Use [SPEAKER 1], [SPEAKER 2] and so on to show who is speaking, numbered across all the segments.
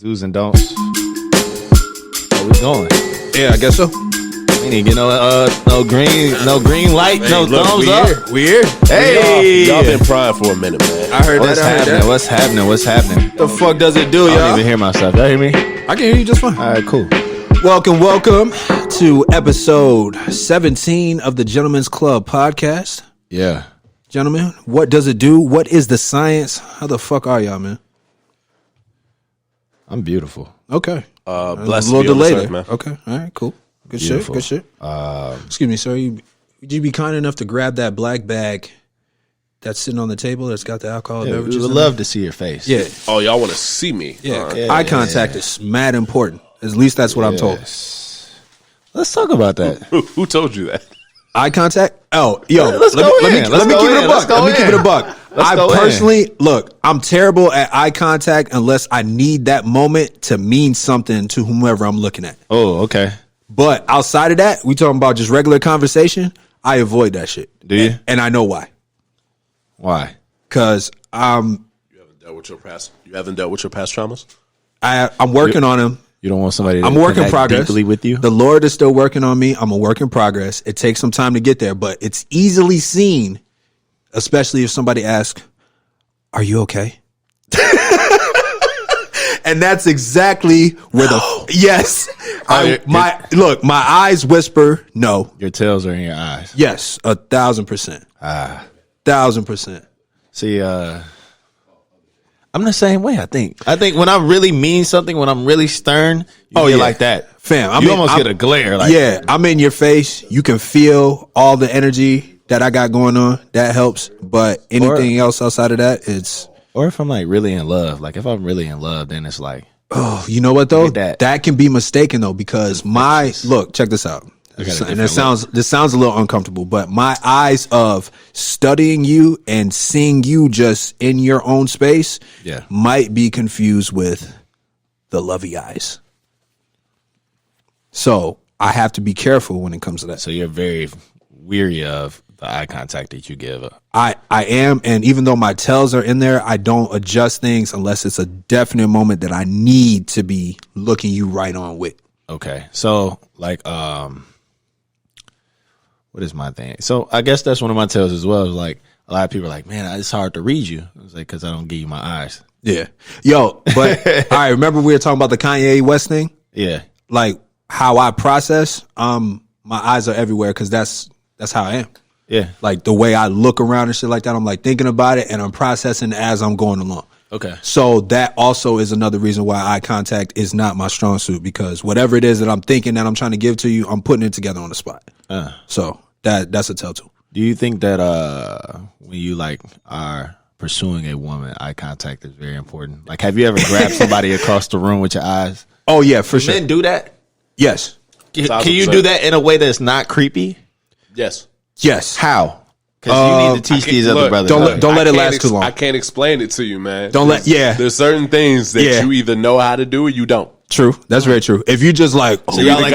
[SPEAKER 1] Do's and don'ts. Where we going?
[SPEAKER 2] Yeah, I guess so.
[SPEAKER 1] We didn't get no green light, no thumbs up.
[SPEAKER 2] We here.
[SPEAKER 1] Hey,
[SPEAKER 3] y'all been prying for a minute, man.
[SPEAKER 2] I heard
[SPEAKER 1] What's happening? What's happening? What's happening?
[SPEAKER 2] The fuck does it do,
[SPEAKER 1] I
[SPEAKER 2] y'all?
[SPEAKER 1] don't even hear myself. Y'all hear me?
[SPEAKER 2] I can hear you just fine.
[SPEAKER 1] All right, cool.
[SPEAKER 2] Welcome to episode 17 of the Gentlemen's Club podcast.
[SPEAKER 1] Yeah.
[SPEAKER 2] Gentlemen, what does it do? What is the science? How the fuck are y'all, man?
[SPEAKER 1] I'm beautiful.
[SPEAKER 2] Okay.
[SPEAKER 3] Blessed
[SPEAKER 2] a little
[SPEAKER 3] to be on
[SPEAKER 2] delay
[SPEAKER 3] this
[SPEAKER 2] there.
[SPEAKER 3] earth, man.
[SPEAKER 2] Okay. All right, cool. Good
[SPEAKER 1] Beautiful.
[SPEAKER 2] shit. Excuse me, sir. Would you be kind enough to grab that black bag that's sitting on the table that's got the alcohol
[SPEAKER 1] Yeah, we
[SPEAKER 2] beverages
[SPEAKER 1] would
[SPEAKER 2] in
[SPEAKER 1] love to see your face.
[SPEAKER 2] it? Yeah.
[SPEAKER 3] Oh, y'all want to see me?
[SPEAKER 2] Yeah.
[SPEAKER 1] Yeah,
[SPEAKER 2] Eye contact is mad important. At least that's what I'm told.
[SPEAKER 1] Yes. Let's talk about that.
[SPEAKER 3] Who told you that?
[SPEAKER 2] Eye contact? Oh, yo,
[SPEAKER 1] Let's go in.
[SPEAKER 2] let me keep it a buck. Let me keep it a buck. I
[SPEAKER 1] go in.
[SPEAKER 2] personally, look, I'm terrible at eye contact unless I need that moment to mean something to whomever I'm looking at.
[SPEAKER 1] Oh, okay.
[SPEAKER 2] But outside of that, we talking about just regular conversation, I avoid that shit.
[SPEAKER 1] Do you?
[SPEAKER 2] And I know why.
[SPEAKER 1] Why?
[SPEAKER 2] Because
[SPEAKER 3] You haven't dealt with your past. You haven't dealt with your past traumas.
[SPEAKER 2] I'm working on them.
[SPEAKER 1] You don't want somebody to
[SPEAKER 2] I'm a work in
[SPEAKER 1] connect
[SPEAKER 2] progress.
[SPEAKER 1] deeply with you?
[SPEAKER 2] The Lord is still working on me. I'm a work in progress. It takes some time to get there, but it's easily seen, especially if somebody asks, "Are you okay?" And that's exactly where yes. My eyes whisper no.
[SPEAKER 1] Your tails are in your eyes.
[SPEAKER 2] Yes, 1,000%. 1,000%.
[SPEAKER 1] See, I'm the same way, I think. I think when I really mean something, when I'm really stern, you get like that.
[SPEAKER 2] Fam,
[SPEAKER 1] You almost get a glare. Like,
[SPEAKER 2] yeah, I'm in your face. You can feel all the energy that I got going on. That helps. But anything else outside of that, it's...
[SPEAKER 1] Or if I'm like really in love. Like if I'm really in love, then it's like...
[SPEAKER 2] Oh, you know what though?
[SPEAKER 1] That.
[SPEAKER 2] That can be mistaken though, because look, check this out. And this sounds a little uncomfortable, but my eyes of studying you and seeing you just in your own space might be confused with the lovey eyes. So I have to be careful when it comes to that.
[SPEAKER 1] So you're very weary of the eye contact that you give.
[SPEAKER 2] I am, and even though my tells are in there, I don't adjust things unless it's a definite moment that I need to be looking you right on with.
[SPEAKER 1] Okay. So like, what is my thing? So I guess that's one of my tells as well. Is like a lot of people are like, man, it's hard to read you. It's like, cause I don't give you my eyes.
[SPEAKER 2] Yeah. Yo, but all right, remember we were talking about the Kanye West thing?
[SPEAKER 1] Yeah.
[SPEAKER 2] Like how I process, my eyes are everywhere because that's how I am.
[SPEAKER 1] Yeah.
[SPEAKER 2] Like the way I look around and shit like that, I'm like thinking about it and I'm processing as I'm going along.
[SPEAKER 1] Okay.
[SPEAKER 2] So that also is another reason why eye contact is not my strong suit, because whatever it is that I'm thinking that I'm trying to give to you, I'm putting it together on the spot. So that's a tell tool.
[SPEAKER 1] Do you think that when you like are pursuing a woman, eye contact is very important? Like, have you ever grabbed somebody across the room with your eyes?
[SPEAKER 2] Oh yeah, for sure.
[SPEAKER 1] Men do that?
[SPEAKER 2] Yes.
[SPEAKER 1] Can you do that in a way that's not creepy?
[SPEAKER 3] Yes.
[SPEAKER 2] Yes.
[SPEAKER 1] How? Because you need to teach these other brothers.
[SPEAKER 2] Don't let it last too long.
[SPEAKER 3] I can't explain it to you, man.
[SPEAKER 2] There's
[SPEAKER 3] certain things that you either know how to do or you don't.
[SPEAKER 2] True. That's very true. If you just like,
[SPEAKER 1] So y'all ain't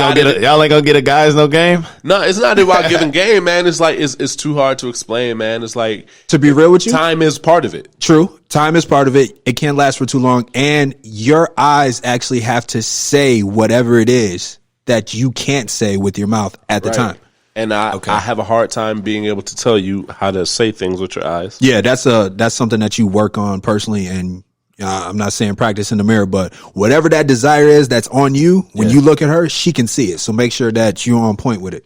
[SPEAKER 1] gonna get a guys no game?
[SPEAKER 3] No, it's not about giving game, man. It's like it's too hard to explain, man. It's like,
[SPEAKER 2] to be real with you,
[SPEAKER 3] time is part of it.
[SPEAKER 2] True. Time is part of it. It can't last for too long. And your eyes actually have to say whatever it is that you can't say with your mouth at the time.
[SPEAKER 3] And I have a hard time being able to tell you how to say things with your eyes.
[SPEAKER 2] Yeah, that's something that you work on personally. And I'm not saying practice in the mirror, but whatever that desire is that's on you, when you look at her, she can see it. So make sure that you're on point with it.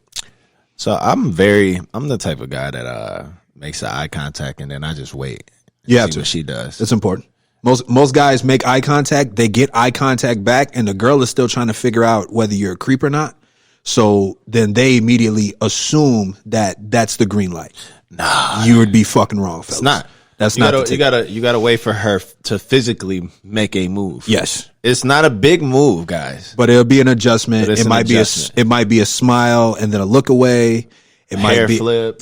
[SPEAKER 1] So I'm the type of guy that makes the eye contact and then I just wait.
[SPEAKER 2] You have
[SPEAKER 1] see
[SPEAKER 2] to.
[SPEAKER 1] what she does.
[SPEAKER 2] That's important. Most guys make eye contact, they get eye contact back, and the girl is still trying to figure out whether you're a creep or not. So then they immediately assume that that's the green light.
[SPEAKER 1] Nah,
[SPEAKER 2] you would be fucking wrong, fellas.
[SPEAKER 1] It's not.
[SPEAKER 2] That's
[SPEAKER 1] you
[SPEAKER 2] not.
[SPEAKER 1] You gotta wait for her to physically make a move.
[SPEAKER 2] Yes,
[SPEAKER 1] it's not a big move, guys.
[SPEAKER 2] But it'll be an adjustment. It might be a smile and then a look away. It might be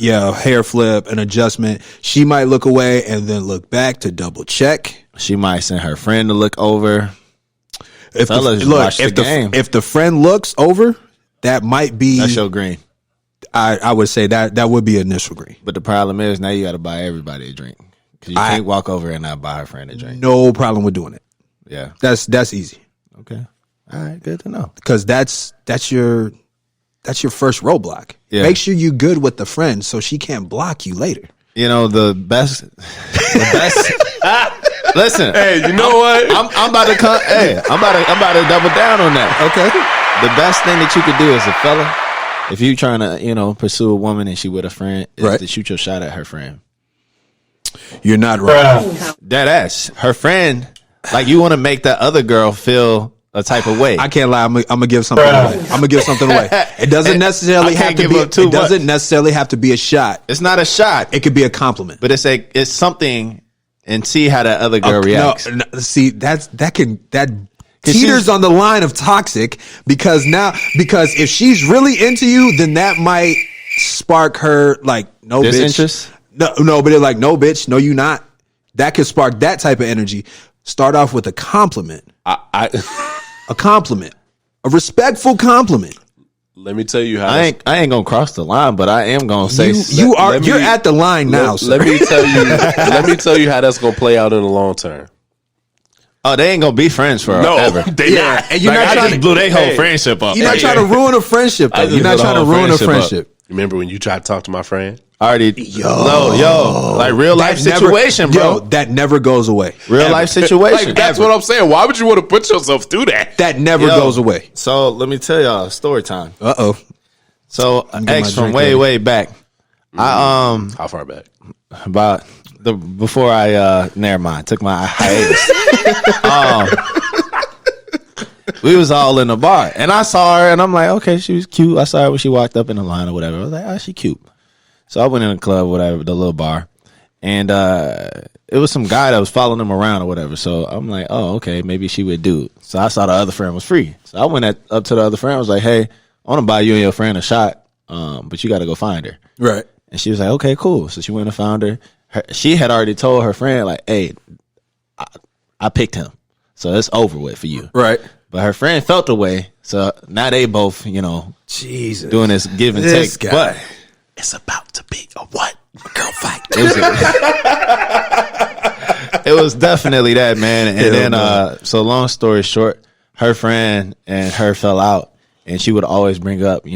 [SPEAKER 2] a hair flip, an adjustment. She might look away and then look back to double check.
[SPEAKER 1] She might send her friend to look over.
[SPEAKER 2] If the friend looks over, that might be
[SPEAKER 1] that's your green.
[SPEAKER 2] I would say that would be initial green.
[SPEAKER 1] But the problem is now you got to buy everybody a drink because you can't walk over and not buy her friend a drink.
[SPEAKER 2] No problem with doing it.
[SPEAKER 1] Yeah,
[SPEAKER 2] that's easy.
[SPEAKER 1] All right, good to know.
[SPEAKER 2] Because that's your first roadblock.
[SPEAKER 1] Yeah.
[SPEAKER 2] Make sure you're good with the friend so she can't block you later.
[SPEAKER 1] You know, the best. Listen,
[SPEAKER 3] Hey, you know what?
[SPEAKER 1] I'm about to come. Hey, I'm about to double down on that.
[SPEAKER 2] Okay.
[SPEAKER 1] The best thing that you could do as a fella, if you trying to, pursue a woman and she with a friend, is
[SPEAKER 2] Right.
[SPEAKER 1] to shoot your shot at her friend.
[SPEAKER 2] You're not wrong.
[SPEAKER 1] That ass, her friend, like you want to make that other girl feel a type of way.
[SPEAKER 2] I can't lie. I'm gonna give something away. I'm gonna give something away. It doesn't necessarily
[SPEAKER 1] I can't
[SPEAKER 2] have to
[SPEAKER 1] give
[SPEAKER 2] be.
[SPEAKER 1] up too
[SPEAKER 2] It doesn't
[SPEAKER 1] much.
[SPEAKER 2] necessarily have to be a shot.
[SPEAKER 1] It's not a shot,
[SPEAKER 2] It could be a compliment.
[SPEAKER 1] but it's something, and see how that other girl reacts.
[SPEAKER 2] No, see that
[SPEAKER 1] she's-
[SPEAKER 2] teeters on the line of toxic because if she's really into you, then that might spark her like no
[SPEAKER 1] Disinterest?
[SPEAKER 2] bitch. No, but it's like no bitch, no you not. That could spark that type of energy. Start off with a compliment. A compliment. A respectful compliment.
[SPEAKER 3] Let me tell you how.
[SPEAKER 1] I ain't gonna cross the line, but I am gonna say
[SPEAKER 2] You're at the line now, sir.
[SPEAKER 3] Let me tell you. Let me tell you how that's gonna play out in the long term.
[SPEAKER 1] oh, they ain't gonna be friends forever.
[SPEAKER 3] they not.
[SPEAKER 2] And you're
[SPEAKER 1] Like,
[SPEAKER 2] not
[SPEAKER 1] I
[SPEAKER 2] trying
[SPEAKER 1] just
[SPEAKER 2] to
[SPEAKER 1] blew their whole friendship up.
[SPEAKER 2] You're not trying to ruin a friendship though.
[SPEAKER 1] just
[SPEAKER 2] You're not
[SPEAKER 1] blew the
[SPEAKER 2] trying to
[SPEAKER 1] whole
[SPEAKER 2] ruin a
[SPEAKER 1] friendship up.
[SPEAKER 2] friendship.
[SPEAKER 3] Remember when you tried to talk to my friend?
[SPEAKER 1] Already, yo, like real life situation, bro.
[SPEAKER 2] Yo, that never goes away.
[SPEAKER 1] Real life situation.
[SPEAKER 3] Like, that's what I'm saying. Why would you want to put yourself through that?
[SPEAKER 2] That never
[SPEAKER 1] Yo,
[SPEAKER 2] goes away.
[SPEAKER 1] So let me tell y'all a story time.
[SPEAKER 2] Uh-oh.
[SPEAKER 1] So
[SPEAKER 2] get my
[SPEAKER 1] ex from
[SPEAKER 2] drink
[SPEAKER 1] way
[SPEAKER 2] ready.
[SPEAKER 1] way back.
[SPEAKER 3] How far back?
[SPEAKER 1] About before I never mind, took my hiatus. We was all in the bar, and I saw her, and I'm like, okay, she was cute. I saw her when she walked up in the line or whatever. I was like, oh, she cute. So I went in the club, whatever, the little bar, and it was some guy that was following him around or whatever. So I'm like, oh, okay, maybe she would do it. So I saw the other friend was free. So I went up to the other friend. I was like, hey, I want to buy you and your friend a shot, but you got to go find her.
[SPEAKER 2] Right.
[SPEAKER 1] And she was like, okay, cool. So she went and found her. She had already told her friend, like, hey, I picked him. So it's over with for you.
[SPEAKER 2] Right.
[SPEAKER 1] But her friend felt the way. So now they both,
[SPEAKER 2] Jesus.
[SPEAKER 1] doing this give and
[SPEAKER 2] This
[SPEAKER 1] take.
[SPEAKER 2] guy.
[SPEAKER 1] But
[SPEAKER 3] It's about to be a what? A girl fight.
[SPEAKER 1] it was definitely that, man. And
[SPEAKER 2] Hell
[SPEAKER 1] then,
[SPEAKER 2] no.
[SPEAKER 1] so long story short, her friend and her fell out. And she would always bring up,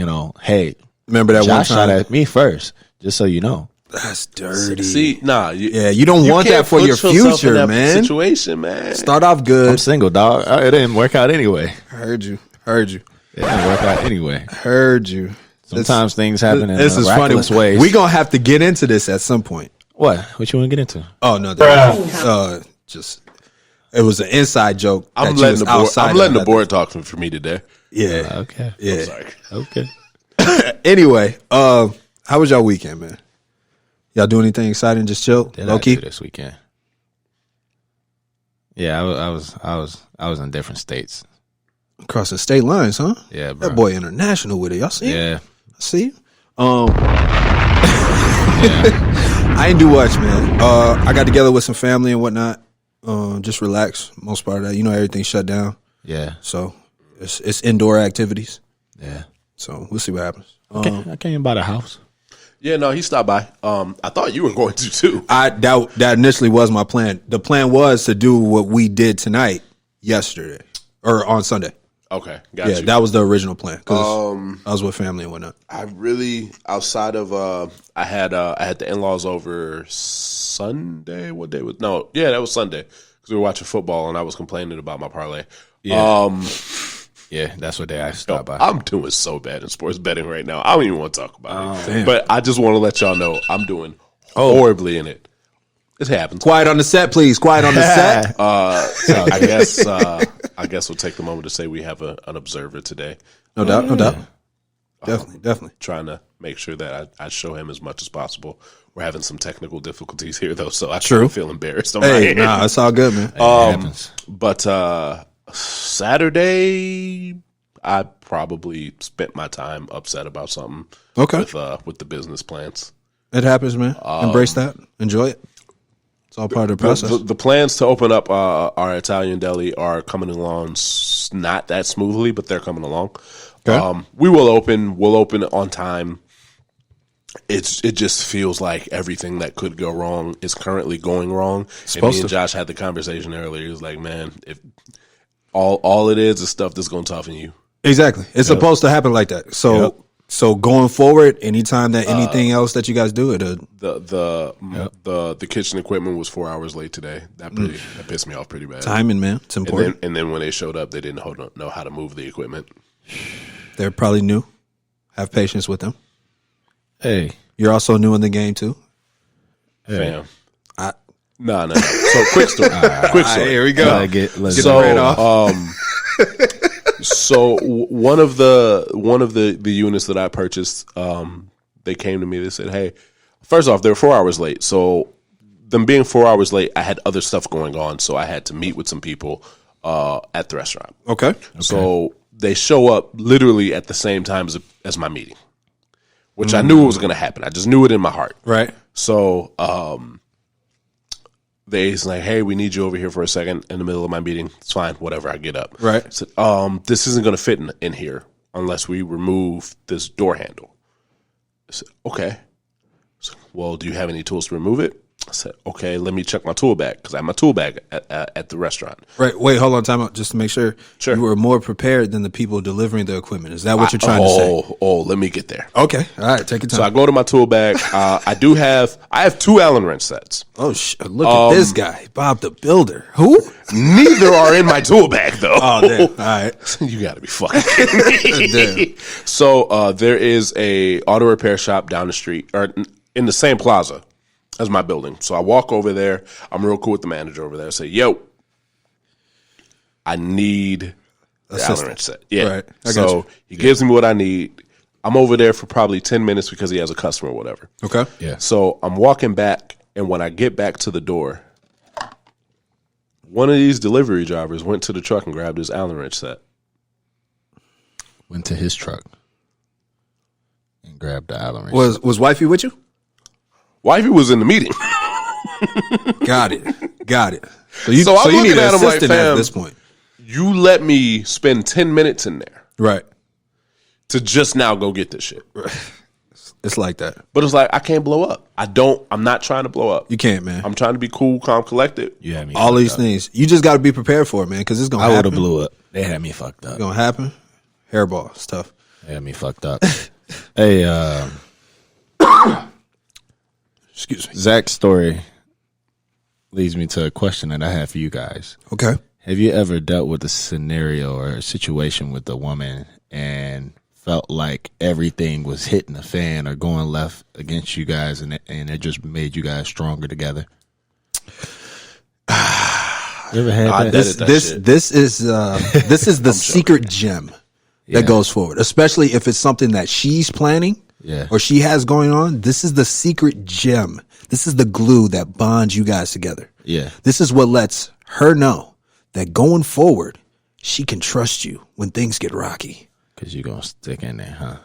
[SPEAKER 1] hey,
[SPEAKER 2] Remember that one
[SPEAKER 1] Josh shot
[SPEAKER 2] time?
[SPEAKER 1] at me first, just so you know.
[SPEAKER 2] That's dirty.
[SPEAKER 3] See, nah.
[SPEAKER 2] Yeah, you don't want
[SPEAKER 3] can't
[SPEAKER 2] that for
[SPEAKER 3] put
[SPEAKER 2] your
[SPEAKER 3] yourself in
[SPEAKER 2] future,
[SPEAKER 3] that
[SPEAKER 2] man.
[SPEAKER 3] Situation, man.
[SPEAKER 2] Start off good.
[SPEAKER 1] I'm single, dog. It didn't work out anyway.
[SPEAKER 2] Heard you.
[SPEAKER 1] It didn't work out anyway.
[SPEAKER 2] Heard you.
[SPEAKER 1] Sometimes things happen in
[SPEAKER 2] This is funny.
[SPEAKER 1] miraculous ways.
[SPEAKER 2] We're going to have to get into this at some point.
[SPEAKER 1] What you want to get into?
[SPEAKER 2] Oh, no. Just, it was an inside joke.
[SPEAKER 3] I'm
[SPEAKER 2] that you
[SPEAKER 3] letting
[SPEAKER 2] was
[SPEAKER 3] the board.
[SPEAKER 2] outside
[SPEAKER 3] I'm letting
[SPEAKER 2] of.
[SPEAKER 3] the board talk for me today.
[SPEAKER 2] Yeah.
[SPEAKER 1] Okay.
[SPEAKER 2] Yeah.
[SPEAKER 3] Sorry.
[SPEAKER 1] Okay.
[SPEAKER 2] Anyway, how was y'all weekend, man? Y'all do anything exciting? Just chill?
[SPEAKER 1] Did
[SPEAKER 2] Low
[SPEAKER 1] I
[SPEAKER 2] key?
[SPEAKER 1] do this weekend? Yeah, I was in different states.
[SPEAKER 2] Crossing state lines, huh?
[SPEAKER 1] Yeah, bro.
[SPEAKER 2] That boy international with it. Y'all see?
[SPEAKER 1] Yeah.
[SPEAKER 2] I see. I ain't do much, man. I got together with some family and whatnot. Just relax. Most part of that, everything shut down.
[SPEAKER 1] Yeah.
[SPEAKER 2] So it's indoor activities.
[SPEAKER 1] Yeah.
[SPEAKER 2] So we'll see what happens.
[SPEAKER 1] I came by the house.
[SPEAKER 3] Yeah, no, he stopped by. I thought you were going to too.
[SPEAKER 2] That initially was my plan. The plan was to do what we did tonight, yesterday, or on Sunday.
[SPEAKER 3] Okay, got
[SPEAKER 2] Yeah,
[SPEAKER 3] you.
[SPEAKER 2] that was the original plan. 'Cause I was with family and whatnot.
[SPEAKER 3] I really outside of I had the in-laws over Sunday. What day was? No, yeah, that was Sunday because we were watching football and I was complaining about my parlay.
[SPEAKER 1] Yeah. Yeah, that's what I stopped by.
[SPEAKER 3] I'm doing so bad in sports betting right now. I don't even want to talk about it. But I just want to let y'all know I'm doing horribly in it. It happens.
[SPEAKER 2] Quiet on the set, please. Quiet on the set.
[SPEAKER 3] So I guess we'll take the moment to say we have an observer today.
[SPEAKER 2] No doubt. No doubt. Definitely.
[SPEAKER 3] Trying to make sure that I show him as much as possible. We're having some technical difficulties here, though, so I kind of feel embarrassed on my
[SPEAKER 2] Hey,
[SPEAKER 3] end.
[SPEAKER 2] nah, it's all good, man.
[SPEAKER 1] It happens.
[SPEAKER 3] But Saturday, I probably spent my time upset about something.
[SPEAKER 2] Okay.
[SPEAKER 3] With the business plans.
[SPEAKER 2] It happens, man. Embrace that. Enjoy it. It's all part of the process.
[SPEAKER 3] The plans to open up our Italian deli are coming along not that smoothly, but they're coming along.
[SPEAKER 2] Okay.
[SPEAKER 3] We will open. We'll open on time. It just feels like everything that could go wrong is currently going wrong. And me and Josh had the conversation earlier. He was like, "Man, if All it is stuff that's going to toughen you.
[SPEAKER 2] Exactly. It's supposed to happen like that. So so going forward, anytime that anything else that you guys do,
[SPEAKER 3] The kitchen equipment was 4 hours late today. That pissed me off pretty bad.
[SPEAKER 2] timing, man, it's important.
[SPEAKER 3] And then when they showed up, they didn't know how to move the equipment.
[SPEAKER 2] They're probably new. Have patience with them.
[SPEAKER 1] Hey,
[SPEAKER 2] You're also new in the game too.
[SPEAKER 3] Fam.
[SPEAKER 2] I-
[SPEAKER 3] No. So quick story. Quick story.
[SPEAKER 2] Here we go.
[SPEAKER 1] let's
[SPEAKER 3] So,
[SPEAKER 1] get it off.
[SPEAKER 3] So one of the units that I purchased, they came to me. They said, "Hey, first off, they're 4 hours late. So them being 4 hours late, I had other stuff going on, so I had to meet with some people at the restaurant.
[SPEAKER 2] Okay.
[SPEAKER 3] So they show up literally at the same time as my meeting, which I knew was going to happen. I just knew it in my heart.
[SPEAKER 2] Right.
[SPEAKER 3] So they's like, "Hey, we need you over here for a second in the middle of my meeting." It's fine, whatever. I get up.
[SPEAKER 2] Right.
[SPEAKER 3] I said, this isn't going to fit in here unless we remove this door handle. I said, okay. So, well, do you have any tools to remove it? I said, okay, let me check my tool bag because I have my tool bag at the restaurant.
[SPEAKER 2] Right. Wait, hold on, time out, just to make sure.
[SPEAKER 3] Sure.
[SPEAKER 2] You were more prepared than the people delivering the equipment. Is that what you're trying to say?
[SPEAKER 3] Let me get there.
[SPEAKER 2] Okay. All right. Take your time.
[SPEAKER 3] So I go to my tool bag. I have 2 Allen wrench sets.
[SPEAKER 2] Oh, look at this guy, Bob the Builder. Who?
[SPEAKER 3] Neither are in my tool bag though.
[SPEAKER 2] Oh, damn. All right.
[SPEAKER 3] You got to be fucking kidding me. So there is a auto repair shop down the street or in the same plaza as my building. So I walk over there. I'm real cool with the manager over there. I say, "Yo, I need the Allen wrench set." Yeah.
[SPEAKER 2] Right. I got
[SPEAKER 3] So
[SPEAKER 2] you.
[SPEAKER 3] he gives me what I need. I'm over there for probably 10 minutes because he has a customer or whatever.
[SPEAKER 2] Okay.
[SPEAKER 1] Yeah.
[SPEAKER 3] So I'm walking back, and when I get back to the door, one of these delivery drivers went to the truck and grabbed his Allen wrench set.
[SPEAKER 1] Went to his truck and grabbed the Allen wrench.
[SPEAKER 2] Was wifey with you?
[SPEAKER 3] Wifey was in the meeting.
[SPEAKER 2] Got it. So you,
[SPEAKER 3] So I'm
[SPEAKER 2] you need
[SPEAKER 3] looking
[SPEAKER 2] an
[SPEAKER 3] at him like,
[SPEAKER 2] assistant at
[SPEAKER 3] fam,
[SPEAKER 2] this point.
[SPEAKER 3] You let me spend 10 minutes in there
[SPEAKER 2] Right.
[SPEAKER 3] to just now go get this shit.
[SPEAKER 2] It's like that.
[SPEAKER 3] But it's like, I can't blow up. I'm not trying to blow up.
[SPEAKER 2] You can't, man.
[SPEAKER 3] I'm trying to be cool, calm, collected.
[SPEAKER 1] You had me
[SPEAKER 2] All
[SPEAKER 1] fucked
[SPEAKER 2] these
[SPEAKER 1] up.
[SPEAKER 2] things. You just got to be prepared for it, man, because it's going to
[SPEAKER 1] I would
[SPEAKER 2] happen.
[SPEAKER 1] have blew up. They had me fucked up.
[SPEAKER 2] It's going to happen. Hairball stuff.
[SPEAKER 1] They had me fucked up. Hey,
[SPEAKER 2] Excuse me.
[SPEAKER 1] Zach's story leads me to a question that I have for you guys.
[SPEAKER 2] Okay.
[SPEAKER 1] Have you ever dealt with a scenario or a situation with a woman and felt like everything was hitting the fan or going left against you guys, and it just made you guys stronger together? You ever had that?
[SPEAKER 2] This is the secret gem that goes forward, especially if it's something that she's planning.
[SPEAKER 1] Yeah.
[SPEAKER 2] Or she has going on. This is the secret gem. This is the glue that bonds you guys together.
[SPEAKER 1] Yeah.
[SPEAKER 2] This is what lets her know that going forward, she can trust you when things get rocky.
[SPEAKER 1] Because you're going to stick in there, huh?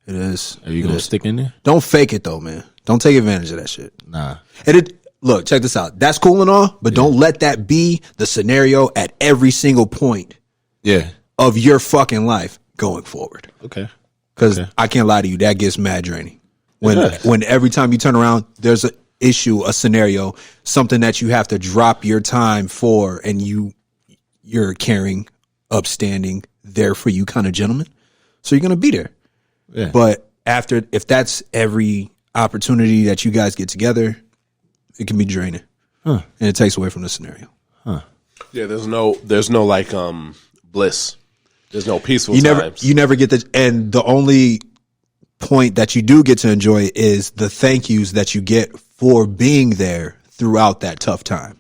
[SPEAKER 2] It is.
[SPEAKER 1] Are you going to stick in there?
[SPEAKER 2] Don't fake it though, man. Don't take advantage of that shit.
[SPEAKER 1] Nah.
[SPEAKER 2] And look, check this out. That's cool and all, but don't let that be the scenario at every single point
[SPEAKER 1] Yeah.
[SPEAKER 2] of your fucking life going forward.
[SPEAKER 1] Okay.
[SPEAKER 2] Because I can't lie to you, that gets mad draining. When every time you turn around, there's an issue, a scenario, something that you have to drop your time for, and you're caring, upstanding, there for you kind of gentleman. So you're gonna be there.
[SPEAKER 1] Yeah.
[SPEAKER 2] But if that's every opportunity that you guys get together, it can be draining, and it takes away from the scenario.
[SPEAKER 3] Yeah, there's no like bliss. There's no peaceful times.
[SPEAKER 2] You never get and the only point that you do get to enjoy is the thank yous that you get for being there throughout that tough time.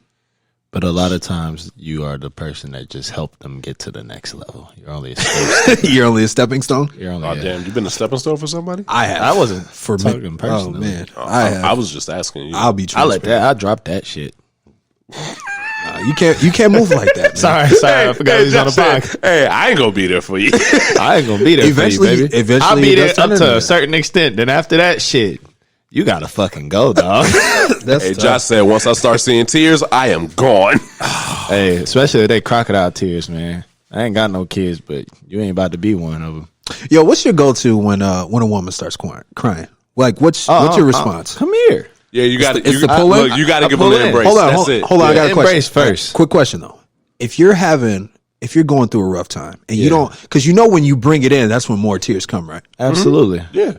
[SPEAKER 1] But a lot of times you are the person that just helped them get to the next level. You're only a
[SPEAKER 2] You're only a stepping stone.
[SPEAKER 1] You're only
[SPEAKER 3] Oh damn! You been a stepping stone for somebody?
[SPEAKER 2] I have.
[SPEAKER 1] I wasn't
[SPEAKER 2] for
[SPEAKER 1] talking
[SPEAKER 2] me.
[SPEAKER 1] personally.
[SPEAKER 2] Oh man,
[SPEAKER 3] I was just asking you.
[SPEAKER 2] I'll be
[SPEAKER 1] I let
[SPEAKER 2] transparent.
[SPEAKER 1] that. I dropped that shit.
[SPEAKER 2] You can't move like that, man.
[SPEAKER 1] Sorry, I forgot he was on the podcast.
[SPEAKER 3] Hey, I ain't gonna be there for you.
[SPEAKER 1] I ain't gonna be there
[SPEAKER 2] Eventually-
[SPEAKER 1] for you, baby.
[SPEAKER 2] eventually
[SPEAKER 1] I'll be
[SPEAKER 2] it
[SPEAKER 1] there
[SPEAKER 2] does turn
[SPEAKER 1] up
[SPEAKER 2] into
[SPEAKER 1] to a
[SPEAKER 2] that.
[SPEAKER 1] certain extent. Then after that shit, you gotta fucking go, dog.
[SPEAKER 2] That's
[SPEAKER 3] Hey,
[SPEAKER 2] tough.
[SPEAKER 3] Josh said once I start seeing tears, I am gone.
[SPEAKER 1] Hey, especially if they crocodile tears, man. I ain't got no kids, but you ain't about to be one of them.
[SPEAKER 2] Yo, what's your go-to when a woman starts crying? Like, what's your response?
[SPEAKER 1] Come here.
[SPEAKER 3] Yeah, you got to.
[SPEAKER 2] it's the pull in?
[SPEAKER 3] Look, you got to
[SPEAKER 1] I
[SPEAKER 3] give
[SPEAKER 1] pull
[SPEAKER 3] them an
[SPEAKER 1] in.
[SPEAKER 3] embrace.
[SPEAKER 2] Hold on,
[SPEAKER 3] That's it.
[SPEAKER 2] hold on. I got a question.
[SPEAKER 1] Embrace first.
[SPEAKER 2] Quick question though. if you're going through a rough time and you don't, because when you bring it in, that's when more tears come, right?
[SPEAKER 1] Absolutely.
[SPEAKER 3] Yeah.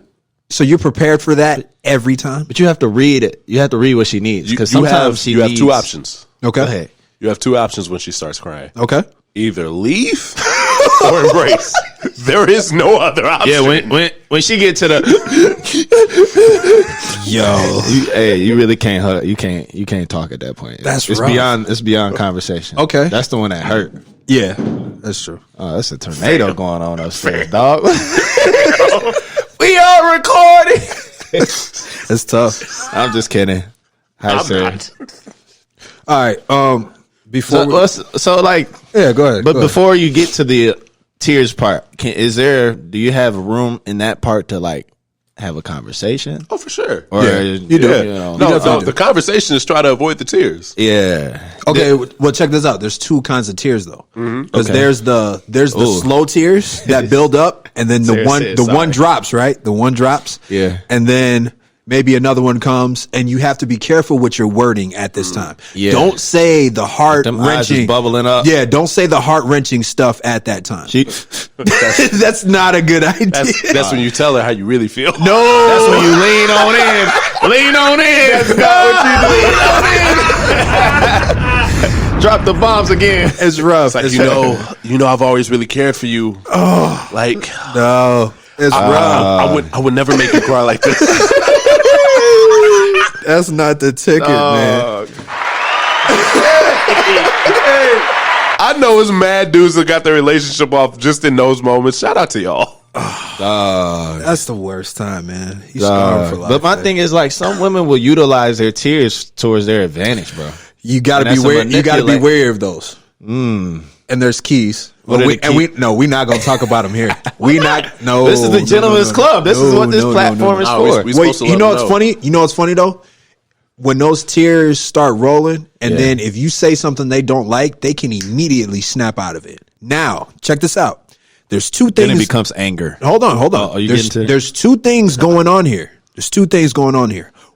[SPEAKER 2] So you're prepared for that every time.
[SPEAKER 1] But you have to read it. You have to read what she needs because sometimes
[SPEAKER 3] you have two options.
[SPEAKER 2] Okay.
[SPEAKER 1] Go ahead.
[SPEAKER 3] You have two options when she starts crying.
[SPEAKER 2] Okay.
[SPEAKER 3] Either leave or embrace. There is no other option.
[SPEAKER 1] Yeah, when she get to the you really can't hug. You can't talk at that point.
[SPEAKER 2] It's
[SPEAKER 1] rough. Beyond conversation.
[SPEAKER 2] Okay.
[SPEAKER 1] That's the one that hurt.
[SPEAKER 2] Yeah, that's true.
[SPEAKER 1] Oh, that's a tornado going on upstairs, dog. We are recording.
[SPEAKER 2] It's tough.
[SPEAKER 1] I'm just kidding. Hi, sir.
[SPEAKER 2] All right. Before
[SPEAKER 1] go ahead. But before you get to the tears part, do you have room in that part to like have a conversation?
[SPEAKER 3] Oh, for sure.
[SPEAKER 1] Or
[SPEAKER 2] you do.
[SPEAKER 3] The conversation is try to avoid the tears.
[SPEAKER 1] Yeah.
[SPEAKER 2] Okay. Well, check this out. There's two kinds of tears though. Because there's the slow tears that build up, and then the one drops. Right. The one drops.
[SPEAKER 1] Yeah.
[SPEAKER 2] And then maybe another one comes, and you have to be careful with your wording at this time.
[SPEAKER 1] Yeah.
[SPEAKER 2] Don't say the heart wrenching
[SPEAKER 1] bubbling up.
[SPEAKER 2] Yeah, don't say the heart wrenching stuff at that time. That's not a good idea.
[SPEAKER 3] That's when you tell her how you really feel.
[SPEAKER 2] No,
[SPEAKER 1] that's when you lean on in. Lean on in.
[SPEAKER 3] That's not what you do.
[SPEAKER 1] Drop the bombs again.
[SPEAKER 2] It's rough.
[SPEAKER 3] It's like, I've always really cared for you.
[SPEAKER 2] Oh,
[SPEAKER 3] like
[SPEAKER 2] no, it's rough.
[SPEAKER 3] I would never make you cry like this.
[SPEAKER 2] That's not the ticket, man.
[SPEAKER 3] I know it's mad dudes that got their relationship off just in those moments. Shout out to y'all.
[SPEAKER 2] That's the worst time, man. You scarred for life.
[SPEAKER 1] But my thing is, like, some women will utilize their tears towards their advantage, bro.
[SPEAKER 2] You gotta be wary. You gotta be wary of those. And there's keys. We're not gonna talk about them here. This
[SPEAKER 1] is the gentleman's club. This is what this platform is for.
[SPEAKER 2] Wait, you know what's funny? You know what's funny though? When those tears start rolling, and then if you say something they don't like, they can immediately snap out of it. Now, check this out. There's two things.
[SPEAKER 1] Then it becomes anger.
[SPEAKER 2] Hold on. There's two things going on here.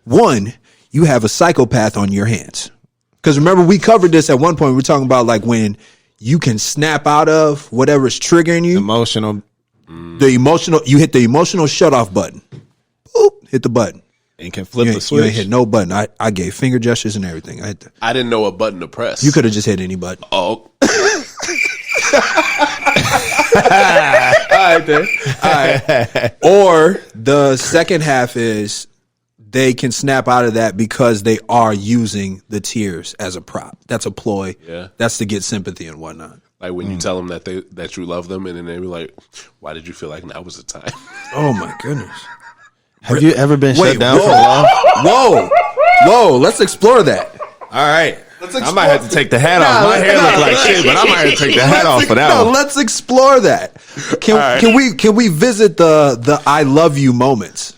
[SPEAKER 2] One, you have a psychopath on your hands. Because remember, we covered this at one point. We were talking about like when you can snap out of whatever's triggering you. You hit the emotional shut off button. Boop, hit the button.
[SPEAKER 1] And can flip the switch.
[SPEAKER 2] You ain't hit no button. I gave finger gestures and everything.
[SPEAKER 3] I didn't know what button to press.
[SPEAKER 2] You could have just hit any button.
[SPEAKER 3] Oh.
[SPEAKER 2] All right. Or the second half is they can snap out of that because they are using the tears as a prop. That's a ploy.
[SPEAKER 3] Yeah.
[SPEAKER 2] That's to get sympathy and whatnot.
[SPEAKER 3] Like when you tell them that you love them, and then they be like, "Why did you feel like now was the time?"
[SPEAKER 2] Oh my goodness.
[SPEAKER 1] Have you ever been shut down for long?
[SPEAKER 2] Whoa! Let's explore that.
[SPEAKER 1] All right. I might have to take the hat off. My hair looks like shit, but I might have to take the hat off for that one.
[SPEAKER 2] Let's explore that. Can we visit the I love you moments?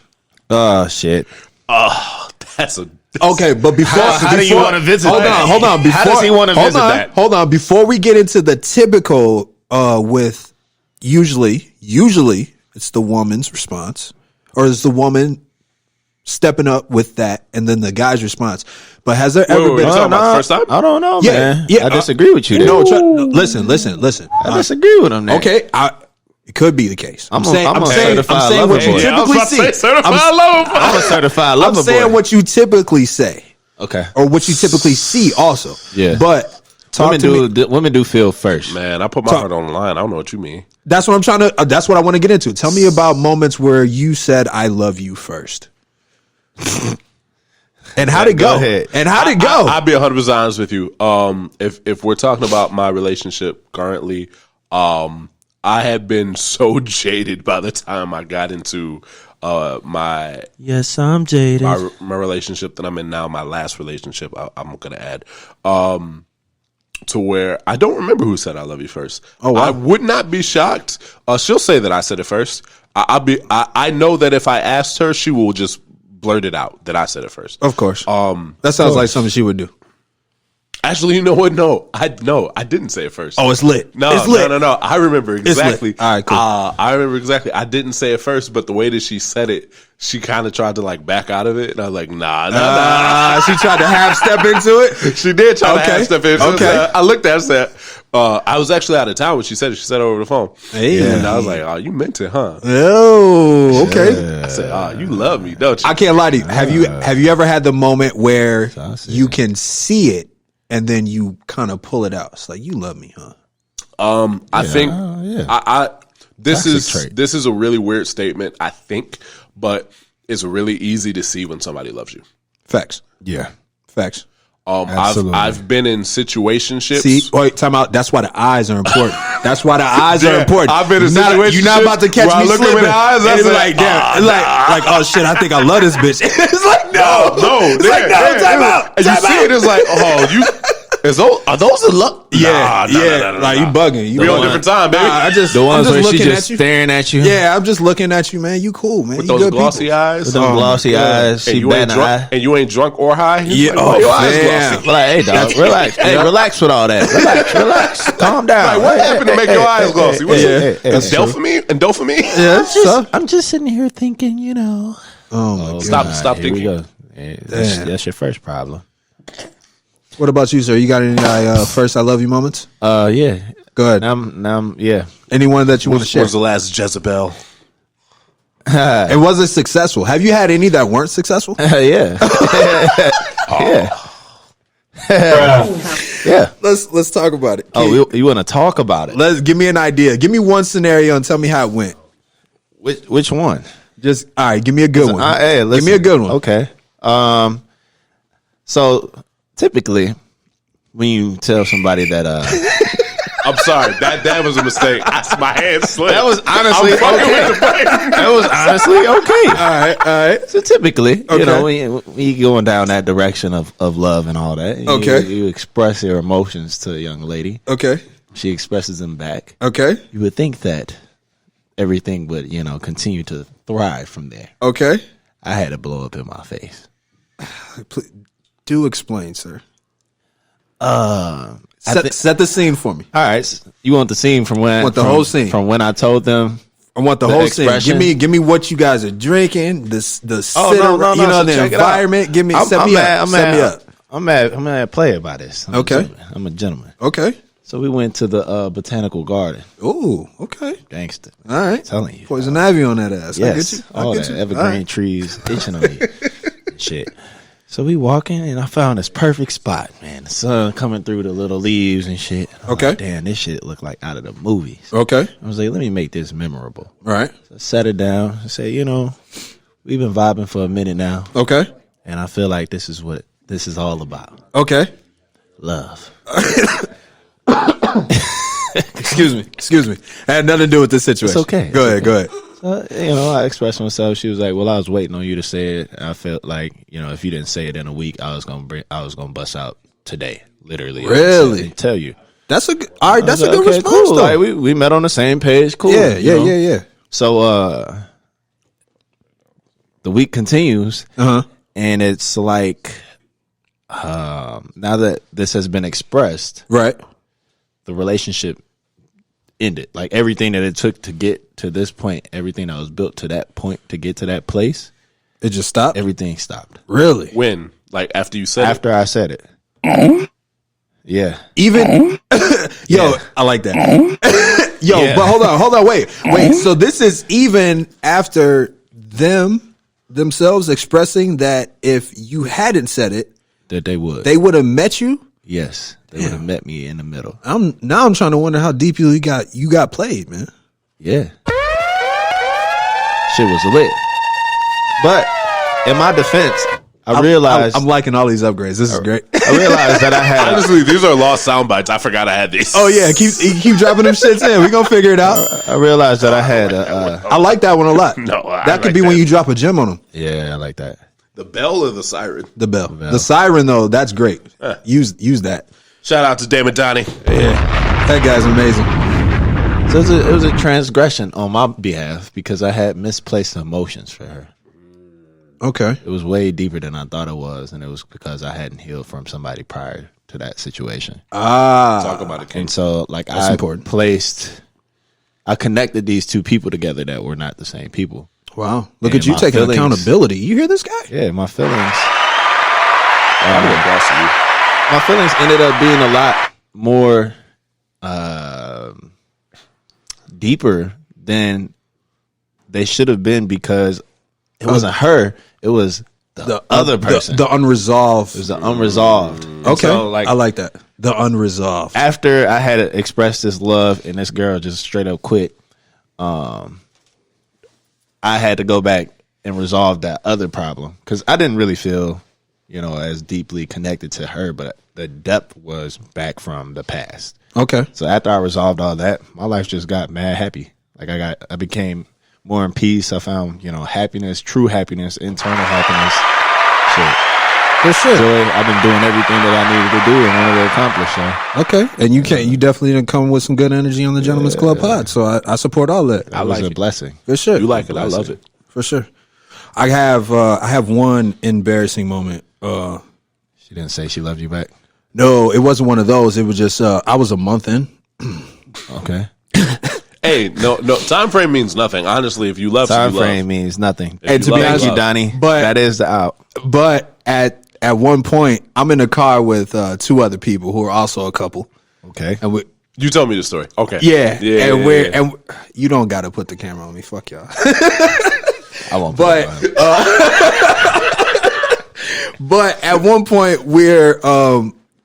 [SPEAKER 1] Oh shit.
[SPEAKER 3] Oh, that's a
[SPEAKER 2] okay. But
[SPEAKER 1] how do you want to visit?
[SPEAKER 2] Hold on.
[SPEAKER 1] How does he want to visit that?
[SPEAKER 2] Hold on. Before we get into the typical, with usually it's the woman's response. Or is the woman stepping up with that, and then the guy's response? But has there ever been
[SPEAKER 3] talking about the first time?
[SPEAKER 1] I don't know, man.
[SPEAKER 2] Yeah,
[SPEAKER 1] I disagree with you.
[SPEAKER 2] No, listen.
[SPEAKER 1] I disagree with him. There.
[SPEAKER 2] Okay, it could be the case. I'm saying what you
[SPEAKER 1] boy.
[SPEAKER 2] typically see.
[SPEAKER 1] I'm a certified lover boy.
[SPEAKER 2] I'm saying what you typically say.
[SPEAKER 1] Okay,
[SPEAKER 2] or what you typically see also.
[SPEAKER 1] Yeah,
[SPEAKER 2] but.
[SPEAKER 1] Women do feel first.
[SPEAKER 3] Man, I put my heart on the line. I don't know what you mean.
[SPEAKER 2] That's what I'm trying to. That's what I want to get into. Tell me about moments where you said "I love you" first, and how'd it go? And how'd it go?
[SPEAKER 3] I'll be 100% honest with you. If we're talking about my relationship currently, I had been so jaded by the time I got into my
[SPEAKER 1] I'm jaded.
[SPEAKER 3] My relationship that I'm in now, my last relationship. I'm gonna add. To where I don't remember who said I love you first. Oh, wow. I would not be shocked. She'll say that I said it first. I know that if I asked her, she will just blurt it out that I said it first.
[SPEAKER 2] Of course. That sounds like something she would do.
[SPEAKER 3] Actually, you know what? No, I didn't say it first.
[SPEAKER 2] Oh, it's lit.
[SPEAKER 3] No,
[SPEAKER 2] it's lit.
[SPEAKER 3] No. I remember exactly.
[SPEAKER 2] All right, cool.
[SPEAKER 3] I remember exactly. I didn't say it first, but the way that she said it, she kind of tried to like back out of it, and I was like, nah.
[SPEAKER 2] She tried to half step into it.
[SPEAKER 3] She did try to half step into it.
[SPEAKER 2] Okay.
[SPEAKER 3] I looked at her and said, I was actually out of town when she said it. She said it over the phone.
[SPEAKER 2] Hey.
[SPEAKER 3] And I was like, oh, you meant it, huh?
[SPEAKER 2] Oh, okay.
[SPEAKER 3] I said, oh, you love me, don't you?
[SPEAKER 2] I can't lie to you. Have you ever had the moment where you can see it and then you kind of pull it out? It's like, you love me, huh?
[SPEAKER 3] I think this
[SPEAKER 1] Toxic trait.
[SPEAKER 3] is a really weird statement, I think, but it's really easy to see when somebody loves you.
[SPEAKER 2] Facts.
[SPEAKER 1] Yeah.
[SPEAKER 2] Facts.
[SPEAKER 1] Absolutely.
[SPEAKER 3] I've been in situationships.
[SPEAKER 2] See, wait, time out. That's why the eyes are important. That's why the eyes are important.
[SPEAKER 3] I've been in
[SPEAKER 2] situationships. You're not about to catch me
[SPEAKER 3] look
[SPEAKER 2] slipping.
[SPEAKER 3] in the eyes.
[SPEAKER 2] And
[SPEAKER 3] I
[SPEAKER 2] it's
[SPEAKER 3] said,
[SPEAKER 2] like, damn. Like, oh shit, I think I love this bitch. It's like, no. It's like, no, time out.
[SPEAKER 3] And you see it, it's like, oh, you. Are those the luck?
[SPEAKER 2] Yeah, like you bugging.
[SPEAKER 3] We on different time, baby.
[SPEAKER 2] I just
[SPEAKER 1] The ones
[SPEAKER 2] I'm
[SPEAKER 1] where
[SPEAKER 2] just
[SPEAKER 1] she's
[SPEAKER 2] looking
[SPEAKER 1] just
[SPEAKER 2] at you.
[SPEAKER 1] staring at you.
[SPEAKER 2] Yeah, I'm just looking at you, man. You cool, man.
[SPEAKER 3] With
[SPEAKER 2] You
[SPEAKER 3] those
[SPEAKER 2] good
[SPEAKER 3] glossy
[SPEAKER 2] people.
[SPEAKER 3] eyes.
[SPEAKER 1] With them glossy eyes. She
[SPEAKER 3] And you ain't
[SPEAKER 1] batting
[SPEAKER 3] drunk.
[SPEAKER 1] eye.
[SPEAKER 3] And you ain't drunk or high.
[SPEAKER 2] Yeah,
[SPEAKER 3] Like, why your eyes
[SPEAKER 2] man.
[SPEAKER 3] glossy?
[SPEAKER 1] Like, hey, dog, relax. Hey, relax with all that. Relax. Calm down.
[SPEAKER 3] Like, what happened to make your eyes glossy? What's it?
[SPEAKER 1] That's true.
[SPEAKER 3] Dopamine and dopamine.
[SPEAKER 2] Yeah,
[SPEAKER 1] I'm just sitting here thinking, you know.
[SPEAKER 2] Oh my god.
[SPEAKER 3] Stop
[SPEAKER 1] Here we
[SPEAKER 3] thinking.
[SPEAKER 1] go. Yeah, that's your first problem.
[SPEAKER 2] What about you, sir? You got any first I love you moments?
[SPEAKER 1] Yeah.
[SPEAKER 2] Go ahead.
[SPEAKER 1] Yeah.
[SPEAKER 2] Anyone that you want to share?
[SPEAKER 3] When's the last Jezebel?
[SPEAKER 2] And was it successful? Have you had any that weren't successful?
[SPEAKER 1] Yeah. Yeah.
[SPEAKER 2] Let's talk about it.
[SPEAKER 1] Oh, you want to talk about it?
[SPEAKER 2] Let's give me an idea. Give me one scenario and tell me how it went.
[SPEAKER 1] Which one?
[SPEAKER 2] Just all right. Give me a good one.
[SPEAKER 1] Hey,
[SPEAKER 2] give me a good one.
[SPEAKER 1] Okay. So typically, when you tell somebody that
[SPEAKER 3] I'm sorry. That was a mistake. My hand slipped.
[SPEAKER 1] that was honestly
[SPEAKER 3] I'm fucking
[SPEAKER 1] okay.
[SPEAKER 3] with the brain.
[SPEAKER 1] That was honestly okay.
[SPEAKER 2] All right.
[SPEAKER 1] So typically,
[SPEAKER 2] Okay.
[SPEAKER 1] you know, when you going down that direction of love and all that,
[SPEAKER 2] Okay.
[SPEAKER 1] you express your emotions to a young lady.
[SPEAKER 2] Okay.
[SPEAKER 1] She expresses them back.
[SPEAKER 2] Okay.
[SPEAKER 1] You would think that everything would, continue to thrive from there.
[SPEAKER 2] Okay.
[SPEAKER 1] I had a blow up in my face.
[SPEAKER 2] Please, do explain, sir.
[SPEAKER 1] Set
[SPEAKER 2] Set the scene for me.
[SPEAKER 1] All right, you want the scene from when?
[SPEAKER 2] Want the whole scene.
[SPEAKER 1] From when I told them.
[SPEAKER 2] I want the whole scene.
[SPEAKER 1] expression.
[SPEAKER 2] Give me what you guys are drinking. The
[SPEAKER 1] Oh,
[SPEAKER 2] sit
[SPEAKER 1] no,
[SPEAKER 2] around,
[SPEAKER 1] so
[SPEAKER 2] the
[SPEAKER 1] check it out.
[SPEAKER 2] environment. Give me set me up.
[SPEAKER 1] I'm mad player by this.
[SPEAKER 2] Okay.
[SPEAKER 1] I'm a gentleman.
[SPEAKER 2] Okay.
[SPEAKER 1] So we went to the botanical garden.
[SPEAKER 2] Ooh. Okay.
[SPEAKER 1] Gangster.
[SPEAKER 2] All right.
[SPEAKER 1] Telling you.
[SPEAKER 2] Poison ivy on that ass.
[SPEAKER 1] Yes.
[SPEAKER 2] I get you.
[SPEAKER 1] All
[SPEAKER 2] I get
[SPEAKER 1] that
[SPEAKER 2] you.
[SPEAKER 1] evergreen
[SPEAKER 2] All right.
[SPEAKER 1] trees itching on you. And shit. So we walking and I found this perfect spot, man. The sun coming through the little leaves and shit. I'm
[SPEAKER 2] Okay.
[SPEAKER 1] like, damn, this shit look like out of the movies.
[SPEAKER 2] Okay.
[SPEAKER 1] I was like, let me make this memorable.
[SPEAKER 2] All right.
[SPEAKER 1] So I set it down and say, we've been vibing for a minute now.
[SPEAKER 2] Okay.
[SPEAKER 1] And I feel like this is what this is all about.
[SPEAKER 2] Okay.
[SPEAKER 1] Love.
[SPEAKER 2] Excuse me. I had nothing to do with this situation.
[SPEAKER 1] It's okay.
[SPEAKER 2] Go ahead.
[SPEAKER 1] I expressed myself. She was like, well, I was waiting on you to say it. I felt like, if you didn't say it in a week, I was gonna bust out today. Literally.
[SPEAKER 2] Really?
[SPEAKER 1] And tell you.
[SPEAKER 2] That's a good. All right. That's a good
[SPEAKER 1] Okay,
[SPEAKER 2] response,
[SPEAKER 1] cool.
[SPEAKER 2] though.
[SPEAKER 1] Like, we met on the same page. Cool.
[SPEAKER 2] Yeah.
[SPEAKER 1] So the week continues,
[SPEAKER 2] And
[SPEAKER 1] it's like now that this has been expressed,
[SPEAKER 2] right.
[SPEAKER 1] the relationship ended. Like everything that it took to get to this point, everything that was built to that point to get to that place,
[SPEAKER 2] It just stopped.
[SPEAKER 1] everything stopped.
[SPEAKER 2] Really?
[SPEAKER 3] When? Like after you said
[SPEAKER 1] After I said it. Yeah.
[SPEAKER 2] Even yo, I like that. Yo,
[SPEAKER 1] Yeah.
[SPEAKER 2] but hold on, wait. So this is even after themselves expressing that if you hadn't said it,
[SPEAKER 1] That they would.
[SPEAKER 2] they would have met you.
[SPEAKER 1] Yes. They would have met me in the middle.
[SPEAKER 2] I'm trying to wonder how deep you got played, man.
[SPEAKER 1] Yeah. Shit was lit. But in my defense, I realized
[SPEAKER 2] I'm liking all these upgrades. This is great.
[SPEAKER 1] I realized that I had
[SPEAKER 3] honestly, these are lost sound bites. I forgot I had these.
[SPEAKER 2] Oh yeah, keep dropping them shits in. We gonna figure it out.
[SPEAKER 1] I realized that I had
[SPEAKER 2] I like that one a lot.
[SPEAKER 3] No, I
[SPEAKER 2] that could
[SPEAKER 3] like
[SPEAKER 2] be when
[SPEAKER 3] that.
[SPEAKER 2] you drop a gem on them.
[SPEAKER 1] yeah, I like that.
[SPEAKER 3] The bell or the siren?
[SPEAKER 2] The bell. The siren though, that's great. Use that.
[SPEAKER 3] Shout out to Damon Donnie.
[SPEAKER 2] That guy's amazing.
[SPEAKER 1] So it was a transgression on my behalf because I had misplaced emotions for her.
[SPEAKER 2] Okay.
[SPEAKER 1] It was way deeper than I thought it was, and it was because I hadn't healed from somebody prior to that situation.
[SPEAKER 3] Talk about it, King.
[SPEAKER 1] And so, like,
[SPEAKER 2] That's important.
[SPEAKER 1] I connected these two people together that were not the same people.
[SPEAKER 2] Wow. Look
[SPEAKER 1] And
[SPEAKER 2] at you
[SPEAKER 1] my
[SPEAKER 2] taking
[SPEAKER 1] feelings-
[SPEAKER 2] accountability. You hear this guy?
[SPEAKER 1] Yeah, my feelings.
[SPEAKER 3] I'm the boss of you.
[SPEAKER 1] My feelings ended up being a lot more deeper than they should have been because it wasn't her. It was the other person.
[SPEAKER 2] The unresolved.
[SPEAKER 1] It was the unresolved.
[SPEAKER 2] Okay,
[SPEAKER 1] so,
[SPEAKER 2] I like that. The unresolved.
[SPEAKER 1] After I had expressed this love and this girl just straight up quit, I had to go back and resolve that other problem because I didn't really feel, as deeply connected to her, but the depth was back from the past.
[SPEAKER 2] Okay.
[SPEAKER 1] So after I resolved all that, my life just got mad happy. Like I became more in peace. I found, happiness, true happiness, internal happiness. Shit.
[SPEAKER 2] For sure.
[SPEAKER 1] Joy, I've been doing everything that I needed to do and wanted to accomplish. So.
[SPEAKER 2] Okay. And you definitely didn't come with some good energy on the Gentleman's Club pod. So I support all that.
[SPEAKER 1] It was a blessing.
[SPEAKER 2] For sure.
[SPEAKER 3] You like it. I love it.
[SPEAKER 2] For sure. I have one embarrassing moment.
[SPEAKER 1] She didn't say she loved you back.
[SPEAKER 2] No, it wasn't one of those. It was just I was a month in.
[SPEAKER 1] Okay.
[SPEAKER 3] Hey, no, time frame means nothing. Honestly, if you love,
[SPEAKER 1] Time
[SPEAKER 3] you love.
[SPEAKER 1] frame means nothing.
[SPEAKER 2] And to be honest,
[SPEAKER 1] Thank you, Donnie.
[SPEAKER 2] but-
[SPEAKER 1] that is the out.
[SPEAKER 2] But at one point, I'm in a car with two other people who are also a couple,
[SPEAKER 1] Okay.
[SPEAKER 2] and we.
[SPEAKER 3] You told me the story. Okay.
[SPEAKER 2] Yeah,
[SPEAKER 3] Yeah.
[SPEAKER 2] and we're and you don't got to put the camera on me. Fuck y'all.
[SPEAKER 1] I won't.
[SPEAKER 2] But but at one point we're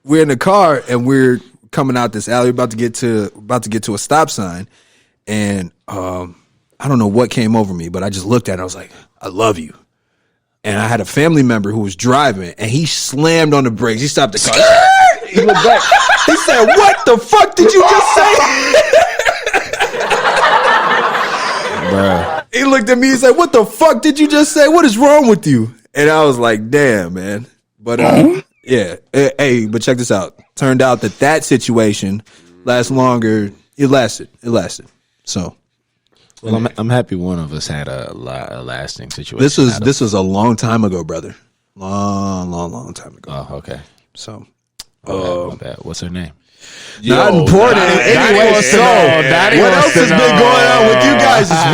[SPEAKER 2] in the car and we're coming out this alley, about to get to a stop sign, and I don't know what came over me, but I just looked at it. I was like, I love you. And I had a family member who was driving, and he slammed on the brakes. He stopped the car. He looked back. He said, "What the fuck did you just say?"
[SPEAKER 1] Bruh.
[SPEAKER 2] He looked at me. He said, "What the fuck did you just say? What is wrong with you?" And I was like, "Damn, man." But yeah. Hey, but check this out. Turned out that situation lasts longer. It lasted. So
[SPEAKER 1] Well, I'm happy one of us had a lasting situation.
[SPEAKER 2] this was a long time ago, brother. Long time ago.
[SPEAKER 1] Oh, okay.
[SPEAKER 2] So
[SPEAKER 1] My bad. What's her name?
[SPEAKER 2] not important. Anyway,
[SPEAKER 1] wants to
[SPEAKER 2] so
[SPEAKER 1] know.
[SPEAKER 2] what else has been going on with you guys this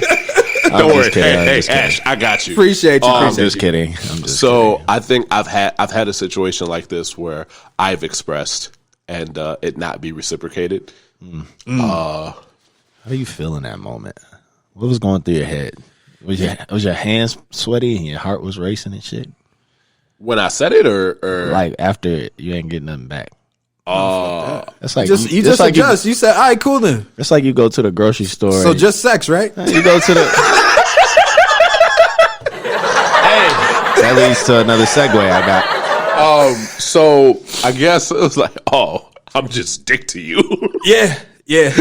[SPEAKER 2] week?
[SPEAKER 3] Don't worry.
[SPEAKER 1] Kidding,
[SPEAKER 3] Hey,
[SPEAKER 1] just kidding.
[SPEAKER 3] Ash, I got you.
[SPEAKER 2] Appreciate you.
[SPEAKER 1] I'm just kidding.
[SPEAKER 3] So I think I've had a situation like this where I've expressed and it not be reciprocated.
[SPEAKER 1] How do you feel in that moment? What was going through your head? Was your hands sweaty and your heart was racing and shit?
[SPEAKER 3] When I said it, or
[SPEAKER 1] Like after you ain't getting nothing back. That's like
[SPEAKER 2] You
[SPEAKER 1] that's
[SPEAKER 2] just
[SPEAKER 1] like
[SPEAKER 2] adjust. You said, "All right, cool then."
[SPEAKER 1] It's like you go to the grocery store.
[SPEAKER 2] So
[SPEAKER 1] and
[SPEAKER 2] just sex, right?
[SPEAKER 1] you go to the. Hey, that leads to another segue I got.
[SPEAKER 3] so I guess it was like, oh, I'm just dick to you.
[SPEAKER 2] Yeah.
[SPEAKER 3] And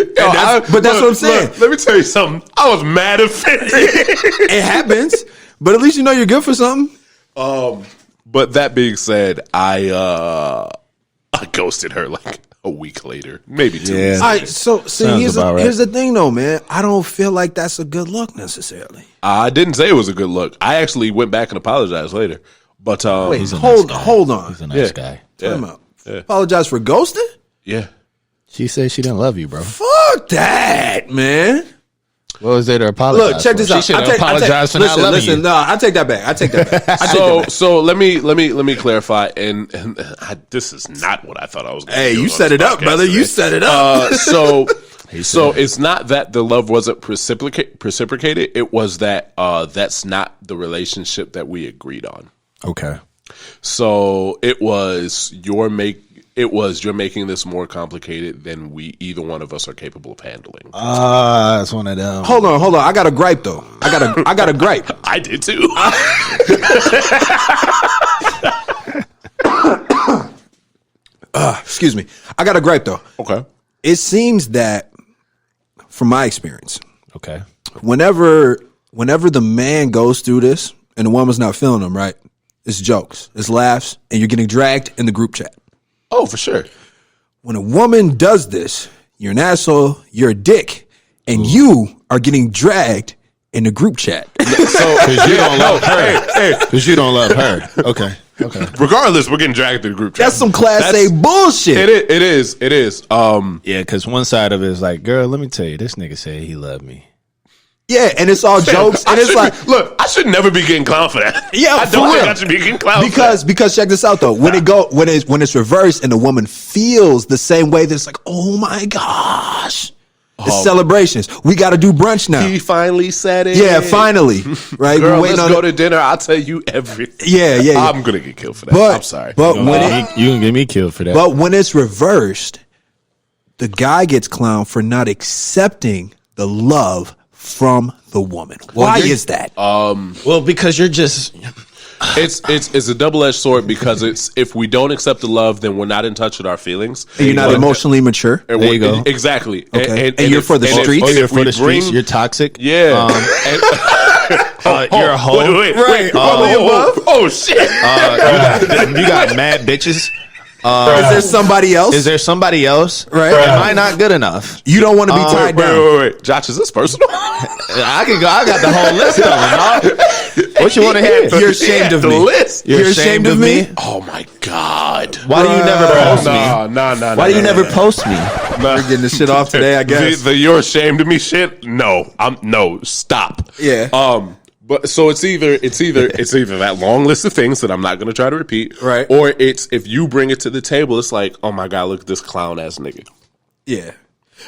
[SPEAKER 2] But that's what I'm saying.
[SPEAKER 3] Look, let me tell you something. I was mad offended.
[SPEAKER 2] It happens, but at least you know you're good for something.
[SPEAKER 3] But that being said, I ghosted her like a week later, maybe 2
[SPEAKER 1] Yeah.
[SPEAKER 3] weeks.
[SPEAKER 2] All right, so see,
[SPEAKER 1] Sounds about right.
[SPEAKER 2] here's the thing, though, man. I don't feel like that's a good look necessarily.
[SPEAKER 3] I didn't say it was a good look. I actually went back and apologized later. But
[SPEAKER 2] Wait,
[SPEAKER 1] He's a
[SPEAKER 2] hold
[SPEAKER 1] nice guy.
[SPEAKER 2] on.
[SPEAKER 1] He's a nice
[SPEAKER 3] Yeah.
[SPEAKER 1] guy.
[SPEAKER 2] Time out. Apologize for ghosting?
[SPEAKER 3] yeah.
[SPEAKER 1] She said she didn't love you, bro.
[SPEAKER 2] Fuck that, man.
[SPEAKER 1] What was there to apologize?
[SPEAKER 2] Look, check
[SPEAKER 1] for?
[SPEAKER 2] this out.
[SPEAKER 1] She should have apologized for not loving you.
[SPEAKER 2] No, I take that back. I take that back.
[SPEAKER 3] So let me clarify, and this is not what I thought I was going to
[SPEAKER 2] Hey,
[SPEAKER 3] do.
[SPEAKER 2] you
[SPEAKER 3] on
[SPEAKER 2] set
[SPEAKER 3] this
[SPEAKER 2] it up,
[SPEAKER 3] podcast
[SPEAKER 2] brother. You
[SPEAKER 3] today.
[SPEAKER 2] set it up.
[SPEAKER 3] So it's not that the love wasn't reciprocated. It was that that's not the relationship that we agreed on.
[SPEAKER 1] Okay.
[SPEAKER 3] So it was you're making this more complicated than either one of us are capable of handling.
[SPEAKER 1] That's one of them.
[SPEAKER 2] Hold on. I got a gripe though. I got a gripe.
[SPEAKER 3] I did too.
[SPEAKER 2] Excuse me. I got a gripe though.
[SPEAKER 3] Okay.
[SPEAKER 2] It seems that, from my experience,
[SPEAKER 1] Okay.
[SPEAKER 2] whenever the man goes through this and the woman's not feeling him right, it's jokes, it's laughs, and you're getting dragged in the group chat.
[SPEAKER 3] Oh, for sure.
[SPEAKER 2] When a woman does this, you're an asshole, you're a dick, and you are getting dragged in the group chat.
[SPEAKER 3] So
[SPEAKER 1] Because you don't love her. Because you don't love her. Okay.
[SPEAKER 3] regardless, we're getting dragged through the group chat.
[SPEAKER 2] That's some Class A bullshit.
[SPEAKER 3] It is.
[SPEAKER 1] Yeah, because one side of it is like, girl, let me tell you, this nigga said he loved me.
[SPEAKER 2] Yeah, and it's all jokes, and it's like,
[SPEAKER 3] look, I should never be getting clowned for that.
[SPEAKER 2] yeah,
[SPEAKER 3] I don't think I should be getting clowned
[SPEAKER 2] because check this out though. When it's reversed and the woman feels the same way, that's like, oh my gosh, it's celebrations. We got to do brunch now.
[SPEAKER 3] He finally said it.
[SPEAKER 2] Yeah, finally. Right,
[SPEAKER 3] girl, let's go to dinner. I'll tell you everything.
[SPEAKER 2] Yeah.
[SPEAKER 3] I'm gonna get killed for that. I'm sorry,
[SPEAKER 1] but you can get me killed for that.
[SPEAKER 2] But when it's reversed, the guy gets clowned for not accepting the love from the woman. Why is that?
[SPEAKER 1] Well, because you're just.
[SPEAKER 3] It's a double-edged sword because it's if we don't accept the love, then we're not in touch with our feelings.
[SPEAKER 2] And you're not emotionally mature.
[SPEAKER 3] There
[SPEAKER 1] you go.
[SPEAKER 3] Exactly.
[SPEAKER 2] Okay. And you're for the streets.
[SPEAKER 1] You're for the streets. You're toxic.
[SPEAKER 3] Yeah.
[SPEAKER 1] You're a hoe.
[SPEAKER 3] Wait.
[SPEAKER 2] Oh
[SPEAKER 3] shit.
[SPEAKER 1] You got mad bitches.
[SPEAKER 2] Is there somebody else?
[SPEAKER 1] Is there somebody else?
[SPEAKER 2] Right.
[SPEAKER 1] Am I not good enough?
[SPEAKER 2] You don't want to be tied down.
[SPEAKER 3] Wait. Josh, is this personal?
[SPEAKER 1] I can go. I got the whole list of them, dog. What you want to hear?
[SPEAKER 2] You're ashamed of me.
[SPEAKER 3] List.
[SPEAKER 2] You're ashamed of me?
[SPEAKER 3] Oh my god.
[SPEAKER 1] Why do you never post me?
[SPEAKER 3] No.
[SPEAKER 1] Why do you never post me?
[SPEAKER 2] We're getting this shit off today, I guess.
[SPEAKER 3] The you're ashamed of me shit? No. Stop.
[SPEAKER 2] Yeah.
[SPEAKER 3] But so it's either that long list of things that I'm not going to try to repeat,
[SPEAKER 2] right?
[SPEAKER 3] Or it's if you bring it to the table, it's like, oh my god, look at this clown ass nigga.
[SPEAKER 2] Yeah.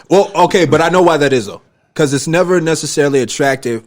[SPEAKER 2] Well, okay, but I know why that is though, because it's never necessarily attractive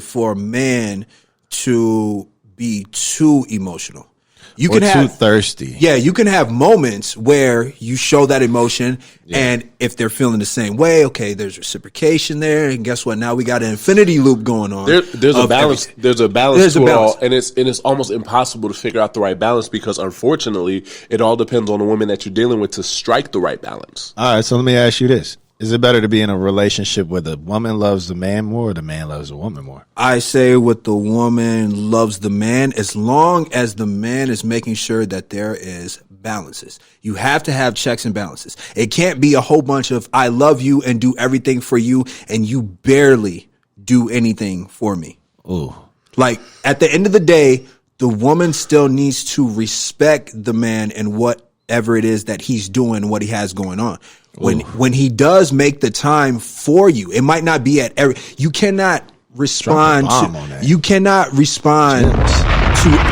[SPEAKER 2] for a man to be too emotional. You can have
[SPEAKER 1] too thirsty.
[SPEAKER 2] Yeah, you can have moments where you show that emotion, and if they're feeling the same way, okay, there's reciprocation there, and guess what? Now we got an infinity loop going on.
[SPEAKER 3] There's a balance.
[SPEAKER 2] Everything.
[SPEAKER 3] There's a balance to it all, and it's almost impossible to figure out the right balance because unfortunately, it all depends on the woman that you're dealing with to strike the right balance.
[SPEAKER 1] All right, so let me ask you this. Is it better to be in a relationship where the woman loves the man more or the man loves the woman more?
[SPEAKER 2] I say what the woman loves the man, as long as the man is making sure that there is balances. You have to have checks and balances. It can't be a whole bunch of I love you and do everything for you and you barely do anything for me.
[SPEAKER 1] Ooh.
[SPEAKER 2] Like at the end of the day, the woman still needs to respect the man and whatever it is that he's doing, what he has going on. When he does make the time for you, it might not be at every. You cannot respond to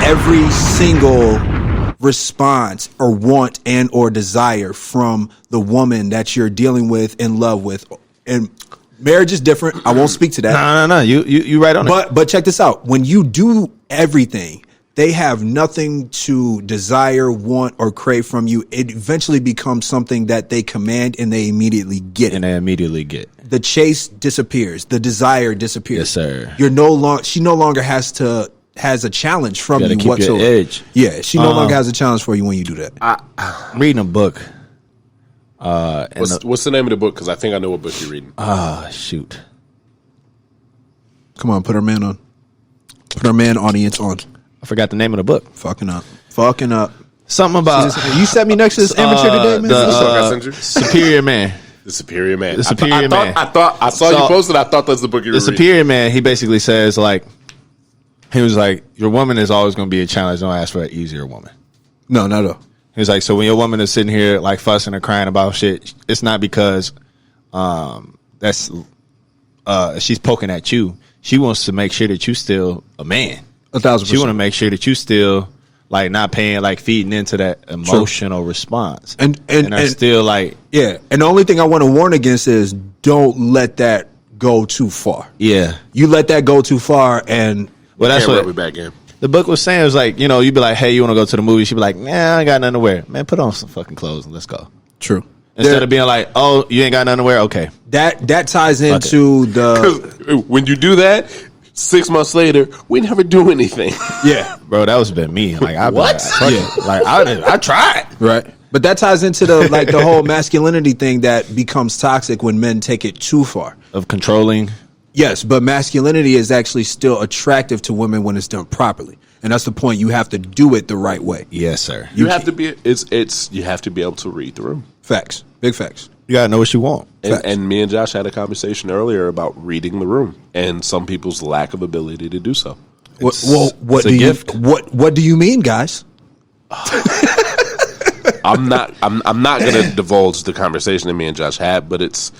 [SPEAKER 2] every single response or want and or desire from the woman that you're dealing with, in love with, and marriage is different. I won't speak to that.
[SPEAKER 1] No. You right on it.
[SPEAKER 2] But check this out. When you do everything, they have nothing to desire, want, or crave from you. It eventually becomes something that they command and they immediately get. The chase disappears. The desire disappears.
[SPEAKER 1] Yes, sir.
[SPEAKER 2] She no longer has a challenge from you whatsoever.
[SPEAKER 1] Your edge.
[SPEAKER 2] Yeah, she no longer has a challenge for you when you do that.
[SPEAKER 1] I'm reading a book.
[SPEAKER 3] What's the name of the book? Because I think I know what book you're reading.
[SPEAKER 1] Shoot.
[SPEAKER 2] Come on, put our man on. Put our man audience on.
[SPEAKER 1] I forgot the name of the book.
[SPEAKER 2] Fucking up.
[SPEAKER 1] Something about
[SPEAKER 2] you set me next to this amateur today, man.
[SPEAKER 1] Superior Man.
[SPEAKER 3] The Superior Man.
[SPEAKER 1] The Superior Man.
[SPEAKER 3] I saw you posted. I thought that's the book you were reading.
[SPEAKER 1] The Superior Man. He basically says he was like, your woman is always going to be a challenge. Don't ask for an easier woman.
[SPEAKER 2] No, not at all.
[SPEAKER 1] He was like, so when your woman is sitting here like fussing or crying about shit, it's not because she's poking at you. She wants to make sure that you still a man.
[SPEAKER 2] 1,000%.
[SPEAKER 1] She want to make sure that you still like not paying, like feeding into that emotional response, and still like
[SPEAKER 2] And the only thing I want to warn against is don't let that go too far.
[SPEAKER 1] Yeah,
[SPEAKER 2] you let that go too far, and
[SPEAKER 1] that's what
[SPEAKER 3] we back in.
[SPEAKER 1] The book was saying. It was like, you'd be like, hey, you want to go to the movie? She'd be like, nah, I ain't got nothing to wear. Man, put on some fucking clothes and let's go.
[SPEAKER 2] True.
[SPEAKER 1] Instead of being like, oh, you ain't got nothing to wear. Okay,
[SPEAKER 2] that ties into the
[SPEAKER 3] when you do that. 6 months later, we never do anything.
[SPEAKER 2] Yeah,
[SPEAKER 1] bro, that was been me. Like,
[SPEAKER 3] I
[SPEAKER 1] tried.
[SPEAKER 2] Right, but that ties into the whole masculinity thing that becomes toxic when men take it too far.
[SPEAKER 1] Of controlling.
[SPEAKER 2] Yes, but masculinity is actually still attractive to women when it's done properly, and that's the point. You have to do it the right way.
[SPEAKER 1] Yes, sir.
[SPEAKER 3] You have to be. You have to be able to read the room.
[SPEAKER 2] Facts, big facts.
[SPEAKER 1] You gotta know what you want.
[SPEAKER 3] And me and Josh had a conversation earlier about reading the room and some people's lack of ability to do so.
[SPEAKER 2] What do you mean, guys?
[SPEAKER 3] I'm not going to divulge the conversation that me and Josh had, but it's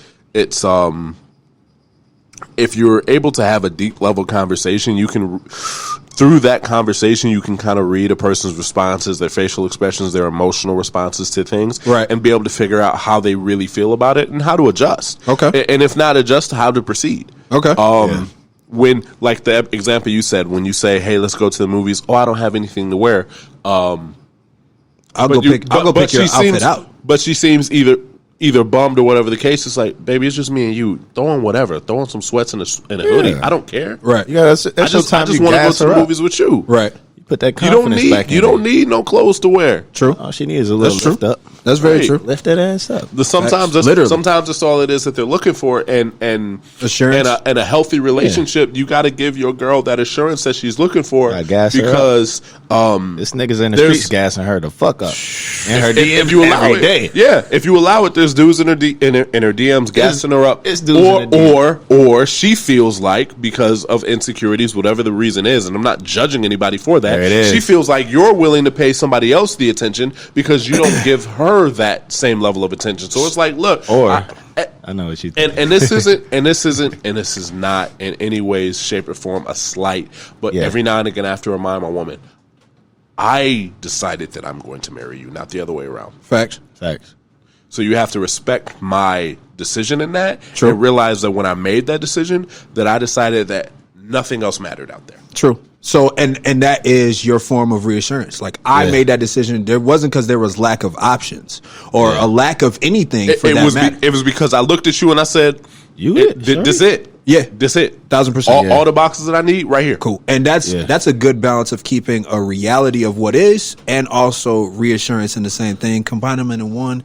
[SPEAKER 3] if you're able to have a deep level conversation, you can, through that conversation, you can kind of read a person's responses, their facial expressions, their emotional responses to things,
[SPEAKER 2] right,
[SPEAKER 3] and be able to figure out how they really feel about it and how to adjust.
[SPEAKER 2] Okay.
[SPEAKER 3] And if not adjust, how to proceed.
[SPEAKER 2] Okay.
[SPEAKER 3] When, like the example you said, when you say, "Hey, let's go to the movies," I don't have anything to wear.
[SPEAKER 2] I'll go pick your outfit out.
[SPEAKER 3] But she seems either bummed or whatever the case. It's like, baby, it's just me and you. Throw on whatever. Throw on some sweats and a hoodie. I don't care.
[SPEAKER 2] Right.
[SPEAKER 1] Yeah, that's
[SPEAKER 3] I just want to go to the movies with you.
[SPEAKER 2] Right.
[SPEAKER 1] You put that confidence back in.
[SPEAKER 3] You don't need no clothes to wear.
[SPEAKER 2] True.
[SPEAKER 1] All she needs is a little lift up.
[SPEAKER 2] That's very true.
[SPEAKER 1] Lift that ass up.
[SPEAKER 3] Sometimes that's all it is that they're looking for, and
[SPEAKER 2] assurance
[SPEAKER 3] and a healthy relationship. You got to give your girl that assurance that she's looking for,
[SPEAKER 1] because
[SPEAKER 3] this
[SPEAKER 1] niggas in the streets gassing her the fuck up, and her DMs
[SPEAKER 3] if you allow
[SPEAKER 1] every
[SPEAKER 3] it,
[SPEAKER 1] day.
[SPEAKER 3] Yeah, if you allow it, there's dudes in her DMs gassing her up,
[SPEAKER 1] it's dudes in the
[SPEAKER 3] or she feels like, because of insecurities, whatever the reason is, and I'm not judging anybody for that.
[SPEAKER 1] There it is.
[SPEAKER 3] She feels like you're willing to pay somebody else the attention because you don't give her that same level of attention. So it's like, look,
[SPEAKER 1] I know what you think.
[SPEAKER 3] and this is not in any way, shape, or form a slight, but every now and again I have to remind my woman, I decided that I'm going to marry you, not the other way around.
[SPEAKER 2] Facts.
[SPEAKER 3] So you have to respect my decision in that.
[SPEAKER 2] True.
[SPEAKER 3] And realize that when I made that decision, that I decided that nothing else mattered out there.
[SPEAKER 2] True. So, and that is your form of reassurance. Like, I made that decision. There wasn't because there was lack of options or a lack of anything matter.
[SPEAKER 3] It was because I looked at you and I said, this it.
[SPEAKER 2] Yeah.
[SPEAKER 3] This it.
[SPEAKER 2] 1000%.
[SPEAKER 3] All the boxes that I need right here.
[SPEAKER 2] Cool. And that's a good balance of keeping a reality of what is and also reassurance in the same thing. Combine them into one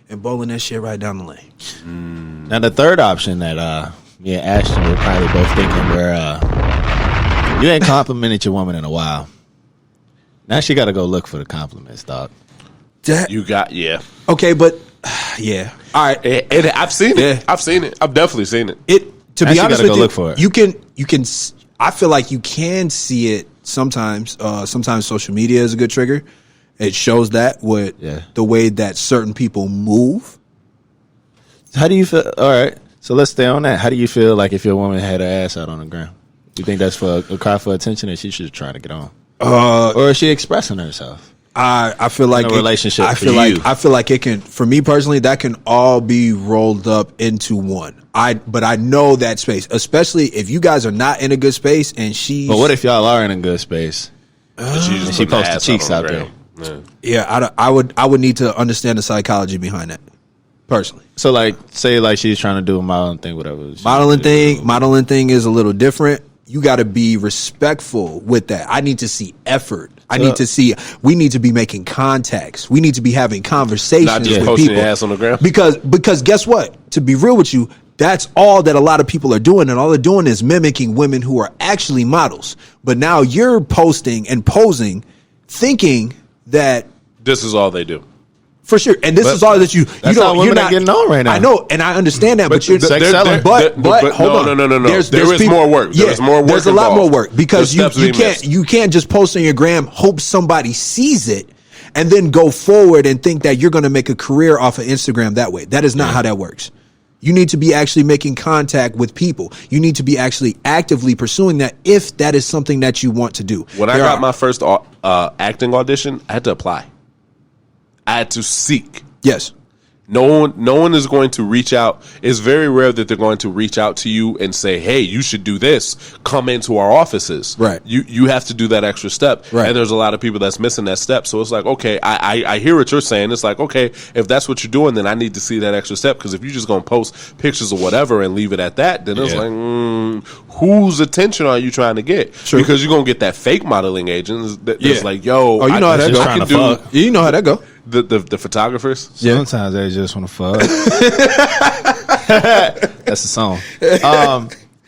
[SPEAKER 2] and bowling that shit right down the lane.
[SPEAKER 1] Now, the third option that me and Ashton were probably both thinking where you ain't complimented your woman in a while. Now she got to go look for the compliments, dog.
[SPEAKER 2] Okay, but all right.
[SPEAKER 3] And I've seen it. I've seen it. I've definitely seen it.
[SPEAKER 2] To be honest with you,
[SPEAKER 1] look for it.
[SPEAKER 2] You can. I feel like you can see it sometimes. Sometimes social media is a good trigger. It shows that with the way that certain people move.
[SPEAKER 1] How do you feel? All right, so let's stay on that. How do you feel like if your woman had her ass out on the ground? You think that's for a cry for attention, or she should try to get on, or is she expressing herself?
[SPEAKER 2] I feel like
[SPEAKER 1] in a relationship.
[SPEAKER 2] I feel like it can. For me personally, that can all be rolled up into one. But I know that space, especially if you guys are not in a good space, and she's.
[SPEAKER 1] But what if y'all are in a good space?
[SPEAKER 3] And
[SPEAKER 1] she posts the cheeks out there.
[SPEAKER 2] Yeah, I would need to understand the psychology behind that, personally.
[SPEAKER 1] So, like, say like she's trying to do a modeling thing, whatever.
[SPEAKER 2] Modeling thing is a little different. You got to be respectful with that. I need to see effort. We need to be making contacts. We need to be having conversations
[SPEAKER 3] not just
[SPEAKER 2] with
[SPEAKER 3] posting
[SPEAKER 2] people.
[SPEAKER 3] Your ass on the ground.
[SPEAKER 2] Because guess what? To be real with you, that's all that a lot of people are doing, and all they're doing is mimicking women who are actually models. But now you're posting and posing, thinking that
[SPEAKER 3] this is all they do.
[SPEAKER 2] For sure, and this is all that you
[SPEAKER 1] that's
[SPEAKER 2] don't.
[SPEAKER 1] How women
[SPEAKER 2] you're not
[SPEAKER 1] are getting on right now.
[SPEAKER 2] I know, and I understand that, but you're
[SPEAKER 1] sex selling.
[SPEAKER 2] But hold on,
[SPEAKER 3] no. There is
[SPEAKER 2] people,
[SPEAKER 3] more work.
[SPEAKER 2] Yeah,
[SPEAKER 3] there's more work.
[SPEAKER 2] There's a lot more work because
[SPEAKER 3] you
[SPEAKER 2] you can't just post on your gram, hope somebody sees it, and then go forward and think that you're going to make a career off of Instagram that way. That is not how that works. You need to be actually making contact with people. You need to be actually actively pursuing that if that is something that you want to do.
[SPEAKER 3] When I got my first acting audition, I had to apply. I had to seek.
[SPEAKER 2] Yes.
[SPEAKER 3] No one is going to reach out. It's very rare that they're going to reach out to you and say, "Hey, you should do this. Come into our offices."
[SPEAKER 2] Right.
[SPEAKER 3] You have to do that extra step.
[SPEAKER 2] Right.
[SPEAKER 3] And there's a lot of people that's missing that step. So it's like, okay, I hear what you're saying. It's like, okay, if that's what you're doing, then I need to see that extra step. Because if you're just going to post pictures or whatever and leave it at that, then it's like, whose attention are you trying to get?
[SPEAKER 2] True.
[SPEAKER 3] Because you're going to get that fake modeling agent that's like, yo,
[SPEAKER 2] you know how that go. You know how that go.
[SPEAKER 3] The photographers.
[SPEAKER 1] Sometimes they just want to fuck. That's the song.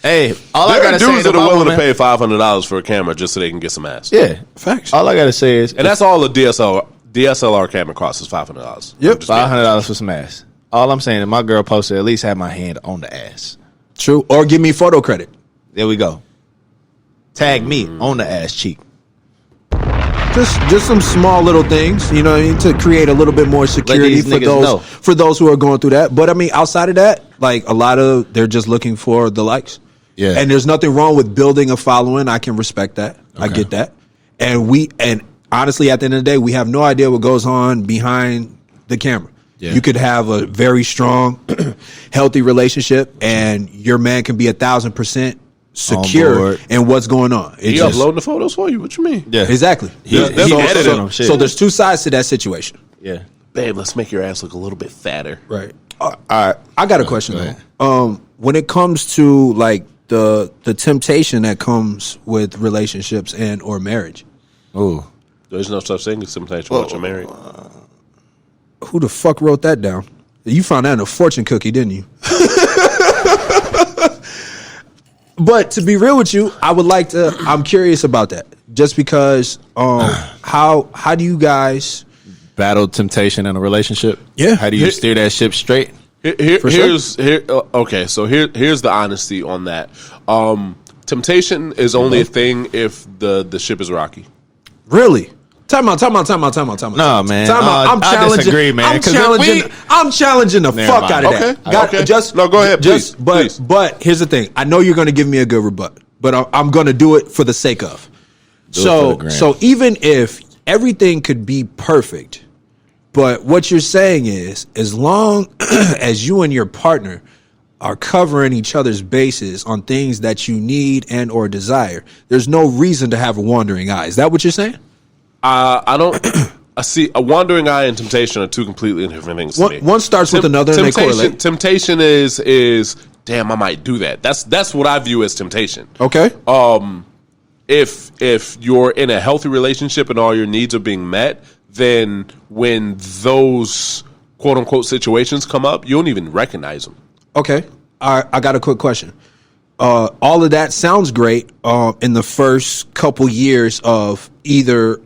[SPEAKER 1] Hey, all I gotta say
[SPEAKER 3] dudes
[SPEAKER 1] is
[SPEAKER 3] that are willing to pay $500 for a camera just so they can get some ass.
[SPEAKER 1] Yeah,
[SPEAKER 2] facts.
[SPEAKER 1] All I gotta say is,
[SPEAKER 3] and that's all a DSLR camera costs is $500.
[SPEAKER 2] Yep,
[SPEAKER 1] $500 for some ass. All I'm saying is my girl posted at least have my hand on the ass.
[SPEAKER 2] True, or give me photo credit.
[SPEAKER 1] There we go. Tag me on the ass cheek.
[SPEAKER 2] Just some small little things, you know what I mean, to create a little bit more security for those who are going through that. But I mean, outside of that, like they're just looking for the likes.
[SPEAKER 1] Yeah.
[SPEAKER 2] And there's nothing wrong with building a following. I can respect that. I get that. And honestly, at the end of the day, we have no idea what goes on behind the camera. Yeah. You could have a very strong, healthy relationship, and your man can be 1,000% secure in what's going on.
[SPEAKER 3] He uploading the photos for you. What you mean?
[SPEAKER 2] Yeah, exactly. He edited them. So there's two sides to that situation.
[SPEAKER 1] Yeah,
[SPEAKER 3] babe, let's make your ass look a little bit fatter.
[SPEAKER 2] Right. All right. I got a question though. When it comes to like the temptation that comes with relationships and or marriage.
[SPEAKER 1] Oh,
[SPEAKER 3] there's no such thing as temptation once you're married.
[SPEAKER 2] Who the fuck wrote that down? You found that in a fortune cookie, didn't you? But to be real with you, I'm curious about that. Just because how do you guys
[SPEAKER 1] battle temptation in a relationship?
[SPEAKER 2] Yeah.
[SPEAKER 1] How do you steer that ship straight?
[SPEAKER 3] Here's the honesty on that. Temptation is only a thing if the ship is rocky.
[SPEAKER 2] Really? Time out.
[SPEAKER 1] No, man.
[SPEAKER 2] I'm challenging.
[SPEAKER 1] I disagree, man.
[SPEAKER 2] I'm challenging the fuck out of that.
[SPEAKER 3] Okay. Go ahead, please.
[SPEAKER 2] But here's the thing. I know you're going to give me a good rebut, but I'm going to do it for the sake of. So even if everything could be perfect, but what you're saying is, as long as you and your partner are covering each other's bases on things that you need and or desire, there's no reason to have a wandering eye. Is that what you're saying?
[SPEAKER 3] I don't. I see a wandering eye and temptation are two completely different things to me.
[SPEAKER 2] One starts with another, and they correlate.
[SPEAKER 3] Temptation is damn, I might do that. That's what I view as temptation.
[SPEAKER 2] Okay.
[SPEAKER 3] If you're in a healthy relationship and all your needs are being met, then when those quote unquote situations come up, you don't even recognize them.
[SPEAKER 2] Okay. I got a quick question. All of that sounds great in the first couple years of either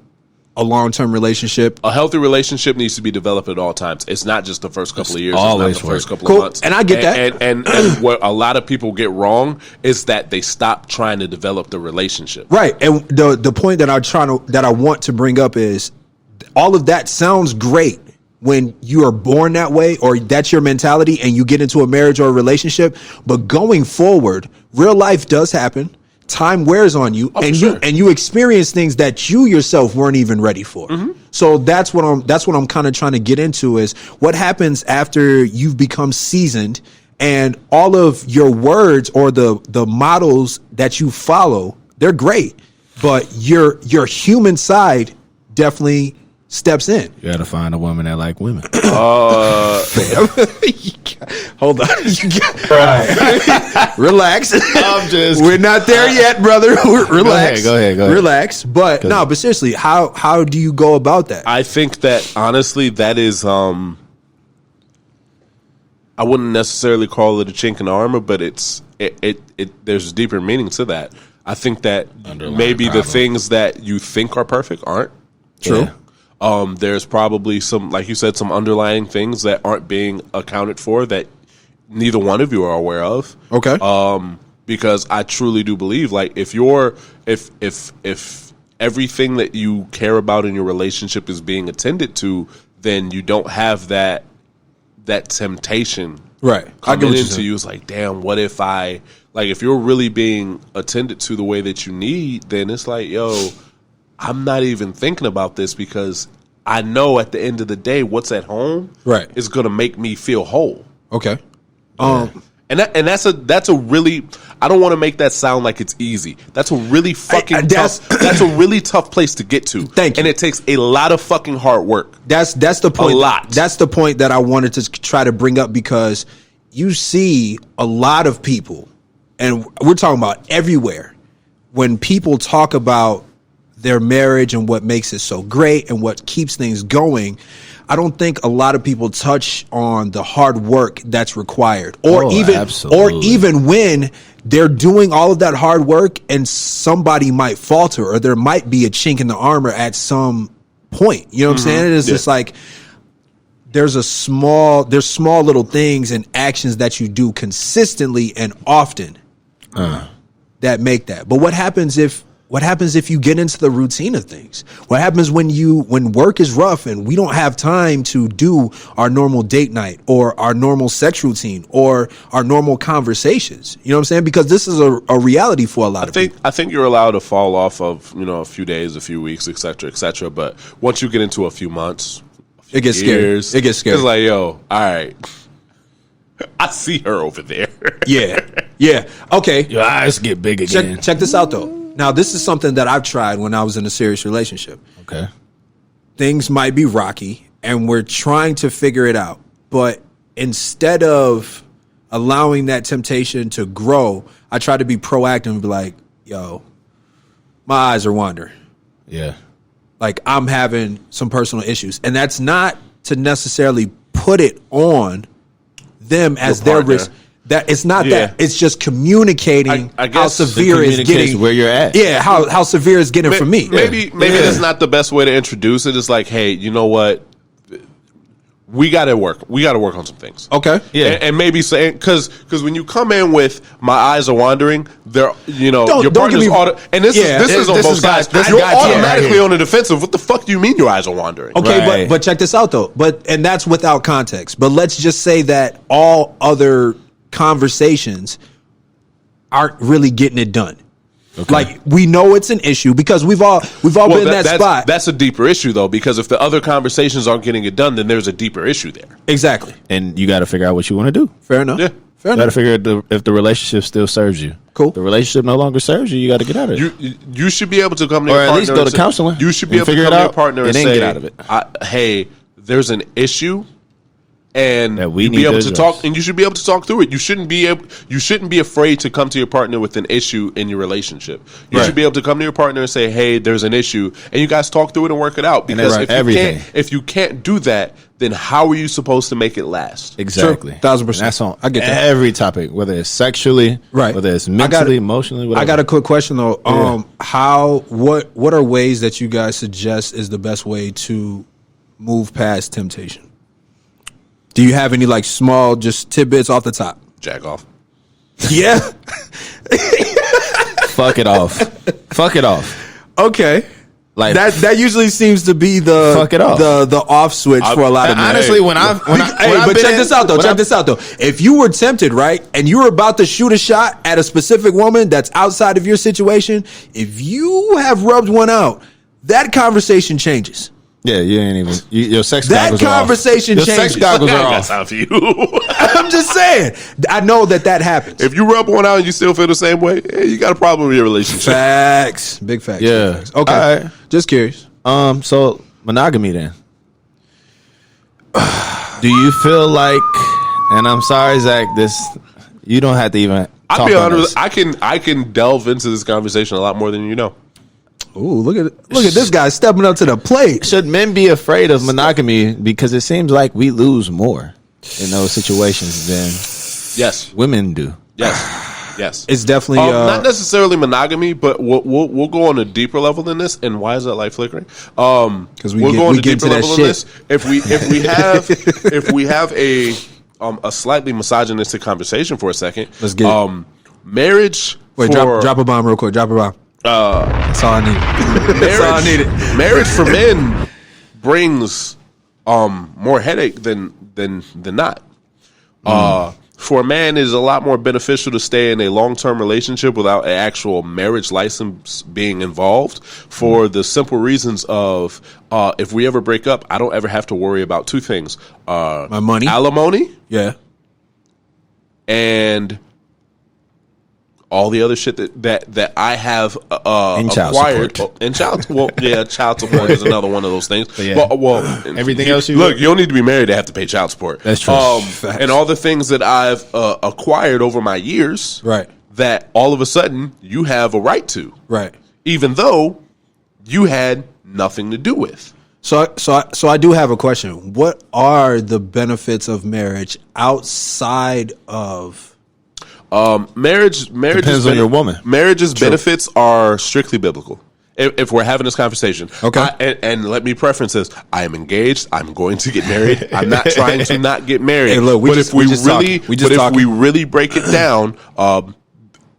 [SPEAKER 2] a long-term relationship.
[SPEAKER 3] A healthy relationship needs to be developed at all times. It's not just the first couple of years.
[SPEAKER 1] Always
[SPEAKER 3] it's not the first couple
[SPEAKER 2] of
[SPEAKER 3] months.
[SPEAKER 2] And I get that.
[SPEAKER 3] And what a lot of people get wrong is that they stop trying to develop the relationship.
[SPEAKER 2] Right. And the point that I want to bring up is all of that sounds great when you are born that way or that's your mentality and you get into a marriage or a relationship. But going forward, real life does happen. Time wears on you, you experience things that you yourself weren't even ready for. Mm-hmm. So that's what I'm kind of trying to get into is what happens after you've become seasoned and all of your words or the models that you follow, they're great, but your human side definitely steps in.
[SPEAKER 1] You got to find a woman that like women.
[SPEAKER 2] Hold on. Relax. We're not there yet, brother. Relax.
[SPEAKER 1] Go ahead.
[SPEAKER 2] Relax. But but seriously, how do you go about that?
[SPEAKER 3] I think that honestly, that is I wouldn't necessarily call it a chink in the armor, but there's a deeper meaning to that. I think that maybe the things that you think are perfect aren't.
[SPEAKER 2] True. Yeah.
[SPEAKER 3] There's probably some, like you said, some underlying things that aren't being accounted for that neither one of you are aware of.
[SPEAKER 2] Okay.
[SPEAKER 3] Because I truly do believe, like, if everything that you care about in your relationship is being attended to, then you don't have that temptation.
[SPEAKER 2] Right.
[SPEAKER 3] Coming into you, it's like, damn, what if if you're really being attended to the way that you need, then it's like, yo, I'm not even thinking about this because I know at the end of the day, what's at home is going to make me feel whole.
[SPEAKER 2] Okay.
[SPEAKER 3] And that's a really, I don't want to make that sound like it's easy. That's a really fucking tough. That's a really tough place to get to.
[SPEAKER 2] Thank you.
[SPEAKER 3] And it takes a lot of fucking hard work.
[SPEAKER 2] That's the point.
[SPEAKER 3] A lot.
[SPEAKER 2] That's the point that I wanted to try to bring up because you see a lot of people, and we're talking about everywhere, when people talk about their marriage and what makes it so great and what keeps things going, I don't think a lot of people touch on the hard work that's required, or even when they're doing all of that hard work and somebody might falter or there might be a chink in the armor at some point. You know what I'm saying? It's just like there's small little things and actions that you do consistently and often that make that. But what happens if what happens if you get into the routine of things? What happens when work is rough and we don't have time to do our normal date night or our normal sex routine or our normal conversations? You know what I'm saying? Because this is a reality for a lot of people.
[SPEAKER 3] I think you're allowed to fall off of, a few days, a few weeks, et cetera, but once you get into a few months,
[SPEAKER 2] It gets
[SPEAKER 3] years,
[SPEAKER 2] scary. It gets scary.
[SPEAKER 3] It's like, yo, all right, I see her over there.
[SPEAKER 2] Yeah. Okay.
[SPEAKER 1] Your eyes get big again.
[SPEAKER 2] Check this out, though. Now, this is something that I've tried when I was in a serious relationship.
[SPEAKER 1] Okay.
[SPEAKER 2] Things might be rocky, and we're trying to figure it out. But instead of allowing that temptation to grow, I try to be proactive and be like, yo, my eyes are wandering.
[SPEAKER 1] Yeah.
[SPEAKER 2] Like, I'm having some personal issues. And that's not to necessarily put it on them as their risk. That it's not that. It's just communicating
[SPEAKER 3] I guess
[SPEAKER 2] how severe it's getting.
[SPEAKER 1] Where you're at.
[SPEAKER 2] Yeah, how severe it's getting for me.
[SPEAKER 3] Maybe that's not the best way to introduce it. It's like, hey, you know what? We got to work. We got to work on some things.
[SPEAKER 2] Okay.
[SPEAKER 3] Yeah. And maybe saying, because when you come in with my eyes are wandering, your partner's and this is on both sides. You're automatically on the defensive. What the fuck do you mean your eyes are wandering?
[SPEAKER 2] Okay,
[SPEAKER 1] Right.
[SPEAKER 2] but check this out though. And that's without context. But let's just say that all other conversations aren't really getting it done. Okay. Like, we know it's an issue because we've all been in that spot.
[SPEAKER 3] That's a deeper issue though, because if the other conversations aren't getting it done, then there's a deeper issue there.
[SPEAKER 2] Exactly.
[SPEAKER 1] And you got to figure out what you want to do.
[SPEAKER 2] Fair enough.
[SPEAKER 3] Yeah.
[SPEAKER 2] Fair
[SPEAKER 1] You got to
[SPEAKER 2] enough.
[SPEAKER 1] figure if the relationship still serves you.
[SPEAKER 2] Cool.
[SPEAKER 1] The relationship no longer serves you. You got to get out of it.
[SPEAKER 3] You should be able to come to
[SPEAKER 1] Or
[SPEAKER 3] your
[SPEAKER 1] at
[SPEAKER 3] partner
[SPEAKER 1] least go
[SPEAKER 3] and
[SPEAKER 1] to
[SPEAKER 3] say-
[SPEAKER 1] counseling
[SPEAKER 3] You should be
[SPEAKER 1] and
[SPEAKER 3] able to
[SPEAKER 1] figure
[SPEAKER 3] come
[SPEAKER 1] it
[SPEAKER 3] to your
[SPEAKER 1] out
[SPEAKER 3] partner and
[SPEAKER 1] and then
[SPEAKER 3] say,
[SPEAKER 1] get out of it.
[SPEAKER 3] hey, there's an issue. And
[SPEAKER 1] that we
[SPEAKER 3] you
[SPEAKER 1] need
[SPEAKER 3] be able
[SPEAKER 1] to
[SPEAKER 3] to talk, and you should be able to talk through it. You shouldn't be afraid to come to your partner with an issue in your relationship. You should be able to come to your partner and say, "Hey, there's an issue," and you guys talk through it and work it out. Because if you can't do that, then how are you supposed to make it last?
[SPEAKER 1] Exactly.
[SPEAKER 2] Sure. 1000%.
[SPEAKER 1] That's on
[SPEAKER 2] I get that.
[SPEAKER 1] every topic, whether it's sexually,
[SPEAKER 2] Right.
[SPEAKER 1] whether it's mentally, emotionally, whatever.
[SPEAKER 2] I got a quick question though. What are ways that you guys suggest is the best way to move past temptation? Do you have any like small just tidbits off the top?
[SPEAKER 3] Jack off.
[SPEAKER 2] Yeah.
[SPEAKER 1] Fuck it off. Fuck it off.
[SPEAKER 2] Okay.
[SPEAKER 1] Like
[SPEAKER 2] That usually seems to be the
[SPEAKER 1] Fuck it off.
[SPEAKER 2] the off switch for a lot of men.
[SPEAKER 1] honestly,
[SPEAKER 2] Check this out though. If you were tempted, right, and you were about to shoot a shot at a specific woman that's outside of your situation, if you have rubbed one out, that conversation changes.
[SPEAKER 1] Yeah, you ain't even your sex
[SPEAKER 2] That
[SPEAKER 1] goggles are off.
[SPEAKER 2] conversation
[SPEAKER 1] Your
[SPEAKER 2] changes.
[SPEAKER 1] sex goggles are
[SPEAKER 3] That's
[SPEAKER 1] off.
[SPEAKER 3] not for you.
[SPEAKER 2] I'm just saying. I know that happens.
[SPEAKER 3] If you rub one out and you still feel the same way, you got a problem with your relationship.
[SPEAKER 2] Facts. Big facts.
[SPEAKER 1] Yeah.
[SPEAKER 2] Big facts. Okay.
[SPEAKER 1] All right.
[SPEAKER 2] Just curious.
[SPEAKER 1] So monogamy then. Do you feel like, and I'm sorry, Zach, you don't have to even
[SPEAKER 3] I'll
[SPEAKER 1] talk
[SPEAKER 3] be
[SPEAKER 1] on
[SPEAKER 3] honest.
[SPEAKER 1] this.
[SPEAKER 3] I can delve into this conversation a lot more than you know.
[SPEAKER 2] Ooh, look at this guy stepping up to the plate.
[SPEAKER 1] Should men be afraid of monogamy? Because it seems like we lose more in those situations than
[SPEAKER 3] Yes.
[SPEAKER 1] women do.
[SPEAKER 3] Yes.
[SPEAKER 2] It's definitely
[SPEAKER 3] not necessarily monogamy, but we'll go on a deeper level than this. And why is that light flickering? Because
[SPEAKER 2] we get to that shit.
[SPEAKER 3] If we have a slightly misogynistic conversation for a second,
[SPEAKER 2] Let's get it.
[SPEAKER 3] Marriage.
[SPEAKER 2] Wait, drop a bomb real quick. Drop a bomb. That's all I need. That's all I needed.
[SPEAKER 3] Marriage for men brings more headache than not. For a man, it is a lot more beneficial to stay in a long-term relationship without an actual marriage license being involved, for the simple reasons of if we ever break up, I don't ever have to worry about two things:
[SPEAKER 2] my money,
[SPEAKER 3] alimony,
[SPEAKER 2] yeah,
[SPEAKER 3] and all the other shit that I have
[SPEAKER 1] And child
[SPEAKER 3] acquired.
[SPEAKER 1] support.
[SPEAKER 3] And child support is another one of those things.
[SPEAKER 1] But yeah. Everything else
[SPEAKER 3] you don't need to be married to have to pay child support.
[SPEAKER 1] That's true.
[SPEAKER 3] And all the things that I've acquired over my years,
[SPEAKER 2] right,
[SPEAKER 3] that all of a sudden you have a right to,
[SPEAKER 2] right,
[SPEAKER 3] even though you had nothing to do with.
[SPEAKER 2] So I do have a question. What are the benefits of marriage outside of
[SPEAKER 3] marriage?
[SPEAKER 1] Depends on your woman.
[SPEAKER 3] Marriage's benefits are strictly biblical. If we're having this conversation,
[SPEAKER 2] okay,
[SPEAKER 3] and let me preference this: I am engaged. I'm going to get married. I'm not trying to not get married.
[SPEAKER 2] Hey, look, if we really break it down,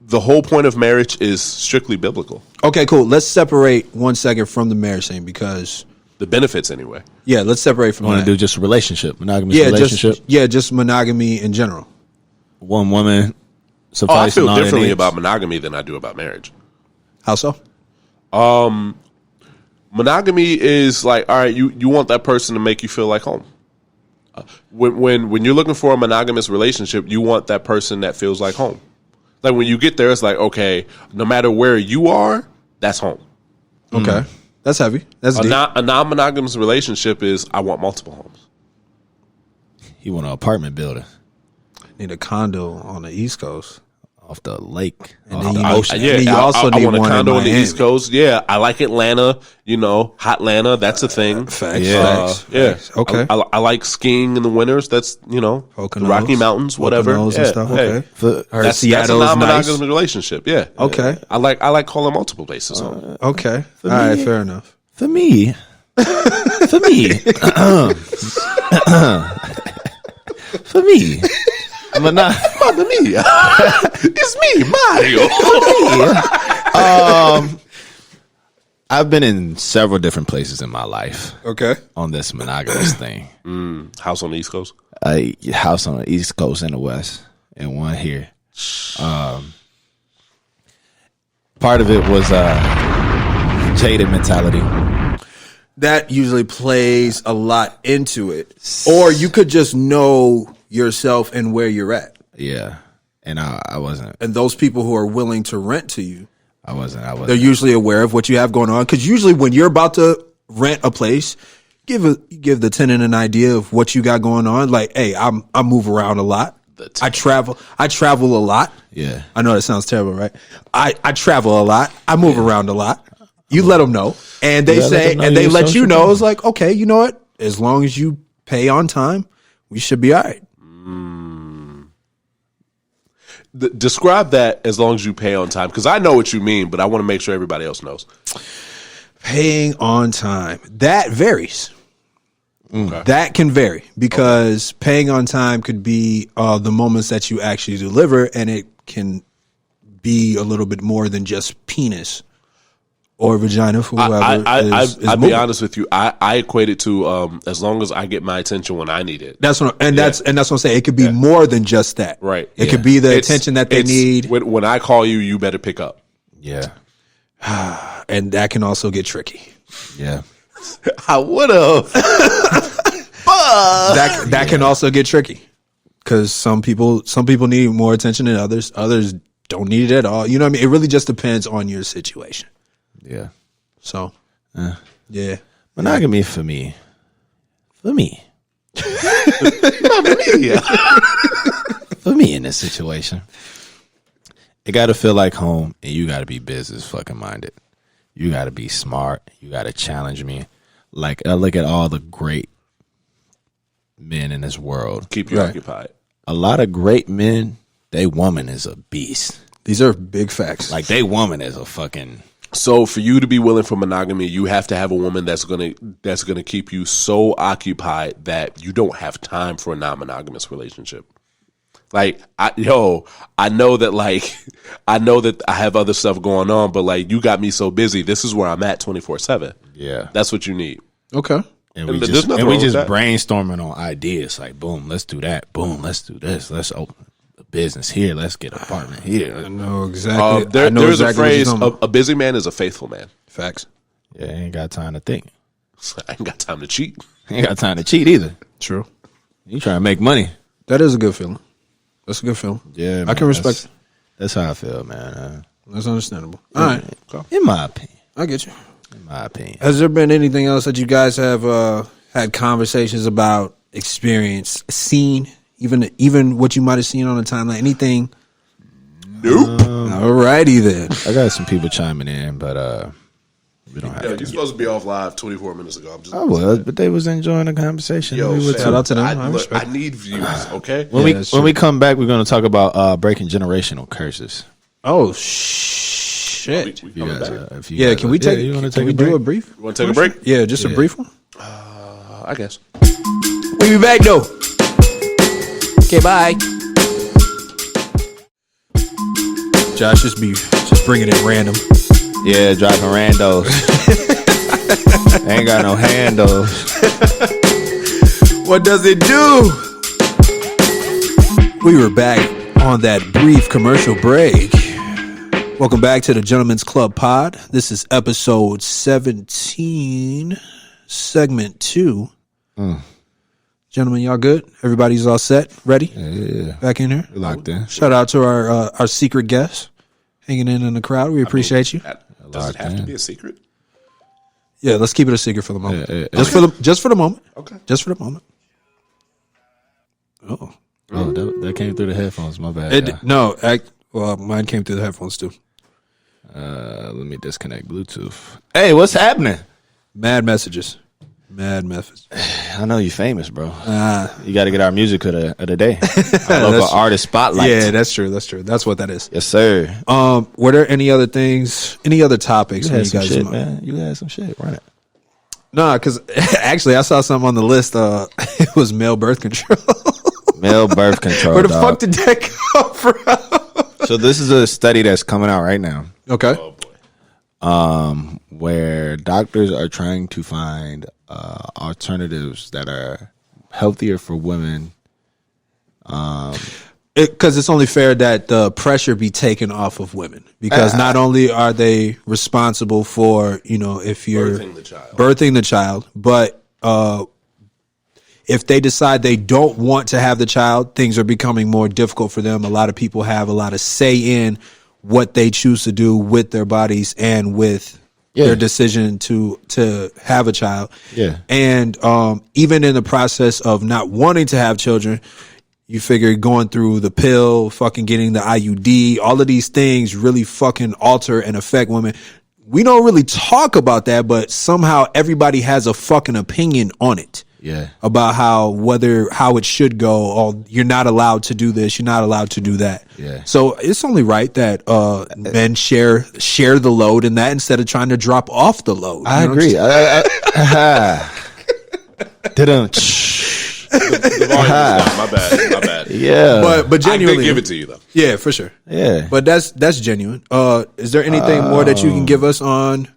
[SPEAKER 3] the whole point of marriage is strictly biblical.
[SPEAKER 2] Okay, cool. Let's separate 1 second from the marriage thing because
[SPEAKER 3] The benefits, anyway.
[SPEAKER 2] yeah, let's separate from
[SPEAKER 1] Want
[SPEAKER 2] that.
[SPEAKER 1] to do just a relationship, monogamous
[SPEAKER 2] yeah,
[SPEAKER 1] relationship.
[SPEAKER 2] just monogamy in general.
[SPEAKER 1] One woman
[SPEAKER 3] I
[SPEAKER 1] suffice.
[SPEAKER 3] feel
[SPEAKER 1] and all their
[SPEAKER 3] differently
[SPEAKER 1] needs.
[SPEAKER 3] about monogamy than I do about marriage.
[SPEAKER 2] How so?
[SPEAKER 3] Monogamy is like, all right, you want that person to make you feel like home. When you're looking for a monogamous relationship, you want that person that feels like home. Like when you get there, it's like, okay, no matter where you are, that's home.
[SPEAKER 2] Okay, that's heavy. That's deep.
[SPEAKER 3] A non-monogamous relationship is I want multiple homes.
[SPEAKER 1] He want an apartment building
[SPEAKER 2] Need a condo on the East Coast.
[SPEAKER 1] off the lake,
[SPEAKER 2] And
[SPEAKER 1] off
[SPEAKER 2] then
[SPEAKER 1] the
[SPEAKER 2] you-
[SPEAKER 1] ocean.
[SPEAKER 2] and then you also need
[SPEAKER 3] want a
[SPEAKER 2] one in
[SPEAKER 3] condo on the
[SPEAKER 2] Miami.
[SPEAKER 3] East Coast. Yeah, I like Atlanta. Hot Atlanta. That's a thing.
[SPEAKER 2] Facts.
[SPEAKER 1] Yeah.
[SPEAKER 2] Facts. Okay.
[SPEAKER 3] I like skiing in the winters. That's the
[SPEAKER 2] Poconos.
[SPEAKER 3] Rocky Mountains, whatever.
[SPEAKER 2] Poconos and
[SPEAKER 3] Yeah,
[SPEAKER 2] stuff.
[SPEAKER 3] hey.
[SPEAKER 2] Okay.
[SPEAKER 1] For-
[SPEAKER 2] Heard
[SPEAKER 3] That's a
[SPEAKER 2] Seattle's
[SPEAKER 3] non-monogamous
[SPEAKER 2] nice.
[SPEAKER 3] relationship. Yeah.
[SPEAKER 2] Okay.
[SPEAKER 3] I like calling multiple places home.
[SPEAKER 2] Okay. All right. Fair enough.
[SPEAKER 1] For me, for me, for me,
[SPEAKER 3] Mamma mia. It's me, Mario.
[SPEAKER 1] I've been in several different places in my life
[SPEAKER 2] Okay.
[SPEAKER 1] on this monogamous thing.
[SPEAKER 3] House on the East Coast.
[SPEAKER 1] A house on the East Coast and the West, and one here. Part of it was jaded mentality.
[SPEAKER 2] That usually plays a lot into it. Or you could just know yourself and where you're at.
[SPEAKER 1] Yeah, and I wasn't.
[SPEAKER 2] And those people who are willing to rent to you,
[SPEAKER 1] I wasn't.
[SPEAKER 2] they're usually aware of what you have going on. Because usually when you're about to rent a place, give the tenant an idea of what you got going on. Like, hey, I move around a lot. I travel a lot.
[SPEAKER 1] Yeah.
[SPEAKER 2] I know that sounds terrible, right? I travel a lot. I move around a lot. You let them know, and they
[SPEAKER 1] let
[SPEAKER 2] say,
[SPEAKER 1] them know
[SPEAKER 2] and they
[SPEAKER 1] you're
[SPEAKER 2] let you know.
[SPEAKER 1] social.
[SPEAKER 2] It's like, okay, you know what? As long as you pay on time, we should be all right.
[SPEAKER 3] Describe that as long as you pay on time, because I know what you mean, but I want to make sure everybody else knows.
[SPEAKER 2] Paying on time, that varies.
[SPEAKER 3] Okay.
[SPEAKER 2] That can vary because paying on time could be the moments that you actually deliver, and it can be a little bit more than just penis or vagina for whoever is
[SPEAKER 3] I'll be
[SPEAKER 2] moving.
[SPEAKER 3] honest with you. I equate it to as long as I get my attention when I need it.
[SPEAKER 2] That's what that's what I'm saying. It could be more than just that.
[SPEAKER 3] Right.
[SPEAKER 2] It could be the attention that they
[SPEAKER 3] It's
[SPEAKER 2] need,
[SPEAKER 3] when I call you, you better pick up.
[SPEAKER 1] Yeah.
[SPEAKER 2] and that can also get tricky.
[SPEAKER 1] Yeah.
[SPEAKER 3] I would have.
[SPEAKER 2] That can also get tricky because some people need more attention than others. Others don't need it at all. You know what I mean? It really just depends on your situation.
[SPEAKER 1] Yeah.
[SPEAKER 2] So, yeah.
[SPEAKER 1] Monogamy for me. For me. For me in this situation. It got to feel like home, and you got to be business fucking minded. You got to be smart. You got to challenge me. Like, I look at all the great men in this world.
[SPEAKER 3] Keep you
[SPEAKER 2] Right.
[SPEAKER 3] occupied.
[SPEAKER 1] A lot of great men, they woman is a beast.
[SPEAKER 2] These are big facts.
[SPEAKER 1] Like, they woman is a fucking...
[SPEAKER 3] So for you to be willing for monogamy, you have to have a woman that's gonna keep you so occupied that you don't have time for a non-monogamous relationship. Like, I know that I have other stuff going on, but like you got me so busy. This is where I'm at 24/7.
[SPEAKER 1] Yeah.
[SPEAKER 3] That's what you need.
[SPEAKER 2] Okay.
[SPEAKER 1] And we
[SPEAKER 3] There's
[SPEAKER 1] just,
[SPEAKER 3] nothing
[SPEAKER 1] and we
[SPEAKER 3] wrong with
[SPEAKER 1] just
[SPEAKER 3] that.
[SPEAKER 1] brainstorming on ideas. Like, boom, let's do that. Boom, let's do this. Let's open a business here. Let's get an apartment here.
[SPEAKER 2] I know exactly.
[SPEAKER 3] There's a phrase: a busy man is a faithful man.
[SPEAKER 2] Facts.
[SPEAKER 1] Yeah, I ain't got time to think.
[SPEAKER 3] I ain't got time to cheat.
[SPEAKER 1] Ain't got time to cheat either.
[SPEAKER 2] True.
[SPEAKER 1] You trying to make money.
[SPEAKER 2] That is a good feeling. That's a good feeling.
[SPEAKER 1] Yeah,
[SPEAKER 2] I can respect it.
[SPEAKER 1] That's how I feel, man.
[SPEAKER 2] That's understandable. All right.
[SPEAKER 1] In my opinion.
[SPEAKER 2] I get you.
[SPEAKER 1] In my opinion.
[SPEAKER 2] Has there been anything else that you guys have had conversations about, experienced, seen, even what you might have seen on the timeline? Anything?
[SPEAKER 3] Nope.
[SPEAKER 2] All righty then.
[SPEAKER 1] I got some people chiming in, but we don't have
[SPEAKER 3] Yo,
[SPEAKER 1] to.
[SPEAKER 3] you're supposed to be off live 24 minutes ago. I'm just
[SPEAKER 1] I was, but they was enjoying the conversation.
[SPEAKER 3] Yo,
[SPEAKER 1] We were
[SPEAKER 3] fam,
[SPEAKER 2] shout out to them. I
[SPEAKER 3] I
[SPEAKER 2] respect.
[SPEAKER 3] need views. Okay.
[SPEAKER 1] When
[SPEAKER 2] Yeah, that's
[SPEAKER 1] when
[SPEAKER 2] true.
[SPEAKER 1] we come back, we're going to talk about breaking generational curses.
[SPEAKER 2] Oh shit.
[SPEAKER 3] We
[SPEAKER 1] You
[SPEAKER 3] coming
[SPEAKER 1] guys,
[SPEAKER 3] back?
[SPEAKER 1] if you
[SPEAKER 2] Yeah,
[SPEAKER 1] guys
[SPEAKER 2] can we take?
[SPEAKER 1] you wanna
[SPEAKER 2] Can
[SPEAKER 1] take
[SPEAKER 2] we
[SPEAKER 1] a break?
[SPEAKER 2] do a brief?
[SPEAKER 3] You want to take a break?
[SPEAKER 2] Yeah, just a brief one.
[SPEAKER 3] I guess.
[SPEAKER 2] We'll be back though. Okay, bye. Josh, just bringing it random.
[SPEAKER 1] Yeah, dropping randos. Ain't got no handles.
[SPEAKER 2] What does it do? We were back on that brief commercial break. Welcome back to the Gentlemen's Club Pod. This is episode 17, segment 2. Gentlemen, y'all good? Everybody's all set? Ready?
[SPEAKER 1] Yeah.
[SPEAKER 2] Back in here?
[SPEAKER 1] We're locked in.
[SPEAKER 2] Shout out to our secret guests hanging in the crowd. We appreciate you.
[SPEAKER 3] Does it have to be a secret?
[SPEAKER 2] Yeah, let's keep it a secret for the moment.
[SPEAKER 1] Yeah.
[SPEAKER 2] Just for the moment.
[SPEAKER 3] Okay.
[SPEAKER 2] Just for the moment. Oh.
[SPEAKER 1] Oh, that came through the headphones. My bad.
[SPEAKER 2] Well, mine came through the headphones too.
[SPEAKER 1] Let me disconnect Bluetooth. Hey, what's happening?
[SPEAKER 2] Mad messages.
[SPEAKER 1] I know you famous, bro. You got to get our music of the day. Our local artist spotlight.
[SPEAKER 2] Yeah, that's true. That's what that is.
[SPEAKER 1] Yes, sir.
[SPEAKER 2] Were there any other things, any other topics?
[SPEAKER 1] You had some shit, man. You had some shit. Run it.
[SPEAKER 2] No, because actually I saw something on the list. It was male birth control.
[SPEAKER 1] Male birth control.
[SPEAKER 2] Where the fuck did that come from?
[SPEAKER 1] So this is a study that's coming out right now.
[SPEAKER 2] Okay.
[SPEAKER 3] Oh boy.
[SPEAKER 1] Where doctors are trying to find alternatives that are healthier for women.
[SPEAKER 2] Because it's only fair that the pressure be taken off of women. Because not only are they responsible for, if you're birthing the child, but if they decide they don't want to have the child, things are becoming more difficult for them. A lot of people have a lot of say in what they choose to do with their bodies and with their decision to have a child.
[SPEAKER 1] Yeah.
[SPEAKER 2] And even in the process of not wanting to have children, you figure going through the pill, fucking getting the IUD, all of these things really fucking alter and affect women. We don't really talk about that, but somehow everybody has a fucking opinion on it.
[SPEAKER 1] Yeah.
[SPEAKER 2] About how it should go, or you're not allowed to do this, you're not allowed to do that.
[SPEAKER 1] Yeah.
[SPEAKER 2] So it's only right that men share the load in that instead of trying to drop off the load.
[SPEAKER 1] I agree. Didn't.
[SPEAKER 3] The volume is down. My bad.
[SPEAKER 1] Yeah.
[SPEAKER 2] But genuinely,
[SPEAKER 3] I did give it to you though.
[SPEAKER 2] Yeah, for sure.
[SPEAKER 1] Yeah.
[SPEAKER 2] But that's genuine. Is there anything more that you can give us on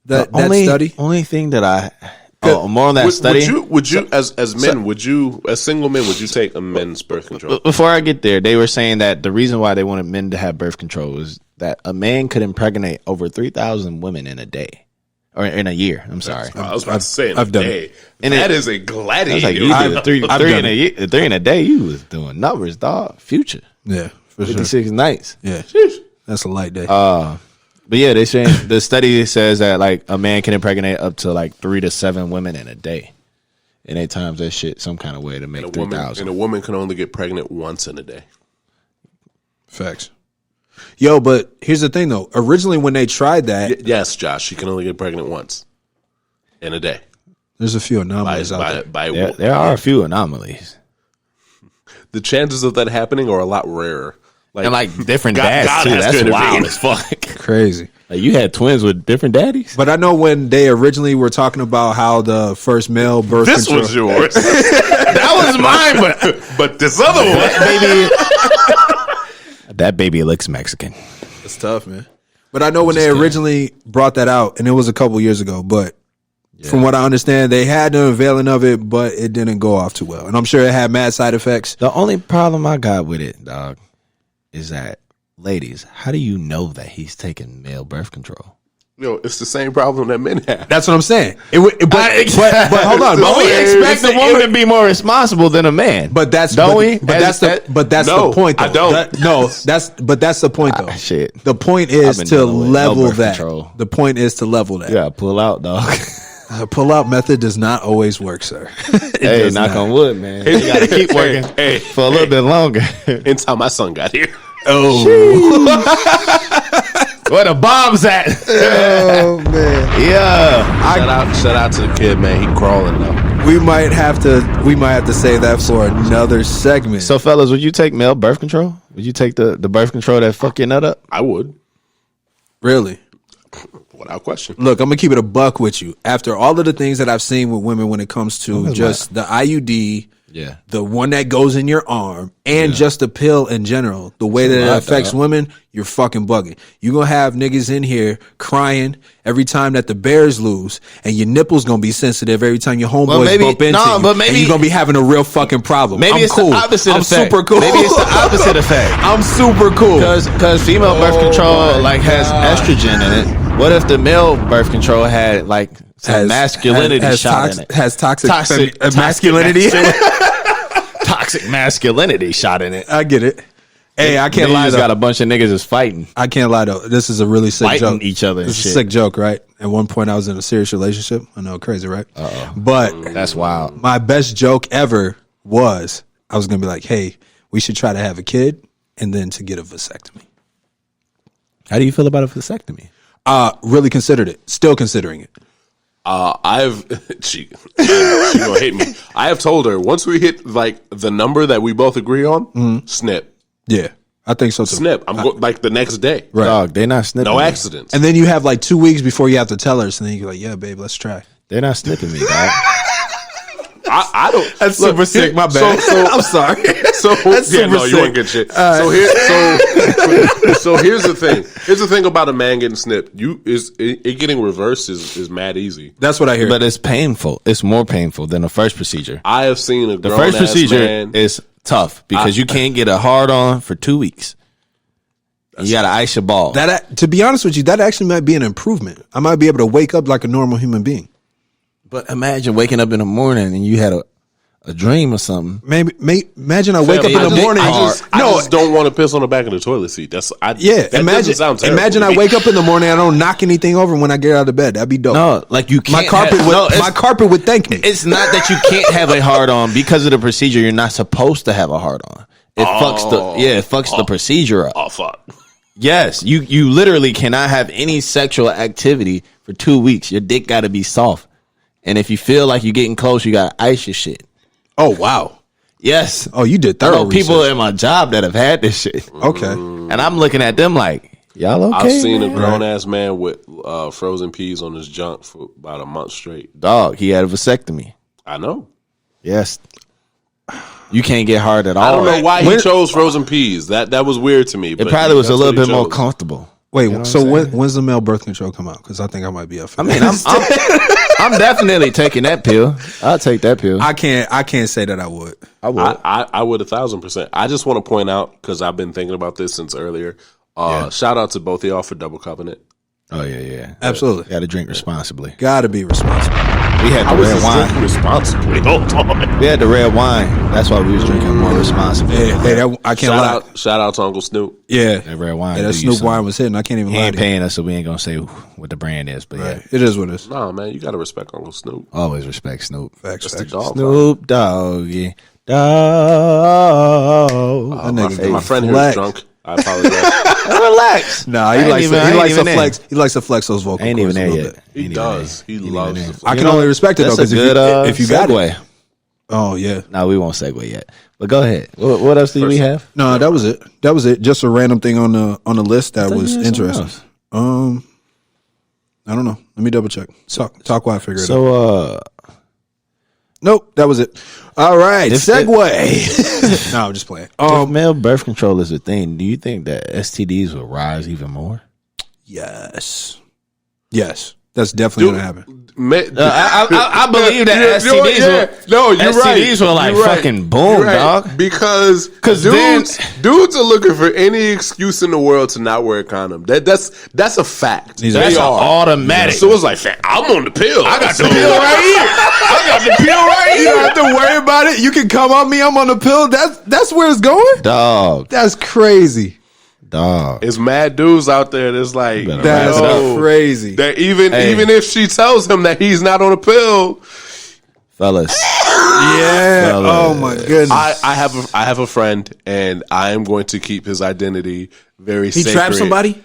[SPEAKER 2] that study?
[SPEAKER 1] Only thing that more on that study.
[SPEAKER 3] Would you as men, as single men, would you take a men's birth control?
[SPEAKER 1] Before I get there, they were saying that the reason why they wanted men to have birth control is that a man could impregnate over 3,000 women in a day. Or in a year. I'm sorry.
[SPEAKER 3] I was about to say
[SPEAKER 2] I've done
[SPEAKER 3] day.
[SPEAKER 2] it.
[SPEAKER 3] And that is a gladiator.
[SPEAKER 1] Like you did three in a day. You was doing numbers, dog. Future.
[SPEAKER 2] Yeah, for
[SPEAKER 1] 56
[SPEAKER 2] sure.
[SPEAKER 1] nights.
[SPEAKER 2] Yeah, that's a light day.
[SPEAKER 1] But yeah, they saying the study says that like a man can impregnate up to like 3 to 7 women in a day, and they times that shit some kind of way to make 3,000.
[SPEAKER 3] And a woman can only get pregnant once in a day.
[SPEAKER 2] Facts. Yo, but here's the thing though. Originally, when they tried that,
[SPEAKER 3] yes, Josh, she can only get pregnant once in a day.
[SPEAKER 2] There's a few anomalies out there.
[SPEAKER 1] There are a few anomalies.
[SPEAKER 3] The chances of that happening are a lot rarer.
[SPEAKER 1] And like different dads too. That's wild as fuck.
[SPEAKER 2] Crazy.
[SPEAKER 1] Like you had twins with different daddies.
[SPEAKER 2] But I know when they originally were talking about how the first male birth
[SPEAKER 3] This
[SPEAKER 2] control.
[SPEAKER 3] was yours.
[SPEAKER 1] That was mine,
[SPEAKER 3] but this other one,
[SPEAKER 1] that baby looks Mexican.
[SPEAKER 2] It's tough, man. But I know when they originally brought that out, and it was a couple years ago, but from what I understand, they had the unveiling of it, but it didn't go off too well. And I'm sure it had mad side effects.
[SPEAKER 1] The only problem I got with it, dog, is that, ladies, how do you know that he's taking male birth control?
[SPEAKER 3] it's the same problem that men have.
[SPEAKER 2] That's what I'm saying. But hold on.
[SPEAKER 1] But we expect a woman to be more responsible than a man.
[SPEAKER 2] But that's
[SPEAKER 1] don't we?
[SPEAKER 2] That's the point. Though.
[SPEAKER 3] I don't.
[SPEAKER 2] That's the point though.
[SPEAKER 1] Shit.
[SPEAKER 2] The point is to level that.
[SPEAKER 1] Control.
[SPEAKER 2] The point is to level that.
[SPEAKER 1] Yeah, pull out, dog.
[SPEAKER 2] Pull out method does not always work, sir.
[SPEAKER 1] Hey, knock on wood, man. You gotta keep working for a little bit longer.
[SPEAKER 3] Until my son got here.
[SPEAKER 2] Oh,
[SPEAKER 1] where the bombs at?
[SPEAKER 2] Oh man,
[SPEAKER 1] yeah.
[SPEAKER 3] Shout out to the kid, man. He crawling though.
[SPEAKER 2] We might have to save that for another segment.
[SPEAKER 1] So, fellas, would you take male birth control? Would you take the birth control that fuck your nut up?
[SPEAKER 3] I would.
[SPEAKER 2] Really?
[SPEAKER 3] Without question.
[SPEAKER 2] Look, I'm gonna keep it a buck with you. After all of the things that I've seen with women when it comes to just the IUD,
[SPEAKER 1] Yeah.
[SPEAKER 2] The one that goes in your arm and just the pill in general, the way that it affects women, you're fucking bugging. You're going to have niggas in here crying every time that the Bears lose, and your nipples going to be sensitive every time your homeboys bump into you.
[SPEAKER 1] But maybe,
[SPEAKER 2] and you're going to be having a real fucking problem.
[SPEAKER 1] Maybe
[SPEAKER 2] I'm
[SPEAKER 1] it's
[SPEAKER 2] cool.
[SPEAKER 1] the opposite
[SPEAKER 2] I'm
[SPEAKER 1] effect.
[SPEAKER 2] super cool.
[SPEAKER 1] Maybe it's the opposite effect.
[SPEAKER 2] I'm super cool.
[SPEAKER 1] Because female birth control like has estrogen in it. What if the male birth control had like some masculinity shot in it?
[SPEAKER 2] Has toxic masculinity.
[SPEAKER 1] Toxic masculinity shot in it.
[SPEAKER 2] I get it. Hey, I can't
[SPEAKER 1] Then
[SPEAKER 2] lie.
[SPEAKER 1] You just
[SPEAKER 2] Though.
[SPEAKER 1] got a bunch of niggas is fighting.
[SPEAKER 2] I can't lie though. This is a really sick
[SPEAKER 1] Fighting
[SPEAKER 2] joke.
[SPEAKER 1] each other and
[SPEAKER 2] This is a
[SPEAKER 1] shit.
[SPEAKER 2] sick joke, right? At one point, I was in a serious relationship. I know, crazy, right? But
[SPEAKER 1] That's wild.
[SPEAKER 2] my best joke ever was I was gonna be like, "Hey, we should try to have a kid and then to get a vasectomy."
[SPEAKER 1] How do you feel about a vasectomy?
[SPEAKER 2] Really considered it. Still considering it.
[SPEAKER 3] She gonna hate me. I have told her once we hit like the number that we both agree on, snip.
[SPEAKER 2] Yeah, I think so too.
[SPEAKER 3] Snip. I'm like the next day.
[SPEAKER 2] Right.
[SPEAKER 1] Dog, they not snipping
[SPEAKER 3] No
[SPEAKER 1] me.
[SPEAKER 3] accidents.
[SPEAKER 2] And then you have like 2 weeks before you have to tell her, so then you're like, "Yeah, babe, let's try."
[SPEAKER 1] They're not snipping me, dog.
[SPEAKER 3] I don't.
[SPEAKER 2] That's super sick. My bad.
[SPEAKER 3] So,
[SPEAKER 2] I'm sorry.
[SPEAKER 3] So
[SPEAKER 2] That's
[SPEAKER 3] yeah,
[SPEAKER 2] super
[SPEAKER 3] no, you
[SPEAKER 2] sick.
[SPEAKER 3] ain't good shit. So here's the thing. Here's the thing about a man getting snipped. It getting reversed is mad easy.
[SPEAKER 2] That's what I hear.
[SPEAKER 1] But it's painful. It's more painful than the first procedure.
[SPEAKER 3] I have seen a
[SPEAKER 1] The
[SPEAKER 3] grown
[SPEAKER 1] first
[SPEAKER 3] ass
[SPEAKER 1] procedure
[SPEAKER 3] man.
[SPEAKER 1] is tough because you can't get a hard on for 2 weeks. You got to ice your ball.
[SPEAKER 2] that, to be honest with you, that actually might be an improvement. I might be able to wake up like a normal human being.
[SPEAKER 1] But imagine waking up in the morning and you had a dream or something.
[SPEAKER 2] Imagine I wake up in the morning.
[SPEAKER 3] I just don't want to piss on the back of the toilet seat. That
[SPEAKER 2] imagine.
[SPEAKER 3] doesn't sound terrible
[SPEAKER 2] Imagine
[SPEAKER 3] to
[SPEAKER 2] I
[SPEAKER 3] me.
[SPEAKER 2] wake up in the morning. I don't knock anything over when I get out of bed. That'd be dope.
[SPEAKER 1] No, like you can't.
[SPEAKER 2] My carpet would thank me.
[SPEAKER 1] It's not that you can't have a hard on because of the procedure. You're not supposed to have a hard on. It fucks the procedure up.
[SPEAKER 3] Oh fuck.
[SPEAKER 1] Yes, you literally cannot have any sexual activity for 2 weeks. Your dick got to be soft, and if you feel like you're getting close, you got to ice your shit.
[SPEAKER 2] Oh wow.
[SPEAKER 1] Yes.
[SPEAKER 2] Oh, you did
[SPEAKER 1] I
[SPEAKER 2] thorough
[SPEAKER 1] know people
[SPEAKER 2] research.
[SPEAKER 1] in my job that have had this shit,
[SPEAKER 2] Okay.
[SPEAKER 1] and I'm looking at them like, y'all okay?
[SPEAKER 3] I've seen
[SPEAKER 1] man?
[SPEAKER 3] a grown ass man with frozen peas on his junk for about a month straight.
[SPEAKER 1] Dog. He had a vasectomy.
[SPEAKER 3] I know.
[SPEAKER 1] Yes. You can't get hard at all.
[SPEAKER 3] I don't know why he chose frozen peas. That was weird to me.
[SPEAKER 1] It probably was a little bit more comfortable.
[SPEAKER 2] Wait,
[SPEAKER 1] You know
[SPEAKER 2] so
[SPEAKER 1] what I'm saying?
[SPEAKER 2] when's the male birth control come out? Because I think I might be up for
[SPEAKER 1] I mean, I'm definitely taking that pill. I'll take that pill.
[SPEAKER 2] I can't say that I would.
[SPEAKER 1] I would.
[SPEAKER 3] I would 1,000%. I just want to point out, because I've been thinking about this since earlier. Shout out to both of y'all for Double Covenant.
[SPEAKER 1] Oh yeah.
[SPEAKER 2] Absolutely.
[SPEAKER 1] Got to drink responsibly.
[SPEAKER 2] Gotta be responsible.
[SPEAKER 1] We had
[SPEAKER 3] I
[SPEAKER 1] the
[SPEAKER 3] was
[SPEAKER 1] red
[SPEAKER 3] just
[SPEAKER 1] wine.
[SPEAKER 3] drinking responsibly. Hold on.
[SPEAKER 1] We had the red wine. That's why we was drinking more responsibly.
[SPEAKER 2] Hey, I can't lie.
[SPEAKER 3] Shout out to Uncle Snoop.
[SPEAKER 2] Yeah.
[SPEAKER 1] That red wine.
[SPEAKER 2] Yeah, that
[SPEAKER 1] do you
[SPEAKER 2] Snoop wine
[SPEAKER 1] something.
[SPEAKER 2] was hitting. I can't even
[SPEAKER 1] He
[SPEAKER 2] lie
[SPEAKER 1] ain't
[SPEAKER 2] to you.
[SPEAKER 1] paying us, so we ain't gonna say what the brand is. But yeah,
[SPEAKER 2] It is what it is.
[SPEAKER 3] Nah, man, you got to respect Uncle Snoop.
[SPEAKER 1] always respect Snoop.
[SPEAKER 2] Facts,
[SPEAKER 3] That's the
[SPEAKER 2] facts.
[SPEAKER 3] dog.
[SPEAKER 1] Snoop Doggy Dog.
[SPEAKER 2] That nigga
[SPEAKER 3] My friend here
[SPEAKER 2] flex.
[SPEAKER 3] is drunk. I apologize.
[SPEAKER 1] Relax.
[SPEAKER 2] Nah,
[SPEAKER 1] I
[SPEAKER 2] he
[SPEAKER 1] ain't
[SPEAKER 2] likes
[SPEAKER 1] even-
[SPEAKER 2] to,
[SPEAKER 1] I
[SPEAKER 2] he
[SPEAKER 1] ain't
[SPEAKER 2] likes to
[SPEAKER 1] even
[SPEAKER 2] flex. He likes to flex those vocal
[SPEAKER 1] I ain't
[SPEAKER 2] cords
[SPEAKER 1] even
[SPEAKER 2] a
[SPEAKER 1] there
[SPEAKER 2] little
[SPEAKER 1] yet.
[SPEAKER 2] bit.
[SPEAKER 3] He
[SPEAKER 1] Ain't even
[SPEAKER 3] does.
[SPEAKER 1] there.
[SPEAKER 3] He
[SPEAKER 1] Ain't
[SPEAKER 3] loves
[SPEAKER 1] even
[SPEAKER 3] the
[SPEAKER 1] there.
[SPEAKER 2] I can only respect it though
[SPEAKER 1] That's a
[SPEAKER 2] because
[SPEAKER 1] good
[SPEAKER 2] if you got
[SPEAKER 1] segue.
[SPEAKER 2] it. Oh yeah.
[SPEAKER 1] No, we won't segue yet. But go ahead. What else do we have?
[SPEAKER 2] No, that was it. That was it. Just a random thing on the list that was
[SPEAKER 1] you had something
[SPEAKER 2] interesting.
[SPEAKER 1] else.
[SPEAKER 2] I don't know. Let me double check. Talk while I figure it out.
[SPEAKER 1] So
[SPEAKER 2] Nope, that was it. All right,
[SPEAKER 1] If
[SPEAKER 2] segue. No, I'm just playing.
[SPEAKER 1] if male birth control is a thing, do you think that STDs will rise even more?
[SPEAKER 2] Yes, that's definitely gonna happen.
[SPEAKER 1] I believe that STDs will.
[SPEAKER 3] No, you're right.
[SPEAKER 1] STDs will like
[SPEAKER 3] You're right.
[SPEAKER 1] fucking boom,
[SPEAKER 3] You're right.
[SPEAKER 1] dog.
[SPEAKER 3] Because dudes are looking for any excuse in the world to not wear a condom. That's a fact.
[SPEAKER 2] That's
[SPEAKER 1] That's
[SPEAKER 3] They
[SPEAKER 1] an
[SPEAKER 3] are.
[SPEAKER 1] automatic.
[SPEAKER 3] So it's like, fam, I'm on the pill. I got
[SPEAKER 1] the pill right here.
[SPEAKER 3] I got the pill right
[SPEAKER 2] You don't have to worry about it. You can come on me. I'm on the pill. That's where it's going.
[SPEAKER 1] Dog.
[SPEAKER 2] That's crazy.
[SPEAKER 3] It's mad dudes out there that's like,
[SPEAKER 1] better
[SPEAKER 2] That's
[SPEAKER 3] yo,
[SPEAKER 2] crazy.
[SPEAKER 3] that even
[SPEAKER 1] Hey.
[SPEAKER 3] if she tells him that he's not on a pill,
[SPEAKER 1] Fellas.
[SPEAKER 2] Yeah.
[SPEAKER 1] Fellas.
[SPEAKER 2] Oh my goodness.
[SPEAKER 3] I have a friend, and I am going to keep his identity very
[SPEAKER 2] He
[SPEAKER 3] sacred.
[SPEAKER 2] trapped somebody?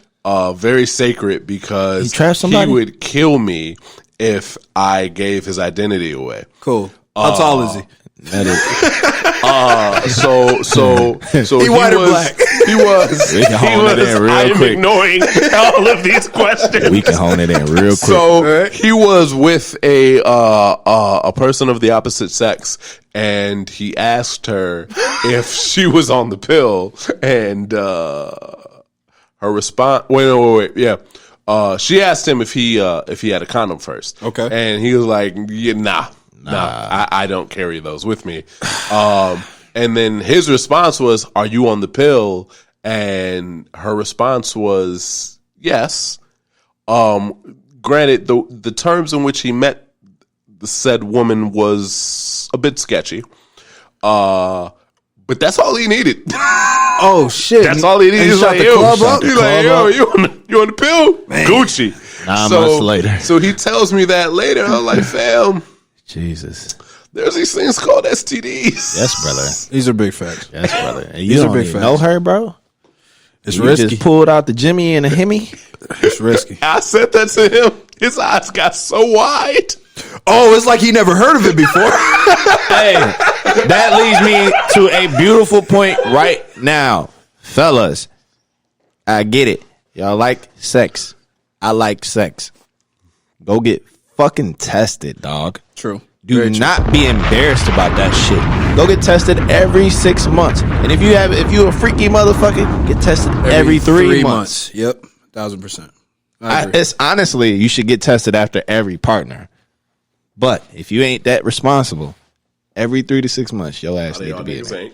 [SPEAKER 3] Very sacred, because
[SPEAKER 1] He trapped somebody?
[SPEAKER 3] he would kill me if I gave his identity away.
[SPEAKER 2] Cool. How tall is he?
[SPEAKER 1] That is,
[SPEAKER 3] So
[SPEAKER 2] He white or
[SPEAKER 3] was,
[SPEAKER 2] black?
[SPEAKER 3] He was.
[SPEAKER 1] We can hone it in real
[SPEAKER 3] I am
[SPEAKER 1] quick.
[SPEAKER 3] ignoring all of these questions.
[SPEAKER 1] We can hone it in real quick.
[SPEAKER 3] So he was with a person of the opposite sex, and he asked her if she was on the pill, and her response. Wait. Yeah. She asked him if he had a condom first.
[SPEAKER 2] Okay.
[SPEAKER 3] And he was like, yeah, nah. I don't carry those with me. And then his response was, "Are you on the pill?" And her response was, "Yes." Granted, the terms in which he met the said woman was a bit sketchy. But that's all he needed.
[SPEAKER 2] Oh shit!
[SPEAKER 3] That's all he needed. He's like, yo, he's like, yo, you on the pill? Man. Gucci.
[SPEAKER 1] 9 months later.
[SPEAKER 3] So he tells me that later. I'm like, fam,
[SPEAKER 1] Jesus.
[SPEAKER 3] there's these things called STDs.
[SPEAKER 1] Yes, brother.
[SPEAKER 2] These are big facts.
[SPEAKER 1] Yes, brother. And you
[SPEAKER 2] These are
[SPEAKER 1] don't
[SPEAKER 2] big
[SPEAKER 1] even
[SPEAKER 2] facts.
[SPEAKER 1] know her, bro?
[SPEAKER 2] It's
[SPEAKER 1] You
[SPEAKER 2] risky.
[SPEAKER 1] just pulled out the Jimmy and the Hemi?
[SPEAKER 2] It's risky.
[SPEAKER 3] I said that to him. His eyes got so wide.
[SPEAKER 2] Oh, it's like he never heard of it before.
[SPEAKER 1] Hey, that leads me to a beautiful point right now. Fellas, I get it. Y'all like sex. I like sex. Go get fucking tested, dog.
[SPEAKER 2] True.
[SPEAKER 1] Do not be embarrassed about that shit. Go get tested every 6 months. And if you a freaky motherfucker, get tested every 3 months.
[SPEAKER 2] Yep, 1,000%.
[SPEAKER 1] It's honestly, you should get tested after every partner. But if you ain't that responsible, every 3 to 6 months, your ass need to be in there.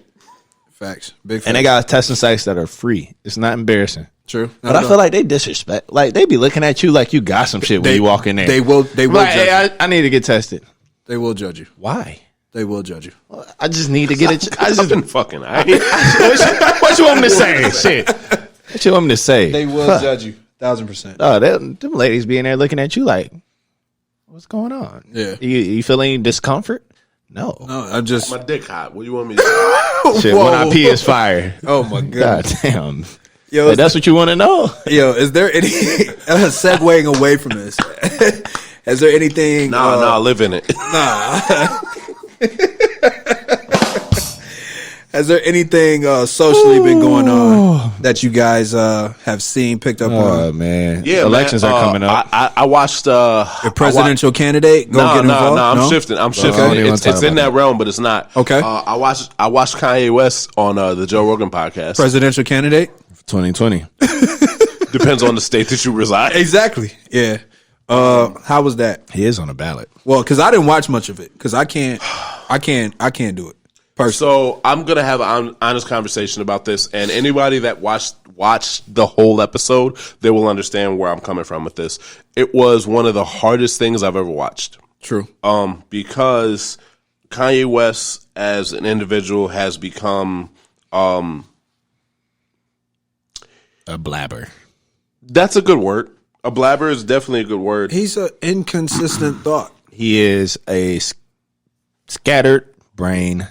[SPEAKER 2] Facts. Big facts.
[SPEAKER 1] And they got testing sites that are free. It's not embarrassing.
[SPEAKER 2] True.
[SPEAKER 1] But I feel like they disrespect. Like they be looking at you like you got some shit when you walk in there.
[SPEAKER 2] They will
[SPEAKER 1] like,
[SPEAKER 2] judge
[SPEAKER 1] hey,
[SPEAKER 2] you.
[SPEAKER 1] I need to get tested.
[SPEAKER 2] They will judge you.
[SPEAKER 1] Why?
[SPEAKER 2] They will judge you.
[SPEAKER 1] I just need to get it. I
[SPEAKER 3] I've
[SPEAKER 1] just
[SPEAKER 3] been fucking.
[SPEAKER 1] what you want me to say? Shit. What you want me to say?
[SPEAKER 2] They will judge you. 1,000%.
[SPEAKER 1] Oh, them ladies be in there looking at you like, what's going on?
[SPEAKER 2] Yeah.
[SPEAKER 1] You feel any discomfort? No.
[SPEAKER 2] No, I'm just.
[SPEAKER 3] My dick hot. What do you want me to do?
[SPEAKER 1] Shit, when I pee is fire.
[SPEAKER 2] Oh my
[SPEAKER 1] God
[SPEAKER 2] god.
[SPEAKER 1] damn.
[SPEAKER 2] Yo,
[SPEAKER 1] Like, that's what you want to know?
[SPEAKER 2] Yo, is there any segueing away from this? Is there anything?
[SPEAKER 3] Nah, live in it.
[SPEAKER 2] Has there anything socially been going on that you guys have seen, picked up on?
[SPEAKER 1] Oh, man.
[SPEAKER 3] Yeah,
[SPEAKER 1] Elections
[SPEAKER 3] man,
[SPEAKER 1] are coming up.
[SPEAKER 3] I watched
[SPEAKER 2] Your presidential candidate get involved?
[SPEAKER 3] No, I'm shifting. I'm shifting.
[SPEAKER 1] don't even
[SPEAKER 3] It's
[SPEAKER 1] talk
[SPEAKER 3] in
[SPEAKER 1] about
[SPEAKER 3] that realm, but it's not.
[SPEAKER 2] Okay.
[SPEAKER 3] I watched Kanye West on the Joe Rogan podcast.
[SPEAKER 2] Presidential candidate?
[SPEAKER 1] 2020.
[SPEAKER 3] Depends on the state that you reside.
[SPEAKER 2] Exactly. Yeah. How was that?
[SPEAKER 1] He is on the ballot.
[SPEAKER 2] Well, because I didn't watch much of it because I can't do it. Personally.
[SPEAKER 3] So I'm gonna have an honest conversation about this, and anybody that watched the whole episode, they will understand where I'm coming from with this. It was one of the hardest things I've ever watched.
[SPEAKER 2] True.
[SPEAKER 3] Because Kanye West as an individual has become
[SPEAKER 1] A blabber.
[SPEAKER 3] that's a good word. A blabber is definitely a good word.
[SPEAKER 2] He's an inconsistent thought.
[SPEAKER 1] He is a scattered brain,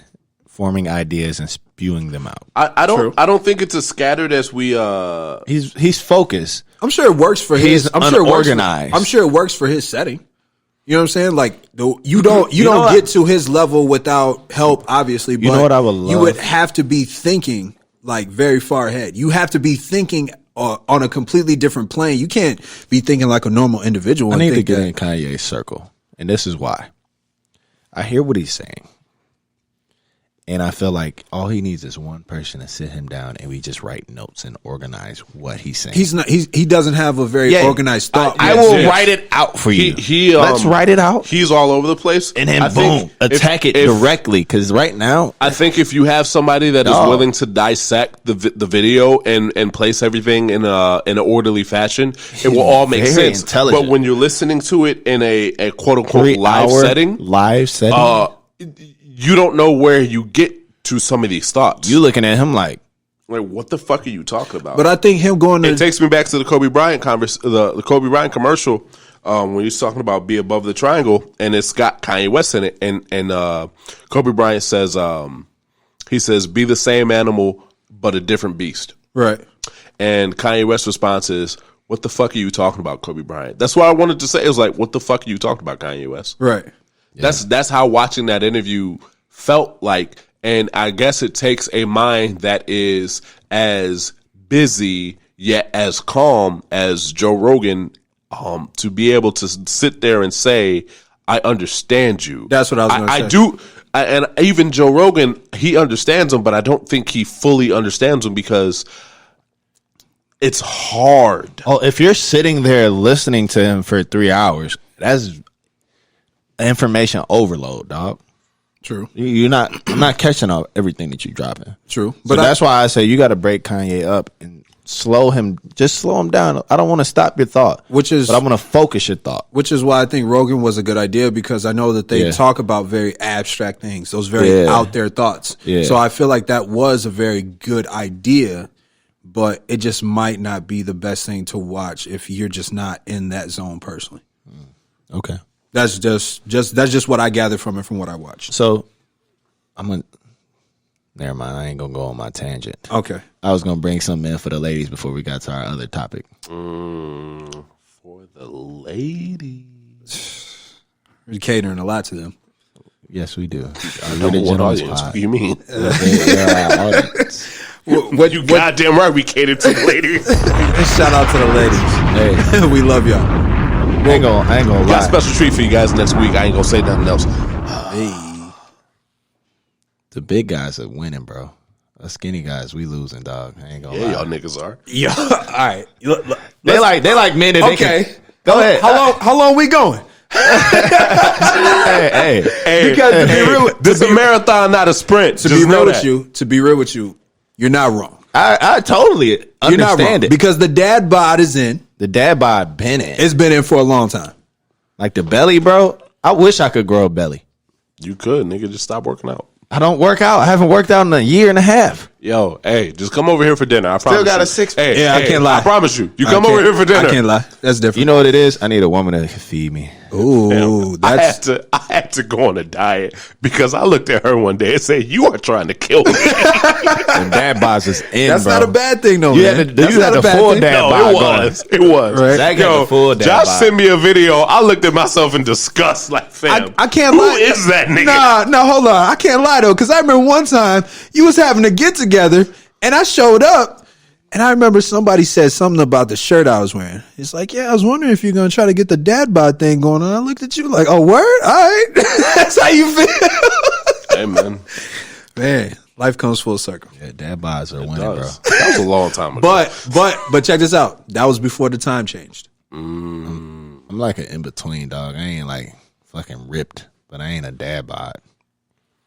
[SPEAKER 1] forming ideas and spewing them out.
[SPEAKER 3] I don't think it's as scattered as we
[SPEAKER 1] He's focused.
[SPEAKER 2] I'm sure it works for his.
[SPEAKER 1] He's
[SPEAKER 2] I'm sure it works for-
[SPEAKER 1] unorganized.
[SPEAKER 2] I'm sure it works for his setting. You know what I'm saying? Like you don't
[SPEAKER 1] know
[SPEAKER 2] get to his level without help, obviously. But
[SPEAKER 1] know what I would love?
[SPEAKER 2] You would have to be thinking like very far ahead. You have to be thinking on a completely different plane. You can't be thinking like a normal individual.
[SPEAKER 1] I
[SPEAKER 2] and
[SPEAKER 1] need to
[SPEAKER 2] think
[SPEAKER 1] get
[SPEAKER 2] that-
[SPEAKER 1] in Kanye's circle. And this is why. I hear what he's saying. And I feel like all he needs is one person to sit him down and we just write notes and organize what he's saying.
[SPEAKER 2] He doesn't have a very organized thought.
[SPEAKER 1] I will write it out for you. Let's write it out.
[SPEAKER 3] He's all over the place,
[SPEAKER 1] And then
[SPEAKER 3] I think
[SPEAKER 1] boom, attack it directly. Because right now,
[SPEAKER 3] I think if you have somebody that is willing to dissect the video and place everything in an orderly fashion, it will all make
[SPEAKER 1] very
[SPEAKER 3] sense.
[SPEAKER 1] intelligent.
[SPEAKER 3] But when you're listening to it in a quote unquote live
[SPEAKER 1] 3-hour
[SPEAKER 3] setting, you don't know where you get to some of these thoughts.
[SPEAKER 1] you looking at him like,
[SPEAKER 3] what the fuck are you talking about?
[SPEAKER 2] But I think him going to
[SPEAKER 3] it takes me back to the Kobe Bryant the Kobe Bryant commercial when he's talking about be above the triangle, and it's got Kanye West in it, and Kobe Bryant says he says be the same animal but a different beast,
[SPEAKER 2] right.
[SPEAKER 3] and Kanye West's response is, what the fuck are you talking about, Kobe Bryant? That's what I wanted to say. It was like, what the fuck are you talking about, Kanye West?
[SPEAKER 2] Right.
[SPEAKER 3] That's how watching that interview felt like. And I guess it takes a mind that is as busy yet as calm as Joe Rogan, to be able to sit there and say, I understand you.
[SPEAKER 2] That's what I was going to say.
[SPEAKER 3] I do. And even Joe Rogan, he understands him, but I don't think he fully understands him because it's hard.
[SPEAKER 1] Oh, if you're sitting there listening to him for 3 hours, that's information overload, dog.
[SPEAKER 2] True.
[SPEAKER 1] I'm not catching up everything that you're dropping.
[SPEAKER 2] True.
[SPEAKER 1] But that's why I say you got to break Kanye up and slow him down. I don't want to stop your thought, but I want to focus your thought.
[SPEAKER 2] Which is why I think Rogan was a good idea, because I know that they talk about very abstract things, those very out there thoughts. Yeah. So I feel like that was a very good idea, but it just might not be the best thing to watch if you're just not in that zone personally.
[SPEAKER 1] Okay.
[SPEAKER 2] That's just what I gathered from it, from what I watched.
[SPEAKER 1] So never mind. I ain't gonna go on my tangent.
[SPEAKER 2] Okay.
[SPEAKER 1] I was gonna bring something in for the ladies before we got to our other topic.
[SPEAKER 3] For the ladies,
[SPEAKER 2] We're catering a lot to them.
[SPEAKER 1] Yes, we do.
[SPEAKER 3] Number one audience. What do you mean?
[SPEAKER 2] What
[SPEAKER 3] goddamn right we cater to the ladies.
[SPEAKER 2] Shout out to the ladies. Hey, we love y'all.
[SPEAKER 1] I ain't gonna lie.
[SPEAKER 3] Got a special treat for you guys next week. I ain't gonna say nothing else.
[SPEAKER 2] Hey.
[SPEAKER 1] The big guys are winning, bro. Us skinny guys, we losing, dog. I ain't gonna lie.
[SPEAKER 3] Y'all niggas are.
[SPEAKER 2] Yeah. All right.
[SPEAKER 1] They like men that they can. Go ahead.
[SPEAKER 2] How long we going?
[SPEAKER 1] hey.
[SPEAKER 2] Because to be real,
[SPEAKER 3] this is a marathon, not a sprint.
[SPEAKER 2] To be real with you, you're not wrong.
[SPEAKER 1] I totally understand it.
[SPEAKER 2] Because the dad bod is in.
[SPEAKER 1] The dad bod been in.
[SPEAKER 2] It's been in for a long time.
[SPEAKER 1] Like the belly, bro. I wish I could grow a belly.
[SPEAKER 3] You could, nigga. Just stop working out.
[SPEAKER 1] I don't work out. I haven't worked out in a year and a half.
[SPEAKER 3] Yo, hey, just come over here for dinner. I promise.
[SPEAKER 1] Still got
[SPEAKER 3] you.
[SPEAKER 1] a six.
[SPEAKER 3] Hey,
[SPEAKER 2] I can't lie.
[SPEAKER 3] I promise you. You come over here for dinner.
[SPEAKER 2] I can't lie. That's different.
[SPEAKER 1] You know what it is? I need a woman that can feed me.
[SPEAKER 2] Ooh,
[SPEAKER 3] I had to go on a diet because I looked at her one day and said, "You are trying to kill me."
[SPEAKER 1] And dad bods is in.
[SPEAKER 2] That's
[SPEAKER 1] bro.
[SPEAKER 2] not a bad thing, though.
[SPEAKER 1] You
[SPEAKER 2] man.
[SPEAKER 1] had the full dad bod.
[SPEAKER 3] It was.
[SPEAKER 1] Right. Zach had the full dad
[SPEAKER 3] Josh
[SPEAKER 1] bod.
[SPEAKER 3] sent me a video. I looked at myself in disgust, like, fam.
[SPEAKER 2] I can't
[SPEAKER 3] Who
[SPEAKER 2] lie.
[SPEAKER 3] is that nigga?
[SPEAKER 2] No, hold on. I can't lie though, because I remember one time you was having a get together, and I showed up. And I remember somebody said something about the shirt I was wearing. It's like, yeah, I was wondering if you're going to try to get the dad bod thing going on. I looked at you like, oh, word? All right. That's how you feel.
[SPEAKER 3] Hey, man.
[SPEAKER 2] Man, life comes full circle.
[SPEAKER 1] Yeah, dad bods are winning, bro.
[SPEAKER 3] That was a long time ago.
[SPEAKER 2] But check this out. That was before the time changed.
[SPEAKER 1] I'm like an in-between, dog. I ain't like fucking ripped, but I ain't a dad bod.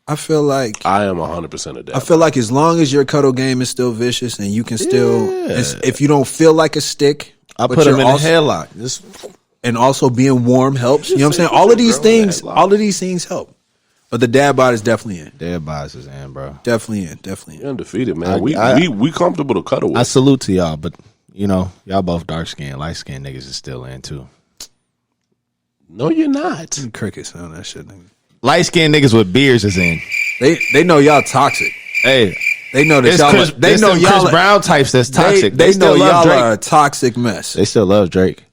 [SPEAKER 2] I feel like
[SPEAKER 3] I am 100% a dad.
[SPEAKER 2] I feel like as long as your cuddle game is still vicious and you can still, if you don't feel like a stick,
[SPEAKER 1] I put him in a headlock.
[SPEAKER 2] And also being warm helps. You know what I'm saying? All of these things help. But the dad bod is definitely in.
[SPEAKER 1] Dad bods is in, bro.
[SPEAKER 2] Definitely in.
[SPEAKER 3] You're undefeated, man. We comfortable to cuddle with.
[SPEAKER 1] I salute to y'all, but you know, y'all both dark skinned, light skinned niggas is still in too.
[SPEAKER 3] No, you're not.
[SPEAKER 2] Crickets on that shit, nigga.
[SPEAKER 1] Light skinned niggas with beards is in.
[SPEAKER 2] They know y'all toxic.
[SPEAKER 1] Hey,
[SPEAKER 2] they know that y'all. They know y'all
[SPEAKER 1] Chris Brown types that's toxic.
[SPEAKER 2] They know y'all are a toxic mess.
[SPEAKER 1] They still love Drake.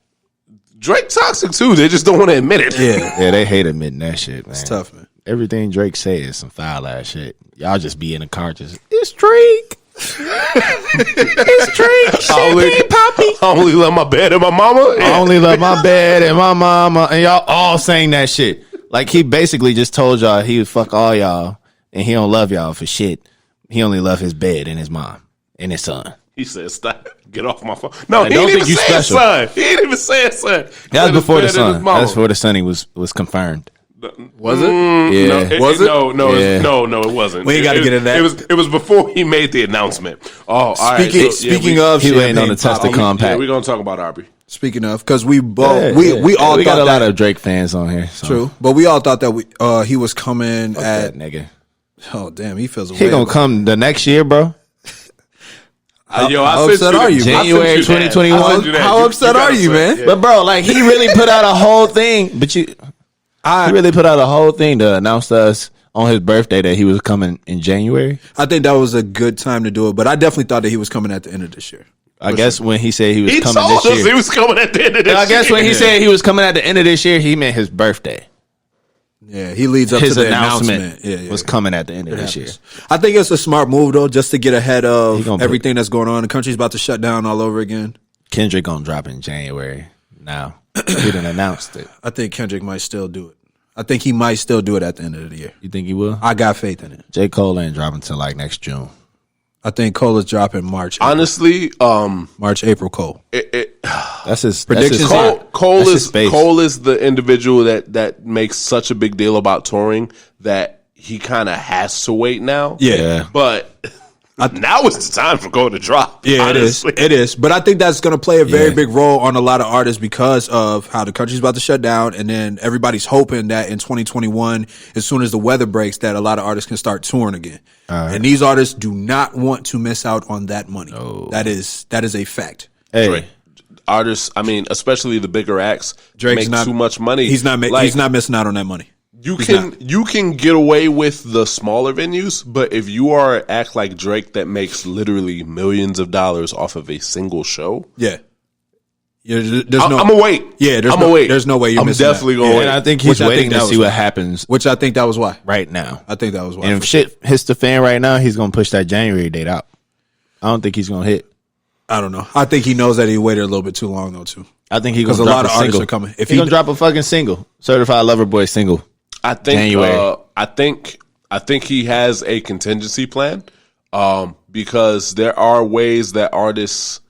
[SPEAKER 3] Drake toxic too. They just don't want to admit it.
[SPEAKER 1] Yeah, they hate admitting that shit, man.
[SPEAKER 2] It's tough, man.
[SPEAKER 1] Everything Drake say is some foul ass shit. Y'all just be in the car just, it's Drake. It's Drake. Champagne Poppy.
[SPEAKER 3] I only love my bed and my mama.
[SPEAKER 1] I only love my bed and my mama. And y'all all saying that shit. Like he basically just told y'all he would fuck all y'all and he don't love y'all for shit. He only love his bed and his mom and his son.
[SPEAKER 3] He said, "Stop, get off my phone." No, he
[SPEAKER 1] don't
[SPEAKER 3] didn't
[SPEAKER 1] think
[SPEAKER 3] even
[SPEAKER 1] you
[SPEAKER 3] say
[SPEAKER 1] special.
[SPEAKER 3] son. He didn't even say it, son.
[SPEAKER 1] That was before the son. That was before the son. He was confirmed.
[SPEAKER 2] Was it?
[SPEAKER 1] Yeah.
[SPEAKER 2] Was it?
[SPEAKER 3] No,
[SPEAKER 1] Yeah.
[SPEAKER 3] no, it wasn't.
[SPEAKER 2] We ain't got to get into that.
[SPEAKER 3] It was before he made the announcement. Oh, all right.
[SPEAKER 2] Speaking of,
[SPEAKER 1] he waiting on the test to
[SPEAKER 3] Yeah,
[SPEAKER 1] compact.
[SPEAKER 3] we're gonna talk about Aubrey.
[SPEAKER 2] Speaking of, because we both we all
[SPEAKER 1] we
[SPEAKER 2] thought
[SPEAKER 1] got a lot
[SPEAKER 2] that,
[SPEAKER 1] of Drake fans on here. So.
[SPEAKER 2] true, but we all thought that he was coming
[SPEAKER 1] Fuck
[SPEAKER 2] at
[SPEAKER 1] that nigga.
[SPEAKER 2] Oh damn, he feels away.
[SPEAKER 1] He gonna come the next year, bro.
[SPEAKER 2] How upset are you?
[SPEAKER 1] January 2021.
[SPEAKER 2] How upset are you, man?
[SPEAKER 3] Yeah.
[SPEAKER 1] But bro, like he really put out a whole thing. But he really put out a whole thing to announce to us on his birthday that he was coming in January.
[SPEAKER 2] I think that was a good time to do it, but I definitely thought that he was coming at the end of this year.
[SPEAKER 1] I guess when he said he was coming
[SPEAKER 3] told
[SPEAKER 1] this
[SPEAKER 3] us
[SPEAKER 1] year,
[SPEAKER 3] he was coming at the end of this
[SPEAKER 1] I guess
[SPEAKER 3] year.
[SPEAKER 1] when he said he was coming at the end of this year, he meant his birthday.
[SPEAKER 2] Yeah, he leads up
[SPEAKER 1] his
[SPEAKER 2] to the
[SPEAKER 1] announcement
[SPEAKER 2] Yeah.
[SPEAKER 1] was coming at the end of this year.
[SPEAKER 2] I think it's a smart move though, just to get ahead of
[SPEAKER 1] gonna
[SPEAKER 2] everything that's going on. The country's about to shut down all over again.
[SPEAKER 1] Kendrick gonna drop in January. Now he done announced it.
[SPEAKER 2] I think Kendrick might still do it. I think he might still do it at the end of the year.
[SPEAKER 1] You think he will?
[SPEAKER 2] I got faith in it.
[SPEAKER 1] J. Cole ain't dropping till like next June.
[SPEAKER 2] I think Cole is dropping March.
[SPEAKER 3] Honestly,
[SPEAKER 2] March, April. Cole.
[SPEAKER 1] That's his
[SPEAKER 2] Predictions
[SPEAKER 1] That's his,
[SPEAKER 3] Cole
[SPEAKER 1] that's his
[SPEAKER 3] is
[SPEAKER 1] space.
[SPEAKER 3] Cole is the individual that makes such a big deal about touring that he kind of has to wait now.
[SPEAKER 2] Yeah.
[SPEAKER 3] But now is the time for Cole to drop.
[SPEAKER 2] Yeah,
[SPEAKER 3] honestly.
[SPEAKER 2] it is. But I think that's going to play a very
[SPEAKER 1] Yeah.
[SPEAKER 2] big role on a lot of artists because of how the country's about to shut down, and then everybody's hoping that in 2021, as soon as the weather breaks, that a lot of artists can start touring again. And these artists do not want to miss out on that money. That is a fact.
[SPEAKER 1] Hey,
[SPEAKER 3] Drake. Artists, I mean, especially the bigger acts,
[SPEAKER 2] Drake's
[SPEAKER 3] make
[SPEAKER 2] not
[SPEAKER 3] too much money.
[SPEAKER 2] He's not missing out on that money.
[SPEAKER 3] You can get away with the smaller venues, but if you are an act like Drake that makes literally millions of dollars off of a single show,
[SPEAKER 2] I'm
[SPEAKER 3] gonna wait.
[SPEAKER 2] Yeah, there's no way you're
[SPEAKER 3] I'm
[SPEAKER 2] missing
[SPEAKER 3] definitely
[SPEAKER 2] that.
[SPEAKER 3] gonna wait.
[SPEAKER 1] and I think he's waiting to see what happens
[SPEAKER 2] Which I think that was why.
[SPEAKER 1] right now.
[SPEAKER 2] I think that was why.
[SPEAKER 1] And if shit hits the fan right now, he's gonna push that January date out. I don't think he's gonna hit.
[SPEAKER 2] I don't know. I think he knows that he waited a little bit too long though too.
[SPEAKER 1] I think he's
[SPEAKER 2] Because
[SPEAKER 1] gonna
[SPEAKER 2] a
[SPEAKER 1] drop
[SPEAKER 2] lot of
[SPEAKER 1] a
[SPEAKER 2] artists
[SPEAKER 1] single.
[SPEAKER 2] are coming. If
[SPEAKER 1] He's
[SPEAKER 2] he
[SPEAKER 1] gonna drop a fucking single, Certified Lover Boy single.
[SPEAKER 3] I think
[SPEAKER 1] January.
[SPEAKER 3] I think he has a contingency plan because there are ways that artists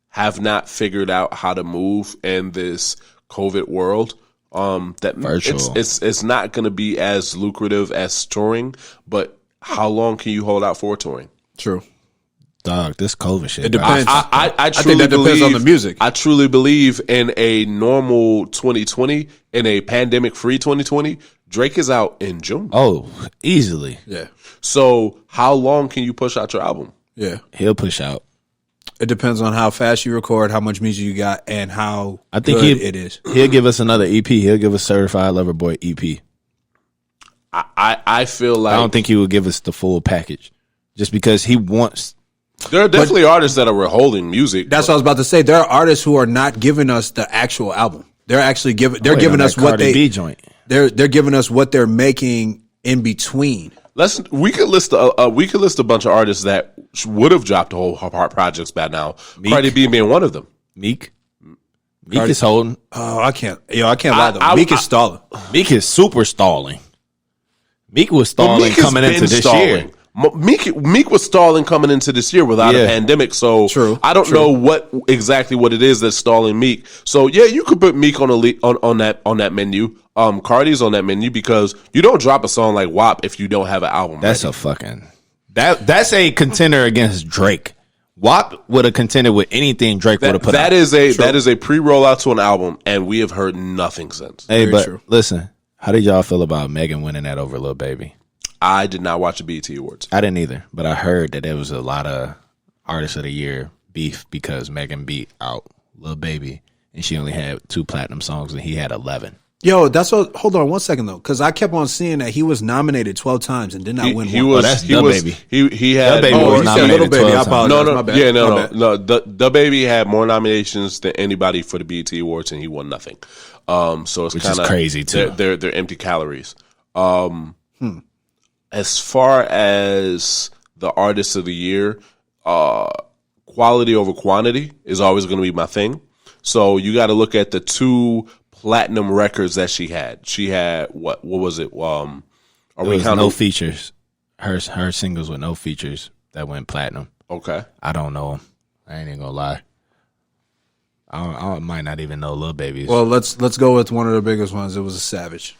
[SPEAKER 3] have not figured out how to move in this COVID world. That
[SPEAKER 1] Virtual.
[SPEAKER 3] it's not going to be as lucrative as touring, but how long can you hold out for touring?
[SPEAKER 2] True.
[SPEAKER 1] Dog, this COVID shit.
[SPEAKER 2] It depends.
[SPEAKER 3] I
[SPEAKER 2] think
[SPEAKER 3] truly
[SPEAKER 2] that depends
[SPEAKER 3] believe,
[SPEAKER 2] on the music.
[SPEAKER 3] I truly believe in a normal 2020, in a pandemic-free 2020, Drake is out in June.
[SPEAKER 1] Oh, easily.
[SPEAKER 2] Yeah.
[SPEAKER 3] So how long can you push out your album?
[SPEAKER 2] Yeah.
[SPEAKER 1] He'll push out.
[SPEAKER 2] It depends on how fast you record, how much music you got, and how
[SPEAKER 1] I think
[SPEAKER 2] good it is.
[SPEAKER 1] He'll give us another EP. He'll give us Certified Lover Boy EP.
[SPEAKER 3] I feel like
[SPEAKER 1] I don't think he will give us the full package, just because he wants.
[SPEAKER 3] there are definitely artists that are withholding music.
[SPEAKER 2] That's what I was about to say. There are artists who are not giving us the actual album. They're actually giving. They're
[SPEAKER 1] Wait,
[SPEAKER 2] giving
[SPEAKER 1] on
[SPEAKER 2] us
[SPEAKER 1] that
[SPEAKER 2] what
[SPEAKER 1] Cardi B joint.
[SPEAKER 2] They're giving us what they're making in between.
[SPEAKER 3] We could list a bunch of artists that would have dropped whole projects by now. Cardi B being one of them.
[SPEAKER 1] Meek is holding.
[SPEAKER 2] Oh, I can't lie though. Meek is stalling.
[SPEAKER 1] Meek is super stalling. Meek was stalling
[SPEAKER 3] Meek has
[SPEAKER 1] coming
[SPEAKER 3] been
[SPEAKER 1] into this
[SPEAKER 3] stalling.
[SPEAKER 1] year.
[SPEAKER 3] Meek was stalling coming into this year without a pandemic, so
[SPEAKER 2] True,
[SPEAKER 3] I don't know what it is that's stalling Meek. So yeah, you could put Meek on that menu. Cardi's on that menu because you don't drop a song like WAP if you don't have an album.
[SPEAKER 1] That's
[SPEAKER 3] ready.
[SPEAKER 1] a fucking that's a contender against Drake. WAP would have contended with anything Drake would have put out.
[SPEAKER 3] That is a pre-rollout to an album, and we have heard nothing since.
[SPEAKER 1] Hey,
[SPEAKER 2] Very
[SPEAKER 1] but
[SPEAKER 2] true.
[SPEAKER 1] listen, how did y'all feel about Megan winning that over Lil Baby?
[SPEAKER 3] I did not watch the BET Awards.
[SPEAKER 1] I didn't either, but I heard that there was a lot of Artist of the Year beef because Megan beat out Lil Baby, and she only had 2 platinum songs, and he had 11.
[SPEAKER 2] Yo, that's what. Hold on one second though, because I kept on seeing that he was nominated 12 times and did not win
[SPEAKER 3] He
[SPEAKER 2] one.
[SPEAKER 3] was.
[SPEAKER 1] that's
[SPEAKER 3] he
[SPEAKER 1] Lil
[SPEAKER 3] was.
[SPEAKER 1] Baby.
[SPEAKER 3] He had.
[SPEAKER 1] Lil Baby
[SPEAKER 2] Oh,
[SPEAKER 1] was
[SPEAKER 2] you said
[SPEAKER 1] nominated
[SPEAKER 2] Little Baby.
[SPEAKER 1] 12
[SPEAKER 2] I
[SPEAKER 1] times.
[SPEAKER 2] apologize.
[SPEAKER 3] No,
[SPEAKER 2] My bad.
[SPEAKER 3] yeah,
[SPEAKER 2] My
[SPEAKER 3] no.
[SPEAKER 2] bad.
[SPEAKER 3] The Baby had more nominations than anybody for the BET Awards, and he won nothing. So it's
[SPEAKER 1] Which is
[SPEAKER 3] kind of
[SPEAKER 1] crazy, too.
[SPEAKER 3] They're empty calories. As far as the Artist of the Year, quality over quantity is always going to be my thing. So you got to look at the 2 platinum records that she had. She had what was it? Are
[SPEAKER 1] There
[SPEAKER 3] we
[SPEAKER 1] was
[SPEAKER 3] counting?
[SPEAKER 1] no features. Her singles with no features that went platinum.
[SPEAKER 3] Okay.
[SPEAKER 1] I don't know 'em. I ain't even gonna lie. I might not even know Lil Baby's.
[SPEAKER 2] Well, let's go with one of the biggest ones. It was a Savage,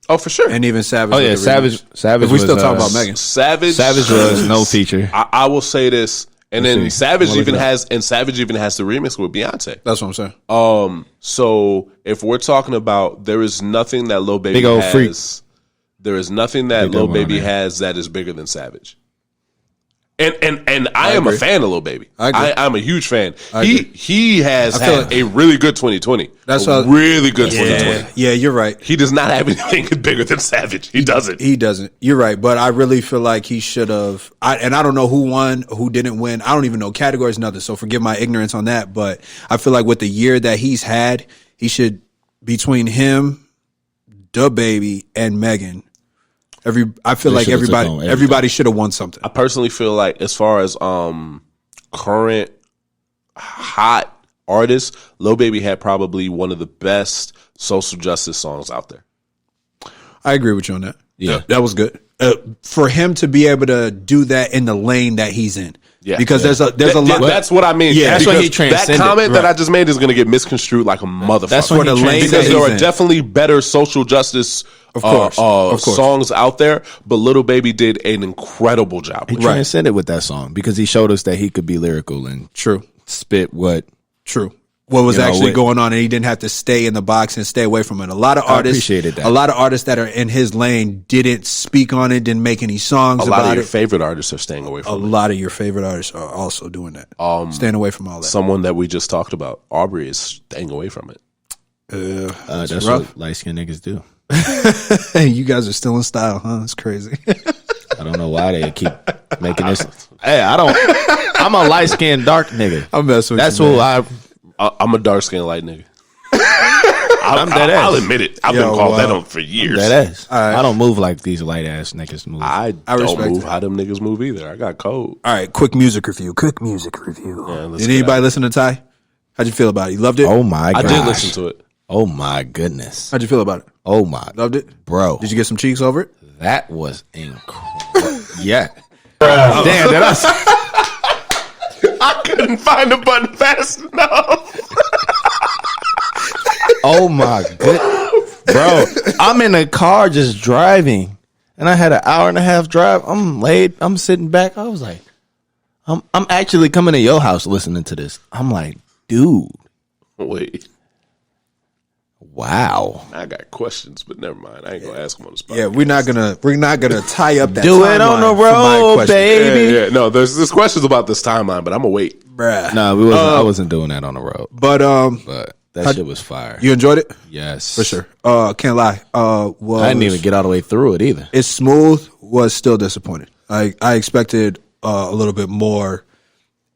[SPEAKER 3] Oh, for sure.
[SPEAKER 2] and even Savage.
[SPEAKER 1] oh yeah,
[SPEAKER 2] with the remix.
[SPEAKER 1] Savage.
[SPEAKER 2] If we
[SPEAKER 1] was,
[SPEAKER 2] still talking about Megan,
[SPEAKER 3] Savage
[SPEAKER 1] was no feature.
[SPEAKER 3] I will say this, and then
[SPEAKER 1] see.
[SPEAKER 3] Savage
[SPEAKER 1] I'm gonna
[SPEAKER 3] even
[SPEAKER 1] look it
[SPEAKER 3] has the remix with Beyonce.
[SPEAKER 2] that's what I'm saying.
[SPEAKER 3] So if we're talking about, there is nothing that Lil Baby
[SPEAKER 1] Big old
[SPEAKER 3] has.
[SPEAKER 1] freak.
[SPEAKER 3] There is nothing that
[SPEAKER 1] Big
[SPEAKER 3] Lil
[SPEAKER 1] old one
[SPEAKER 3] Baby
[SPEAKER 1] on there.
[SPEAKER 3] has that is bigger than Savage. And I am a
[SPEAKER 2] agree.
[SPEAKER 3] fan of Lil Baby.
[SPEAKER 2] I agree.
[SPEAKER 3] I'm a huge fan.
[SPEAKER 2] agree.
[SPEAKER 3] He has
[SPEAKER 2] I feel
[SPEAKER 3] had
[SPEAKER 2] like-
[SPEAKER 3] a really good 2020.
[SPEAKER 2] That's
[SPEAKER 3] a
[SPEAKER 2] what-
[SPEAKER 3] really good 2020.
[SPEAKER 2] Yeah, you're right.
[SPEAKER 3] He does not have anything bigger than Savage. He doesn't.
[SPEAKER 2] He doesn't. You're right, but I really feel like he should have. And I don't know who won, who didn't win. I don't even know categories, nothing. So forgive my ignorance on that. But I feel like with the year that he's had, he should, between him, DaBaby, and Megan. I feel
[SPEAKER 1] They
[SPEAKER 2] like
[SPEAKER 1] should've took home
[SPEAKER 2] everybody should have won something.
[SPEAKER 3] I personally feel like as far as current hot artists, Lil Baby had probably one of the best social justice songs out there.
[SPEAKER 2] I agree with you on that.
[SPEAKER 1] Yeah.
[SPEAKER 2] That was good. For him to be able to do that in the lane that he's in.
[SPEAKER 3] Yeah.
[SPEAKER 2] Because there's a lot.
[SPEAKER 3] That's what I mean.
[SPEAKER 2] Yeah,
[SPEAKER 1] that's what he
[SPEAKER 3] Because
[SPEAKER 1] transcended.
[SPEAKER 3] that comment that
[SPEAKER 1] Right.
[SPEAKER 3] I just made is going to get misconstrued like a motherfucker.
[SPEAKER 1] That's what
[SPEAKER 2] For the
[SPEAKER 1] he
[SPEAKER 2] lane
[SPEAKER 1] transcended.
[SPEAKER 3] because
[SPEAKER 2] that
[SPEAKER 3] there
[SPEAKER 2] he's
[SPEAKER 3] are
[SPEAKER 2] in.
[SPEAKER 3] definitely better social justice
[SPEAKER 2] Of course.
[SPEAKER 3] songs out there, but Lil Baby did an incredible job.
[SPEAKER 1] He
[SPEAKER 3] with it.
[SPEAKER 1] transcended with that song because he showed us that he could be lyrical and
[SPEAKER 2] True.
[SPEAKER 1] spit what.
[SPEAKER 2] True. What was
[SPEAKER 1] You know,
[SPEAKER 2] actually
[SPEAKER 1] with-
[SPEAKER 2] going on, and he didn't have to stay in the box and stay away from it. A lot of artists,
[SPEAKER 1] appreciated that.
[SPEAKER 2] a lot of artists that are in his lane didn't speak on it, didn't make any songs
[SPEAKER 3] A lot of
[SPEAKER 2] about
[SPEAKER 3] your
[SPEAKER 2] it.
[SPEAKER 3] favorite artists are staying away
[SPEAKER 2] A
[SPEAKER 3] from it.
[SPEAKER 2] lot of your favorite artists are also doing that, staying away from all that.
[SPEAKER 3] Someone that we just talked about, Aubrey, is staying away from it.
[SPEAKER 1] That's
[SPEAKER 2] rough.
[SPEAKER 1] what light skinned niggas do.
[SPEAKER 2] Hey, you guys are still in style, huh? It's crazy.
[SPEAKER 1] I don't know why they keep making this. Hey, I'm a light skinned dark nigga.
[SPEAKER 2] I'm messing with
[SPEAKER 1] That's
[SPEAKER 2] you,
[SPEAKER 1] who
[SPEAKER 2] man.
[SPEAKER 3] I'm a dark skinned light nigga.
[SPEAKER 1] I'm dead ass.
[SPEAKER 3] I'll admit it. I've
[SPEAKER 2] Yo,
[SPEAKER 3] been called that
[SPEAKER 2] wow.
[SPEAKER 3] on for years.
[SPEAKER 1] Dead ass.
[SPEAKER 2] right.
[SPEAKER 1] I don't move like these light ass niggas move.
[SPEAKER 3] I don't
[SPEAKER 2] respect
[SPEAKER 3] move
[SPEAKER 2] it.
[SPEAKER 3] how them niggas move either. I got code.
[SPEAKER 2] All right, quick music review. Quick music review.
[SPEAKER 3] let's
[SPEAKER 2] Did
[SPEAKER 3] get
[SPEAKER 2] anybody listen to Ty? How'd you feel about it? You loved it?
[SPEAKER 1] Oh my
[SPEAKER 3] I
[SPEAKER 1] god.
[SPEAKER 3] did listen to it.
[SPEAKER 1] Oh my goodness.
[SPEAKER 2] How'd you feel about it?
[SPEAKER 1] Oh my.
[SPEAKER 2] Loved it?
[SPEAKER 1] Bro.
[SPEAKER 2] Did you get some cheeks over it?
[SPEAKER 1] That was incredible. Yeah. Damn, did
[SPEAKER 3] I couldn't find the button fast enough.
[SPEAKER 1] Oh my god. Bro, I'm in a car just driving. And I had an hour and a half drive. I'm sitting back. I was like, I'm actually coming to your house listening to this. I'm like, dude,
[SPEAKER 3] Wait,
[SPEAKER 1] wow.
[SPEAKER 3] I got questions, but never mind. I ain't gonna ask them on the spot.
[SPEAKER 2] Yeah, we're not gonna tie up that.
[SPEAKER 1] Do it on
[SPEAKER 2] timeline
[SPEAKER 1] the
[SPEAKER 2] for my
[SPEAKER 1] road,
[SPEAKER 2] question.
[SPEAKER 1] baby.
[SPEAKER 3] Yeah. No, there's questions about this timeline, but I'm gonna wait.
[SPEAKER 2] Bruh.
[SPEAKER 1] No, I wasn't doing that on the road.
[SPEAKER 2] But
[SPEAKER 1] But that shit was fire.
[SPEAKER 2] you enjoyed it
[SPEAKER 1] Yes.
[SPEAKER 2] for sure. Can't lie. Was
[SPEAKER 1] I didn't even get all the way through it either.
[SPEAKER 2] it's smooth. Was still disappointed. I expected a little bit more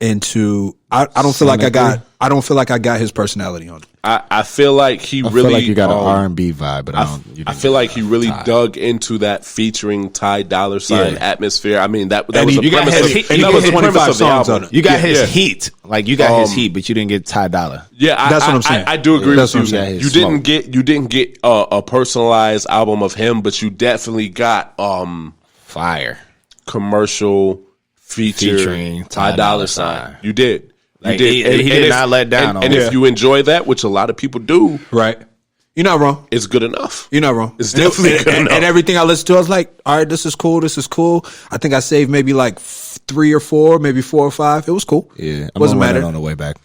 [SPEAKER 2] into. I don't feel like I got. I don't feel like I got his personality on it.
[SPEAKER 3] I feel like he
[SPEAKER 1] I
[SPEAKER 3] really
[SPEAKER 1] feel like you got an R&B vibe, but I don't. You
[SPEAKER 3] I
[SPEAKER 1] didn't
[SPEAKER 3] feel
[SPEAKER 1] get
[SPEAKER 3] like he really
[SPEAKER 1] Ty.
[SPEAKER 3] dug into that featuring Ty Dolla $ign
[SPEAKER 1] Yeah.
[SPEAKER 3] atmosphere. I mean that
[SPEAKER 2] And
[SPEAKER 3] was the
[SPEAKER 2] you got
[SPEAKER 3] premise
[SPEAKER 2] his-
[SPEAKER 3] of,
[SPEAKER 2] and you
[SPEAKER 3] that
[SPEAKER 2] get
[SPEAKER 3] was the
[SPEAKER 2] his
[SPEAKER 3] premise
[SPEAKER 2] 25
[SPEAKER 3] of the
[SPEAKER 2] songs
[SPEAKER 3] album.
[SPEAKER 2] on it.
[SPEAKER 1] You got his
[SPEAKER 3] Yeah.
[SPEAKER 1] heat. Like you got his heat, but you didn't get Ty Dolla.
[SPEAKER 3] Yeah,
[SPEAKER 2] That's what I'm saying.
[SPEAKER 3] I do agree
[SPEAKER 2] That's
[SPEAKER 3] with
[SPEAKER 2] what
[SPEAKER 3] you.
[SPEAKER 2] I'm saying.
[SPEAKER 3] You didn't get a personalized album of him, but you definitely got
[SPEAKER 1] Fire.
[SPEAKER 3] commercial
[SPEAKER 1] Featuring
[SPEAKER 3] Ty Dolla $ign. You did.
[SPEAKER 1] Like,
[SPEAKER 3] you did.
[SPEAKER 1] he did not let down on
[SPEAKER 3] And
[SPEAKER 1] it.
[SPEAKER 3] if you enjoy that, which a lot of people do,
[SPEAKER 2] Right. You're not wrong.
[SPEAKER 3] it's good enough.
[SPEAKER 2] You're not wrong.
[SPEAKER 3] It's definitely
[SPEAKER 2] and,
[SPEAKER 3] good
[SPEAKER 2] and,
[SPEAKER 3] enough.
[SPEAKER 2] and everything I listened to, I was like, all right, this is cool. This is cool. I think I saved maybe like 3 or 4, maybe 4 or 5. It was cool.
[SPEAKER 1] Yeah, I'm
[SPEAKER 2] Wasn't
[SPEAKER 1] gonna run it
[SPEAKER 2] matter.
[SPEAKER 1] on the way back.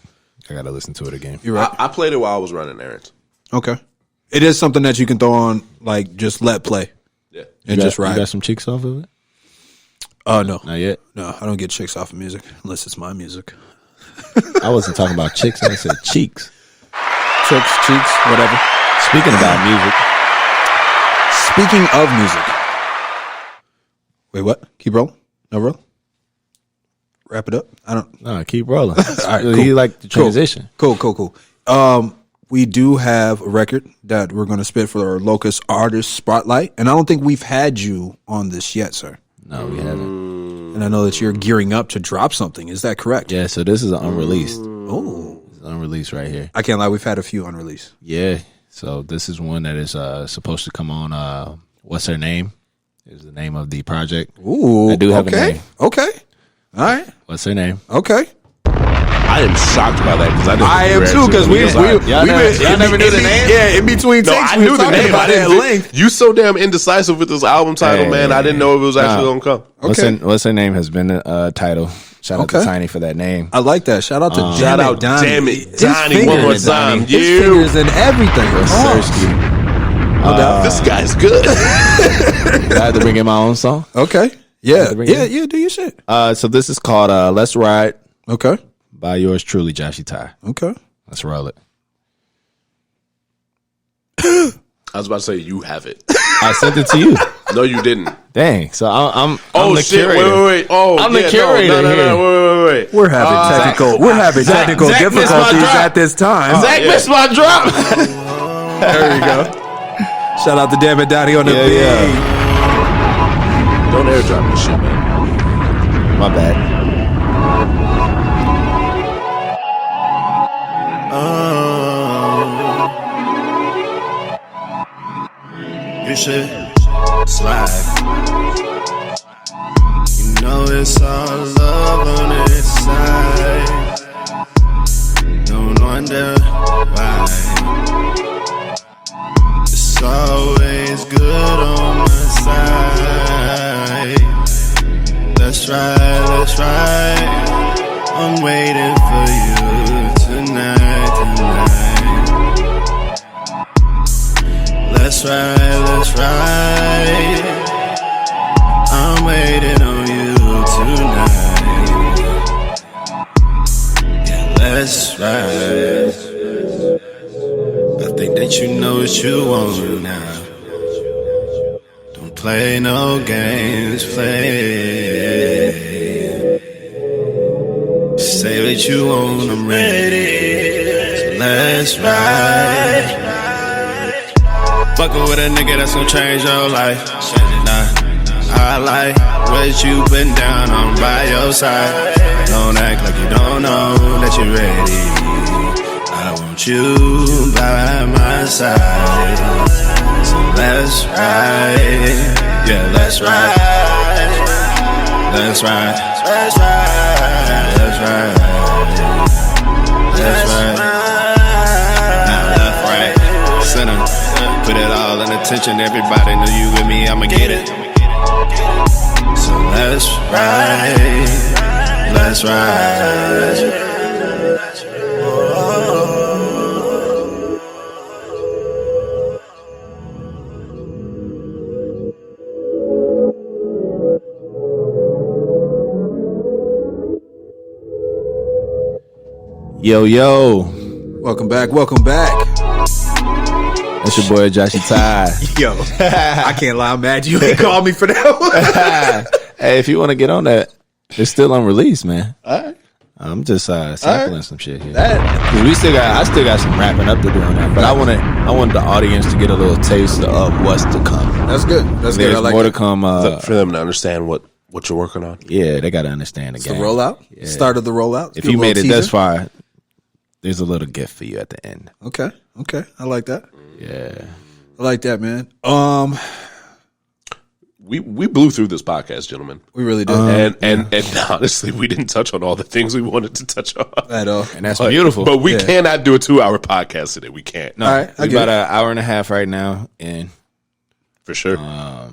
[SPEAKER 1] I gotta listen to it again.
[SPEAKER 2] You're right.
[SPEAKER 3] I played it while I was running errands.
[SPEAKER 2] Okay. It is something that you can throw on, like, just let play
[SPEAKER 3] Yeah.
[SPEAKER 2] and just
[SPEAKER 1] You
[SPEAKER 2] ride.
[SPEAKER 1] got some cheeks off of it?
[SPEAKER 2] Oh, no.
[SPEAKER 1] Not yet.
[SPEAKER 2] No, I don't get chicks off of music unless it's my music.
[SPEAKER 1] I wasn't talking about chicks. I said cheeks.
[SPEAKER 2] Chicks, cheeks, whatever.
[SPEAKER 1] Speaking about music,
[SPEAKER 2] Speaking of music. Wait, what? Keep rolling? No roll? Wrap it up? I don't.
[SPEAKER 1] no, keep rolling.
[SPEAKER 2] right,
[SPEAKER 1] He
[SPEAKER 2] cool.
[SPEAKER 1] like the transition.
[SPEAKER 2] Cool. We do have a record that we're going to spit for our Locust Artist Spotlight, and I don't think we've had you on this yet, sir.
[SPEAKER 1] No, we haven't.
[SPEAKER 2] And I know that you're gearing up to drop something. Is that correct?
[SPEAKER 1] Yeah, so this is an unreleased.
[SPEAKER 2] Oh,
[SPEAKER 1] It's unreleased right here.
[SPEAKER 2] I can't lie. We've had a few unreleased.
[SPEAKER 1] Yeah. So this is one that is supposed to come on. What's her name? Is the name of the project?
[SPEAKER 2] Ooh,
[SPEAKER 1] I do have a
[SPEAKER 2] okay.
[SPEAKER 1] name.
[SPEAKER 2] Okay, all right,
[SPEAKER 1] What's her name?
[SPEAKER 2] okay.
[SPEAKER 3] I am shocked by that because
[SPEAKER 2] I am too because we
[SPEAKER 1] Y'all never knew the name?
[SPEAKER 2] Yeah, in between
[SPEAKER 3] No,
[SPEAKER 2] takes,
[SPEAKER 3] I
[SPEAKER 2] we
[SPEAKER 3] knew
[SPEAKER 2] were
[SPEAKER 3] the
[SPEAKER 2] talking
[SPEAKER 3] name.
[SPEAKER 2] about
[SPEAKER 3] I
[SPEAKER 2] it at
[SPEAKER 3] didn't.
[SPEAKER 2] length.
[SPEAKER 3] You so damn indecisive with this album title,
[SPEAKER 1] Hey,
[SPEAKER 3] man. I didn't know if it was actually gonna come.
[SPEAKER 1] What's her name has been the title. Shout out to
[SPEAKER 2] Okay.
[SPEAKER 1] Tiny for that name.
[SPEAKER 2] I like that. Shout out to
[SPEAKER 3] Shout out,
[SPEAKER 2] Donnie.
[SPEAKER 3] damn it,
[SPEAKER 2] His
[SPEAKER 3] Donnie,
[SPEAKER 2] fingers-
[SPEAKER 3] one more
[SPEAKER 1] Donnie.
[SPEAKER 3] time.
[SPEAKER 2] His
[SPEAKER 3] You,
[SPEAKER 2] fingers and everything.
[SPEAKER 1] Sersky.
[SPEAKER 3] this guy's good.
[SPEAKER 1] I had to bring in my own song.
[SPEAKER 2] Okay. Yeah.
[SPEAKER 1] bring
[SPEAKER 2] Yeah.
[SPEAKER 1] it
[SPEAKER 2] Yeah. Do your shit.
[SPEAKER 1] So this is called "Let's Ride"
[SPEAKER 2] Okay.
[SPEAKER 1] by yours truly, Joshy Ty.
[SPEAKER 2] Okay.
[SPEAKER 1] Let's roll it.
[SPEAKER 3] I was about to say you have it.
[SPEAKER 1] I sent it to you.
[SPEAKER 3] No, you didn't.
[SPEAKER 1] Dang. So I'm
[SPEAKER 3] Oh
[SPEAKER 1] the
[SPEAKER 3] shit!
[SPEAKER 1] curator.
[SPEAKER 3] Wait. Oh,
[SPEAKER 1] I'm the
[SPEAKER 3] yeah,
[SPEAKER 1] curator
[SPEAKER 3] No,
[SPEAKER 1] here.
[SPEAKER 3] wait.
[SPEAKER 2] We're having technical. We're having
[SPEAKER 1] Zach
[SPEAKER 2] technical
[SPEAKER 1] missed my
[SPEAKER 2] difficulties
[SPEAKER 1] drop.
[SPEAKER 2] at this time.
[SPEAKER 1] Zach
[SPEAKER 3] yeah.
[SPEAKER 1] missed my drop.
[SPEAKER 2] There you go. Shout Shout out to Damn It Donnie on the beat.
[SPEAKER 3] Don't airdrop this shit, man.
[SPEAKER 1] My bad.
[SPEAKER 4] You should slide. You know it's all love on this side. Don't wonder why. It's always good on my side. Let's ride. I'm waiting for you tonight. Let's ride. I'm waiting on you tonight. Yeah, let's ride. I think that you know what you want now. Don't play no games, play. Say what you want, I'm ready. So let's ride. Fuckin' with a nigga that's gon' change your life. Nah, I like what you been down, I'm by your side. Don't act like you don't know that you're ready. I want you by my side. So let's ride. Yeah, let's ride. Let's ride. Let's ride. Let's ride. Let's ride. Now left, right, center. Put it all in attention. Everybody know you with me, I'ma get it. So let's ride. Let's ride.
[SPEAKER 1] Yo.
[SPEAKER 2] Welcome back.
[SPEAKER 1] That's your boy Joshy Ty.
[SPEAKER 2] Yo, I can't lie, I'm mad you ain't called me for that one.
[SPEAKER 1] Hey, if you want to get on that, it's still unreleased, man.
[SPEAKER 2] All right.
[SPEAKER 1] I'm just sampling some shit here.
[SPEAKER 2] That,
[SPEAKER 1] 'Cause I still got some rapping up to do on that. But I want the audience to get a little taste of what's to come.
[SPEAKER 2] that's good. That's good.
[SPEAKER 1] There's
[SPEAKER 2] I like
[SPEAKER 1] more
[SPEAKER 2] that.
[SPEAKER 1] to come.
[SPEAKER 3] For them to understand what you're working on.
[SPEAKER 1] Yeah, they got to understand the
[SPEAKER 2] The
[SPEAKER 1] game.
[SPEAKER 2] rollout.
[SPEAKER 1] Yeah.
[SPEAKER 2] Start of the rollout.
[SPEAKER 1] If
[SPEAKER 2] Good
[SPEAKER 1] you made
[SPEAKER 2] little
[SPEAKER 1] it this
[SPEAKER 2] teaser.
[SPEAKER 1] far, there's a little gift for you at the end.
[SPEAKER 2] Okay. I like that.
[SPEAKER 1] Yeah.
[SPEAKER 2] I like that, man.
[SPEAKER 3] We blew through this podcast, gentlemen.
[SPEAKER 2] We really did.
[SPEAKER 3] And honestly, we didn't touch on all the things we wanted to touch on.
[SPEAKER 2] At all.
[SPEAKER 1] And that's beautiful.
[SPEAKER 3] But we cannot do a 2-hour podcast today. We can't.
[SPEAKER 1] No,
[SPEAKER 2] All right, I
[SPEAKER 1] we
[SPEAKER 2] get
[SPEAKER 1] about
[SPEAKER 2] it.
[SPEAKER 1] an hour and a half right now, and
[SPEAKER 3] For sure.
[SPEAKER 2] Do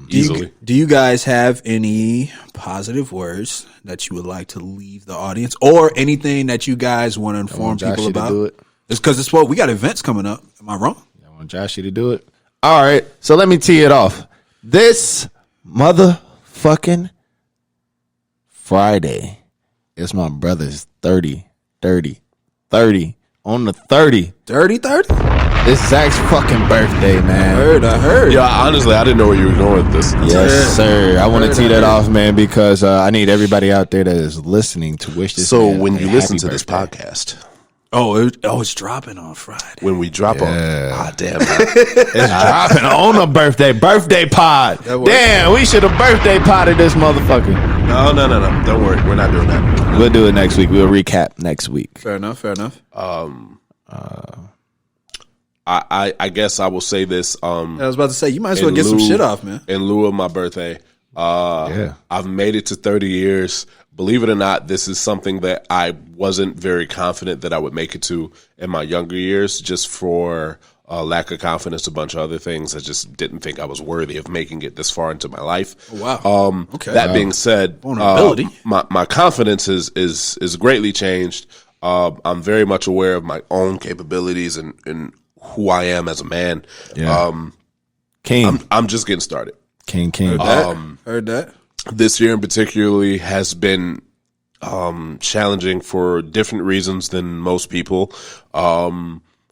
[SPEAKER 3] Easily.
[SPEAKER 2] you guys have any positive words that you would like to leave the audience, or anything that you guys want to inform
[SPEAKER 1] Joshy
[SPEAKER 2] people
[SPEAKER 1] to
[SPEAKER 2] about?
[SPEAKER 1] do it.
[SPEAKER 2] It's because it's what we got events coming up. Am I wrong?
[SPEAKER 1] I want Joshy to do it. All right, so let me tee it off. This motherfucking Friday, it's my brother's 30 on the 30.
[SPEAKER 2] Dirty 30?
[SPEAKER 1] It's Zach's fucking birthday, man.
[SPEAKER 2] I heard.
[SPEAKER 3] Yeah, honestly, I didn't know where you were going with this.
[SPEAKER 1] Yes, sir. I want to tee that off, man, because I need everybody out there that is listening to wish this.
[SPEAKER 3] So
[SPEAKER 1] man
[SPEAKER 3] when
[SPEAKER 1] a
[SPEAKER 3] you
[SPEAKER 1] happy
[SPEAKER 3] listen to this
[SPEAKER 1] birthday.
[SPEAKER 3] podcast,
[SPEAKER 2] It's dropping on Friday.
[SPEAKER 3] when we drop on, damn, man.
[SPEAKER 1] It's dropping on a birthday pod.
[SPEAKER 2] works.
[SPEAKER 1] Damn, we should have birthday potted this motherfucker.
[SPEAKER 3] No. Don't worry, we're not doing that.
[SPEAKER 1] We'll do it next week. We'll recap next week.
[SPEAKER 2] Fair enough.
[SPEAKER 3] I guess I will say this.
[SPEAKER 2] I was about to say, you might as well
[SPEAKER 3] in
[SPEAKER 2] get some
[SPEAKER 3] lieu-
[SPEAKER 2] shit off, man.
[SPEAKER 3] In lieu of my birthday, I've made it to 30 years. Believe it or not, this is something that I wasn't very confident that I would make it to in my younger years, just for lack of confidence, a bunch of other things. I just didn't think I was worthy of making it this far into my life.
[SPEAKER 2] Wow. Okay.
[SPEAKER 3] That being said,
[SPEAKER 2] Vulnerability.
[SPEAKER 3] my confidence is greatly changed. I'm very much aware of my own capabilities and who I am as a man.
[SPEAKER 1] Yeah. Kayne.
[SPEAKER 3] I'm just getting started.
[SPEAKER 1] Kayne.
[SPEAKER 2] Heard that.
[SPEAKER 3] This year in particularly has been challenging for different reasons than most people.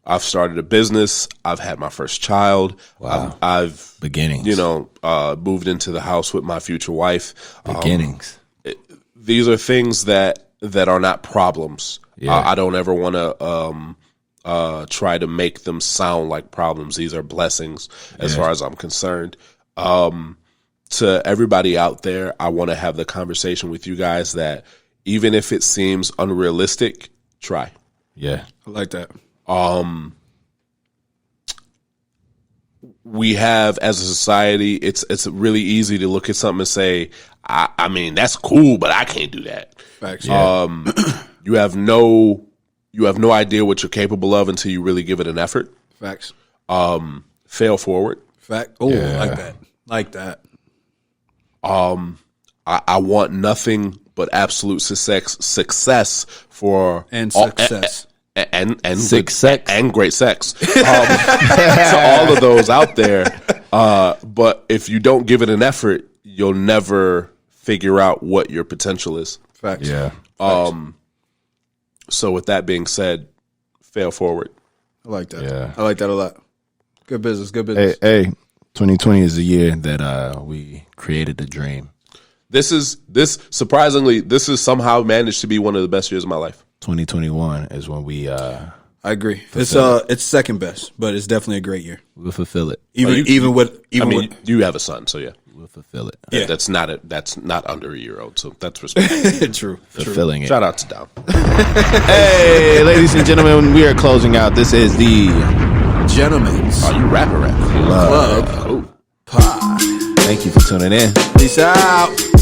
[SPEAKER 3] I've started a business. I've had my first child.
[SPEAKER 1] Wow.
[SPEAKER 3] I've
[SPEAKER 1] Beginnings.
[SPEAKER 3] moved into the house with my future wife.
[SPEAKER 1] Beginnings.
[SPEAKER 3] These are things that are not problems.
[SPEAKER 1] Yeah.
[SPEAKER 3] I don't ever want to try to make them sound like problems. These are blessings as far as I'm concerned. To everybody out there, I want to have the conversation with you guys that even if it seems unrealistic, try.
[SPEAKER 1] Yeah.
[SPEAKER 2] I like that.
[SPEAKER 3] We have, as a society, it's really easy to look at something and say, I mean, that's cool, but I can't do that.
[SPEAKER 2] Facts.
[SPEAKER 3] You have no idea what you're capable of until you really give it an effort.
[SPEAKER 2] Facts.
[SPEAKER 3] Fail forward.
[SPEAKER 2] Fact. Oh, like that. Like that.
[SPEAKER 3] I want nothing but absolute success for
[SPEAKER 2] success.
[SPEAKER 3] And
[SPEAKER 1] Success.
[SPEAKER 3] and great sex to all of those out there. But if you don't give it an effort, you'll never figure out what your potential is.
[SPEAKER 2] Facts.
[SPEAKER 1] Yeah.
[SPEAKER 3] So with that being said, fail forward.
[SPEAKER 2] I like that.
[SPEAKER 1] Yeah.
[SPEAKER 2] I like that a lot. Good business. Good business.
[SPEAKER 1] Hey, 2020 is the year that we created the dream.
[SPEAKER 3] Surprisingly, this has somehow managed to be one of the best years of my life.
[SPEAKER 1] 2021 is when we
[SPEAKER 2] I agree. It's second best, but it's definitely a great year.
[SPEAKER 1] we'll fulfill it.
[SPEAKER 3] You have a son, so yeah.
[SPEAKER 1] We'll fulfill it.
[SPEAKER 3] Yeah. That's not under a year old, so that's respect.
[SPEAKER 2] True.
[SPEAKER 1] Fulfilling it.
[SPEAKER 3] Shout out to Dom.
[SPEAKER 1] Hey, ladies and gentlemen, we are closing out. This is the
[SPEAKER 2] Gentlemen's
[SPEAKER 3] You rap.
[SPEAKER 2] Club Pod.
[SPEAKER 1] Thank you for tuning in.
[SPEAKER 2] Peace out.